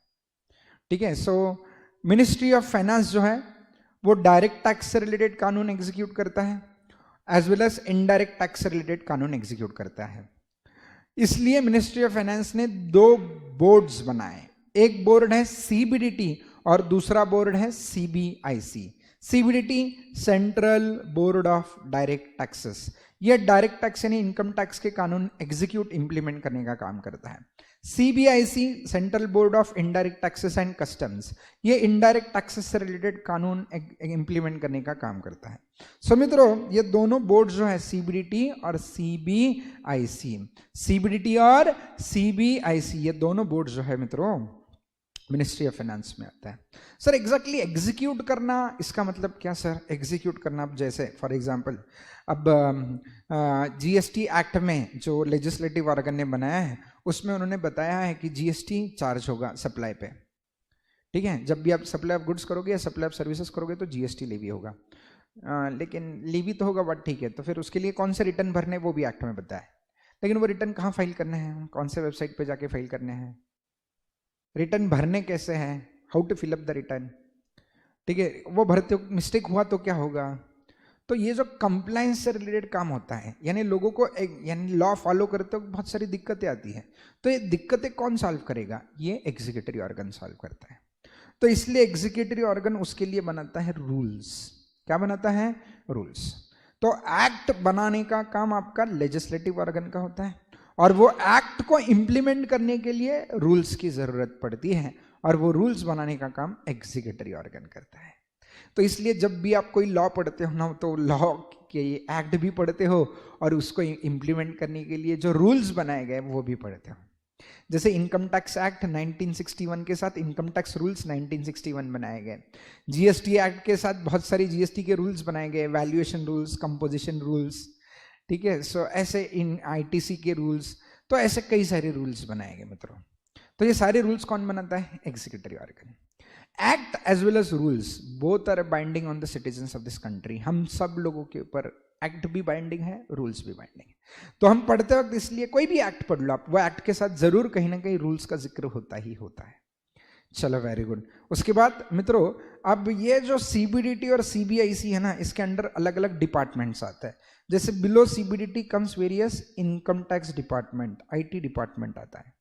ठीक है, सो मिनिस्ट्री ऑफ फाइनेंस जो है वो डायरेक्ट टैक्स से रिलेटेड कानून एग्जीक्यूट करता है, as well as indirect tax से रिलेटेड कानून एग्जीक्यूट करता है। इसलिए मिनिस्ट्री ऑफ फाइनेंस ने 2 बोर्ड्स बनाए, एक बोर्ड है सीबीडीटी और दूसरा बोर्ड है CBIC. CBDT central board of direct taxes, ये डायरेक्ट टैक्स यानी इनकम टैक्स के कानून एग्जीक्यूट इंप्लीमेंट करने का काम करता है। CBIC central board of indirect taxes and customs, ये इनडायरेक्ट टैक्सेस से रिलेटेड कानून इंप्लीमेंट करने का काम करता है। सो मित्रों, ये दोनों बोर्ड जो है सीबीडीटी और सीबीआईसी, सीबीडीटी और सीबीआईसी, ये दोनों बोर्ड जो है मित्रों मिनिस्ट्री ऑफ फाइनेंस में आता है। सर एग्जैक्टली एग्जीक्यूट करना इसका मतलब क्या सर? एग्जीक्यूट करना, अब जैसे फॉर एग्जांपल अब जीएसटी एक्ट में जो लेजिस्लेटिव ऑर्गन ने बनाया है उसमें उन्होंने बताया है कि जीएसटी चार्ज होगा सप्लाई पे। ठीक है, जब भी आप सप्लाई ऑफ गुड्स करोगे या सप्लाई ऑफ सर्विसेज करोगे तो जीएसटी लेवी होगा, लेकिन लेवी तो होगा बट ठीक है, तो फिर उसके लिए कौन से रिटर्न भरने वो भी एक्ट में बताया है। लेकिन वो रिटर्न कहाँ फाइल करने हैं, कौन से वेबसाइट पे जाके फाइल करने हैं, रिटर्न भरने कैसे हैं, how to fill up the return. ठीक है, वो भरते मिस्टेक हुआ तो क्या होगा। तो ये जो कंप्लायंस से रिलेटेड काम होता है, यानी लोगों को यानी लॉ फॉलो करते वक्त बहुत सारी दिक्कतें आती हैं, तो ये दिक्कतें कौन सॉल्व करेगा? ये एग्जीक्यूटिव ऑर्गन सॉल्व करता है। तो इसलिए एग्जीक्यूटिव ऑर्गन उसके लिए बनाता है रूल्स। क्या बनाता है? रूल्स। तो एक्ट बनाने का काम आपका लेजिस्लेटिव ऑर्गन का होता है, और वो एक्ट को इंप्लीमेंट करने के लिए रूल्स की जरूरत पड़ती है, और वो रूल्स बनाने का काम एग्जीक्यूटिव ऑर्गन करता है। तो इसलिए जब भी आप कोई लॉ पढ़ते हो ना, तो लॉ के एक्ट भी पढ़ते हो और उसको इंप्लीमेंट करने के लिए जो रूल्स बनाए गए वो भी पढ़ते हो। जैसे इनकम टैक्स एक्ट 1961 के साथ इनकम टैक्स रूल्स 1961 बनाए गए, जीएसटी एक्ट के साथ बहुत सारी जीएसटी के रूल्स बनाए गए, वैल्यूएशन रूल्स, कंपोजिशन रूल्स। ठीक है, सो ऐसे इन आईटीसी के रूल्स, तो ऐसे कई सारे रूल्स बनाए गए मित्रों। तो ये सारे रूल्स कौन बनाता है? Executive organ. Act as well as rules both are binding on the citizens of this country. हम सब लोगों के ऊपर एक्ट भी बाइंडिंग है, रूल्स भी बाइंडिंग है। तो हम पढ़ते वक्त इसलिए कोई भी एक्ट पढ़ लो आप, वो एक्ट के साथ जरूर कहीं ना कहीं रूल्स का जिक्र होता ही होता है। चलो वेरी गुड। उसके बाद मित्रों, अब ये जो सीबीडीटी और सीबीआईसी है ना, इसके अंडर अलग अलग डिपार्टमेंट्स आते हैं। जैसे below CBDT comes various income tax department, IT department आता है,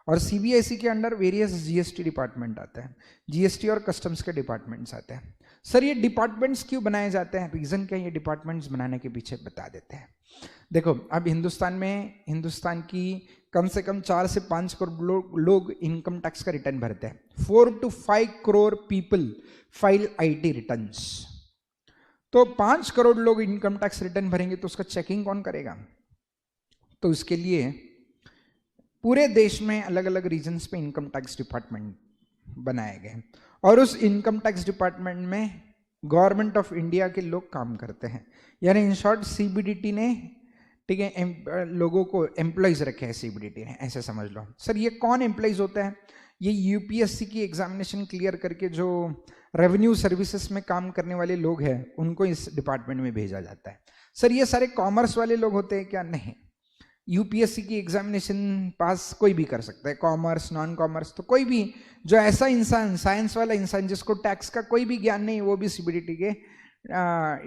और सीबीआईसी के अंडर वेरियस जीएसटी डिपार्टमेंट आते हैं, जीएसटी और कस्टम्स के डिपार्टमेंट्स आते हैं। सर ये डिपार्टमेंट्स क्यों बनाए जाते हैं, रीजन क्या है ये डिपार्टमेंट्स बनाने के पीछे बता देते हैं। देखो, अब हिंदुस्तान की कम से कम 4 से 5 करोड़ लोग इनकम टैक्स का रिटर्न भरते हैं। 4 to 5 crore people file IT returns. तो 5 करोड़ लोग इनकम टैक्स रिटर्न भरेंगे तो उसका चेकिंग कौन करेगा? तो उसके लिए पूरे देश में अलग अलग रीजन्स पे इनकम टैक्स डिपार्टमेंट बनाए गए, और उस इनकम टैक्स डिपार्टमेंट में गवर्नमेंट ऑफ इंडिया के लोग काम करते हैं। यानी इन शॉर्ट सीबीडीटी ने, ठीक है, लोगों को एम्प्लॉयज रखे हैं सीबीडीटी ने, ऐसे समझ लो। सर ये कौन एम्प्लॉयज होते हैं? ये यूपीएससी की एग्जामिनेशन क्लियर करके जो रेवेन्यू सर्विसेज में काम करने वाले लोग हैं उनको इस डिपार्टमेंट में भेजा जाता है। सर ये सारे कॉमर्स वाले लोग होते हैं क्या? नहीं, यूपीएससी की एग्जामिनेशन पास कोई भी कर सकता है, कॉमर्स नॉन कॉमर्स, तो कोई भी जो ऐसा इंसान, साइंस वाला इंसान जिसको टैक्स का कोई भी ज्ञान नहीं, वो भी सीबीडीटी के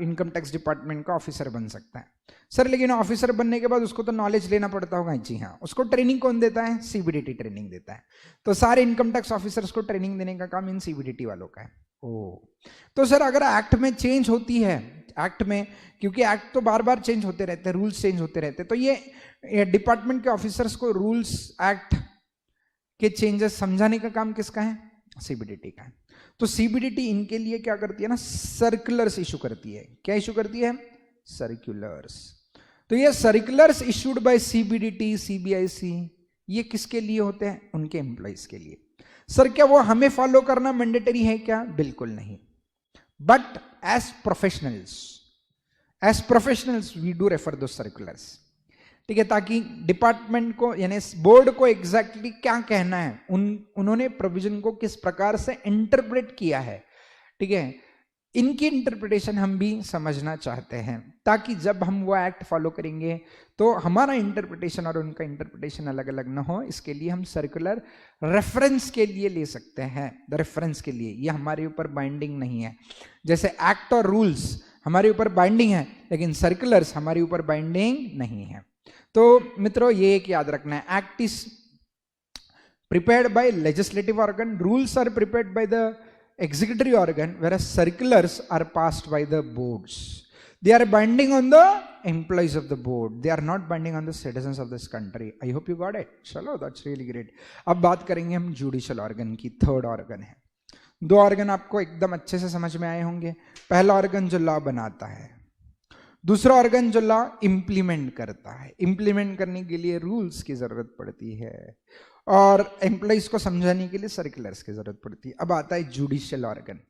इनकम टैक्स डिपार्टमेंट का ऑफिसर बन सकता है। सर लेकिन ऑफिसर बनने के बाद उसको तो नॉलेज लेना पड़ता होगा। जी हाँ, उसको ट्रेनिंग कौन देता है? सीबीडीटी ट्रेनिंग देता है। तो सारे इनकम टैक्स ऑफिसर्स को ट्रेनिंग देने का काम इन सीबीडीटी वालों का है। तो सर अगर एक्ट में चेंज होती है, एक्ट में, क्योंकि एक्ट तो बार बार चेंज होते रहते हैं, रूल्स चेंज होते रहते हैं, तो ये डिपार्टमेंट के ऑफिसर्स को रूल्स एक्ट के चेंजेस समझाने का काम किसका है? सीबीडीटी का है। तो सीबीडीटी इनके लिए क्या करती है ना, सर्कुलर्स इशू करती है। क्या इशू करती है? सर्कुलर्स। तो ये circulars issued by CBDT, CBIC, ये किसके लिए होते हैं? उनके एम्प्लॉइज के लिए। सर क्या वो हमें फॉलो करना मैंडेटरी है क्या? बिल्कुल नहीं। But as professionals we do refer to circulars, ठीक है, ताकि डिपार्टमेंट को यानी बोर्ड को एग्जैक्टली क्या कहना है, उन्होंने प्रोविजन को किस प्रकार से इंटरप्रेट किया है, ठीक है, इनकी इंटरप्रिटेशन हम भी समझना चाहते हैं, ताकि जब हम वो एक्ट फॉलो करेंगे तो हमारा इंटरप्रिटेशन और उनका इंटरप्रिटेशन अलग अलग ना हो। इसके लिए हम सर्कुलर रेफरेंस के लिए ले सकते हैं, द रेफरेंस के लिए। ये हमारे ऊपर बाइंडिंग नहीं है, जैसे एक्ट और रूल्स हमारे ऊपर बाइंडिंग है, लेकिन सर्कुलर्स हमारे ऊपर बाइंडिंग नहीं है। तो मित्रों ये एक याद रखना है, act is prepared by legislative organ, rules are prepared by the executive organ, whereas circulars are passed by the boards. They are binding on the employees of the board. They are not binding on the citizens of this country. I hope you got it. चलो, that's really great. अब बात करेंगे हम judicial organ की। Third organ है, दो organ आपको एकदम अच्छे से समझ में आए होंगे। पहला ऑर्गन जो लॉ बनाता है, दूसरा ऑर्गन जो लॉ इंप्लीमेंट करता है। इंप्लीमेंट करने के लिए रूल्स की जरूरत पड़ती है और एम्प्लॉइज को समझाने के लिए सर्कुलर्स की जरूरत पड़ती है। अब आता है judicial organ.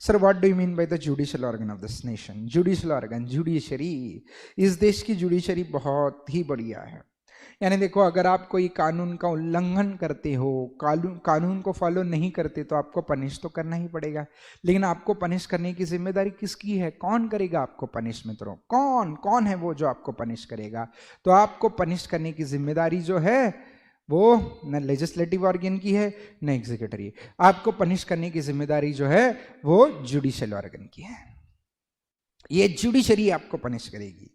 Sir what do you mean by the judicial organ of this nation? Judicial organ, judiciary, इस देश की जुडिशरी बहुत ही बढ़िया है। यानी देखो, अगर आप कोई कानून का उल्लंघन करते हो, कानून को फॉलो नहीं करते, तो आपको पनिश तो करना ही पड़ेगा। लेकिन आपको पनिश करने की जिम्मेदारी किसकी है? कौन करेगा आपको पनिश? मित्रों, कौन है वो जो आपको पनिश करेगा? तो आपको पनिश करने की जिम्मेदारी जो है वो न लेजिस्लेटिव ऑर्गन की है न एग्जीक्यूटिव। आपको पनिश करने की जिम्मेदारी जो है वो जुडिशियल ऑर्गन की है। ये जुडिशरी आपको पनिश करेगी।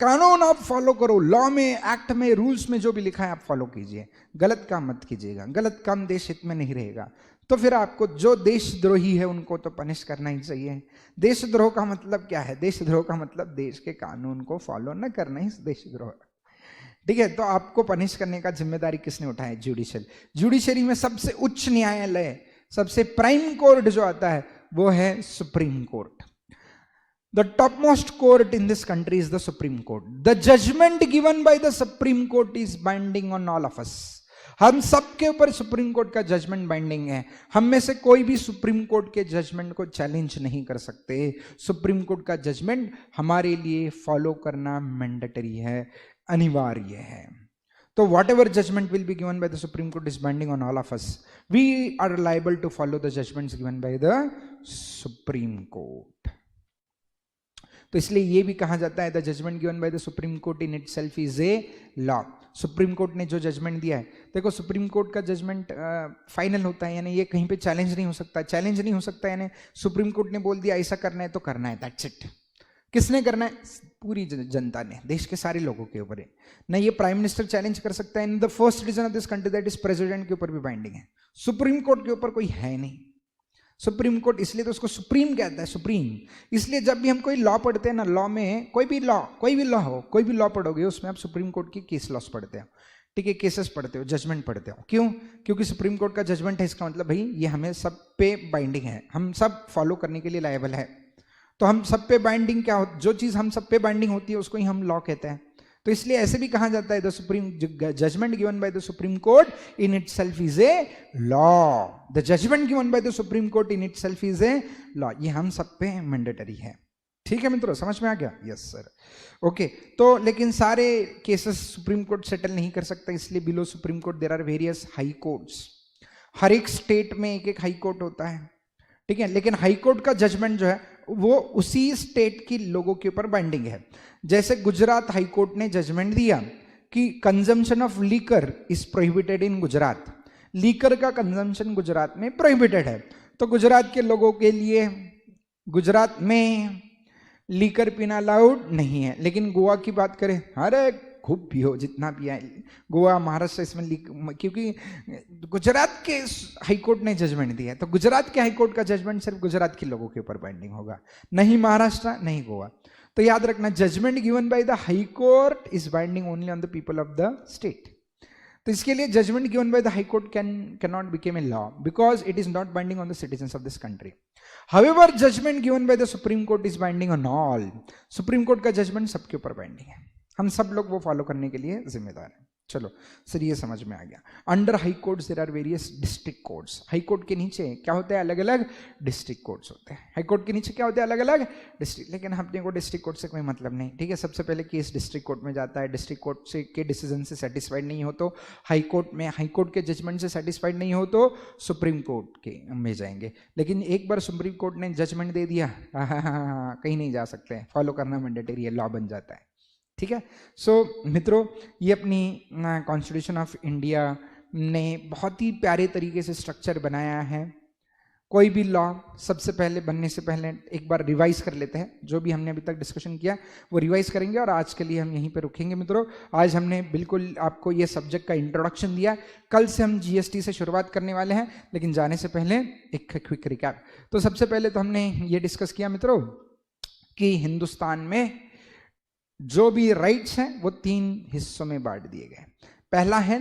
कानून आप फॉलो करो, लॉ में, एक्ट में, रूल्स में जो भी लिखा है आप फॉलो कीजिए, गलत काम मत कीजिएगा। गलत काम देश हित में नहीं रहेगा। तो फिर आपको जो देशद्रोही है उनको तो पनिश करना ही चाहिए। देशद्रोह का मतलब क्या है? देशद्रोह का मतलब देश के कानून को फॉलो न करना ही देशद्रोह, ठीक है। तो आपको पनिश करने का जिम्मेदारी किसने उठाया? जुडिशियल। जुडिशरी में सबसे उच्च न्यायालय, सबसे प्राइम कोर्ट जो आता है वो है Supreme Court. The top most court in this country is the supreme Court. The judgment given by the supreme Court is binding on all of us. हम सबके ऊपर सुप्रीम कोर्ट का जजमेंट बाइंडिंग है। हम में से कोई भी सुप्रीम कोर्ट के जजमेंट को चैलेंज नहीं कर सकते। सुप्रीम कोर्ट का जजमेंट हमारे लिए फॉलो करना मैंडेटरी है, अनिवार्य है। तो whatever judgment will be given by the supreme Court is binding on all of us. We are liable to follow the judgments given by the supreme Court. तो इसलिए ये भी कहा जाता है the judgment given by the supreme court in itself is a law. Supreme Court ने जो judgment दिया है, देखो सुप्रीम कोर्ट का जजमेंट फाइनल होता है, यानी ये कहीं पे चैलेंज नहीं हो सकता। चैलेंज नहीं हो सकता यानी सुप्रीम कोर्ट ने बोल दिया ऐसा करना है तो करना है, दैट्स इट। किसने करना है? पूरी जनता ने, देश के सारे लोगों के ऊपर है ना। ये प्राइम मिनिस्टर चैलेंज कर सकता है, in the first citizen of this country, that is president के ऊपर भी बाइंडिंग है। सुप्रीम कोर्ट के ऊपर कोई है नहीं। सुप्रीम कोर्ट इसलिए तो उसको सुप्रीम कहता है, सुप्रीम। इसलिए जब भी हम कोई लॉ पढ़ते हैं ना, लॉ में कोई भी लॉ हो, कोई भी लॉ पढ़ोगे उसमें आप सुप्रीम कोर्ट की केस लॉस पढ़ते हो, ठीक है, केसेस पढ़ते हो, जजमेंट पढ़ते हो। क्यों? क्योंकि सुप्रीम कोर्ट का जजमेंट है, इसका मतलब भाई ये हमें सब पे बाइंडिंग है, हम सब फॉलो करने के लिए लायबल है। तो हम सब पे बाइंडिंग क्या हो, जो चीज हम सब पे बाइंडिंग होती है उसको ही हम लॉ कहते हैं। तो इसलिए ऐसे भी कहा जाता है the supreme judgment given by the supreme court in itself is a law. The judgment given by the supreme court in itself is a law. ये हम सब पे मैंडेटरी है, ठीक है मित्रों, समझ में आ गया? Yes sir, okay. तो लेकिन सारे केसेस सुप्रीम कोर्ट सेटल नहीं कर सकता, इसलिए below supreme court there are various high courts. हर एक स्टेट में एक एक हाई कोर्ट होता है, ठीक है। लेकिन हाई कोर्ट का जजमेंट जो है वो उसी स्टेट की लोगों के ऊपर बाइंडिंग है। जैसे गुजरात हाई कोर्ट ने जजमेंट दिया कि consumption of liquor is prohibited in Gujarat. Liquor का कंजम्पशन गुजरात में प्रोहिबिटेड है। तो गुजरात के लोगों के लिए गुजरात में लीकर पीना अलाउड नहीं है। लेकिन गोवा की बात करें, अरे खूब पियो, जितना पिया। गोवा, महाराष्ट्र इसमें, क्योंकि गुजरात के हाईकोर्ट ने जजमेंट दिया है, तो गुजरात के हाईकोर्ट का जजमेंट सिर्फ गुजरात के लोगों के ऊपर बाइंडिंग होगा, नहीं महाराष्ट्र, नहीं गोवा। तो याद रखना, judgment given by the High Court is binding only on the people of the state. तो इसके लिए judgment given by the High Court can not become a law because it is not binding on the citizens of this country. However, judgment given by the Supreme Court is binding on all. Supreme Court का judgement सबके ऊपर binding है, हम सब लोग वो follow करने के लिए जिम्मेदार हैं। चलो सर ये समझ में आ गया। Under High Courts there are various district courts. High Court के नीचे क्या होते हैं? अलग अलग डिस्ट्रिक्ट कोर्ट्स होते हैं। हाई कोर्ट के नीचे क्या होते हैं? अलग अलग डिस्ट्रिक्ट। लेकिन अपने को डिस्ट्रिक्ट कोर्ट से कोई मतलब नहीं, ठीक है। सबसे पहले केस डिस्ट्रिक्ट कोर्ट में जाता है, डिस्ट्रिक्ट कोर्ट से के डिसीजन से सेटिस्फाइड नहीं हो तो हाई कोर्ट में, हाई कोर्ट के जजमेंट से सेटिस्फाइड नहीं हो तो सुप्रीम कोर्ट के में जाएंगे। लेकिन एक बार सुप्रीम कोर्ट ने जजमेंट दे दिया, कहीं नहीं जा सकते, फॉलो करना मैंडेटरी है, लॉ बन जाता है, ठीक है। सो मित्रों, ये अपनी कॉन्स्टिट्यूशन ऑफ इंडिया ने बहुत ही प्यारे तरीके से स्ट्रक्चर बनाया है। कोई भी लॉ सबसे पहले बनने से पहले एक बार रिवाइज कर लेते हैं, जो भी हमने अभी तक डिस्कशन किया वो रिवाइज करेंगे, और आज के लिए हम यहीं पे रुकेंगे मित्रों। आज हमने बिल्कुल आपको ये सब्जेक्ट का इंट्रोडक्शन दिया। कल से हम जीएसटी से शुरुआत करने वाले हैं, लेकिन जाने से पहले एक क्विक रिकैप। तो सबसे पहले तो हमने ये डिस्कस किया मित्रों कि हिंदुस्तान में जो भी राइट्स हैं वो 3 हिस्सों में बांट दिए गए। पहला है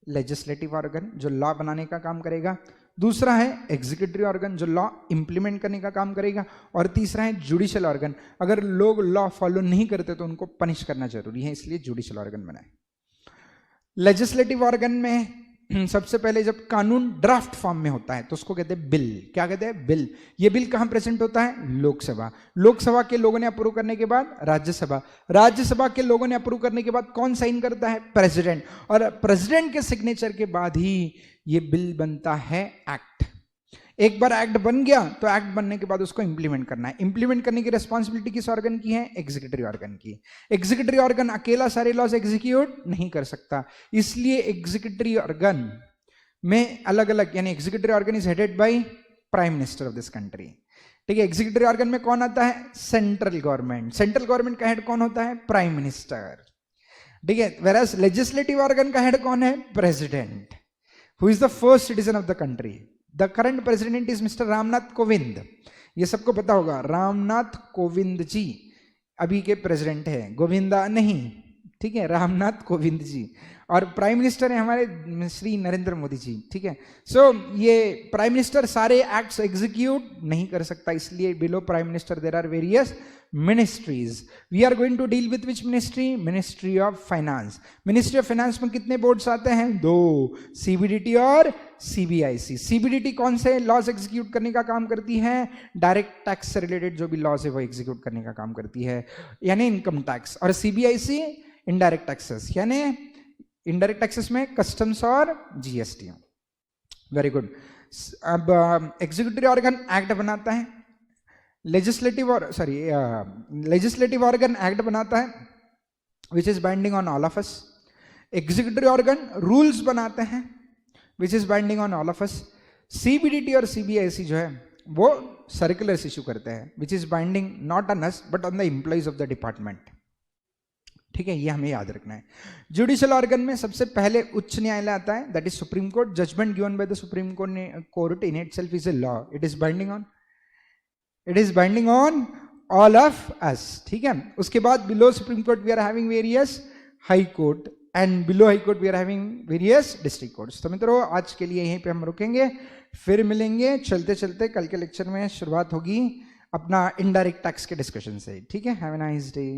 लेजिस्लेटिव ऑर्गन जो लॉ बनाने का काम करेगा, दूसरा है एग्जीक्यूटिव ऑर्गन जो लॉ इंप्लीमेंट करने का काम करेगा, और तीसरा है जुडिशियल ऑर्गन। अगर लोग लॉ फॉलो नहीं करते तो उनको पनिश करना जरूरी है, इसलिए जुडिशियल ऑर्गन बनाए। लेजिस्लेटिव ऑर्गन में सबसे पहले जब कानून ड्राफ्ट फॉर्म में होता है तो उसको कहते हैं बिल। क्या कहते हैं? बिल। ये बिल कहां प्रेजेंट होता है? लोकसभा। लोकसभा के लोगों ने अप्रूव करने के बाद राज्यसभा, राज्यसभा के लोगों ने अप्रूव करने के बाद कौन साइन करता है? प्रेसिडेंट। और प्रेसिडेंट के सिग्नेचर के बाद ही ये बिल बनता है एक्ट। एक बार एक्ट बन गया तो एक्ट बनने के बाद उसको इंप्लीमेंट करना है। इंप्लीमेंट करने की रिस्पॉन्सिबिलिटी किस ऑर्गन की है? एग्जीक्यूटिव ऑर्गन की। एग्जीक्यूटिव ऑर्गन अकेला सारे लॉज एग्जीक्यूट नहीं कर सकता, इसलिए एग्जीक्यूटिव ऑर्गन में अलग अलग, यानी executive organ is headed by prime minister of this country, ठीक है। एग्जीक्यूटिव ऑर्गन में कौन आता है? Central government. सेंट्रल गवर्नमेंट का हेड कौन होता है? प्राइम मिनिस्टर, ठीक है। वेराज लेजिस्लेटिव ऑर्गन का हेड कौन है? President, who is the first citizen of the country. The current president is mister Ramnath Kovind. ये सबको पता होगा, रामनाथ कोविंद जी अभी के प्रेसिडेंट है, गोविंदा नहीं, ठीक है, रामनाथ कोविंद जी। और प्राइम मिनिस्टर है हमारे श्री नरेंद्र मोदी जी, ठीक है। सो ये प्राइम मिनिस्टर सारे एक्ट्स एग्जीक्यूट नहीं कर सकता, इसलिए below prime minister there are various ministries. We are going to deal with which ministry? Ministry of finance. Ministry of finance में कितने बोर्ड्स आते हैं? 2, सीबीडीटी और सीबीआईसी। सीबीडीटी कौन से लॉज एग्जीक्यूट करने का काम करती है? डायरेक्ट टैक्स से रिलेटेड जो भी लॉज है वो एग्जीक्यूट करने का काम करती है, यानी इनकम टैक्स। और सीबीआईसी इनडायरेक्ट टैक्सेस, यानी इनडायरेक्ट टैक्सेस में कस्टम्स और जीएसटी। Very good. अब एग्जीक्यूटिव ऑर्गन एक्ट बनाता है, लेजिस्लेटिव ऑर्गन एक्ट बनाता है which is binding on all of us. Executive organ rules बनाते हैं which is binding on all of us. CBDT और सीबीआईसी जो है वो सर्कुलर्स इशू करते हैं which is binding not on us but on the employees of the department, ठीक है, ये हमें याद रखना है। जुडिशियल ऑर्गन में सबसे पहले उच्च न्यायालय आता है, that is supreme court. Judgement given by the supreme court in itself is a law, it is binding on all of us, ठीक है। उसके बाद below supreme court we are having various high court, and below high court we are having various district courts. तो मित्रों आज के लिए यहीं पे हम रुकेंगे, फिर मिलेंगे चलते चलते। कल के लेक्चर में शुरुआत होगी अपना इनडायरेक्ट टैक्स के डिस्कशन से, ठीक है। Have a nice day.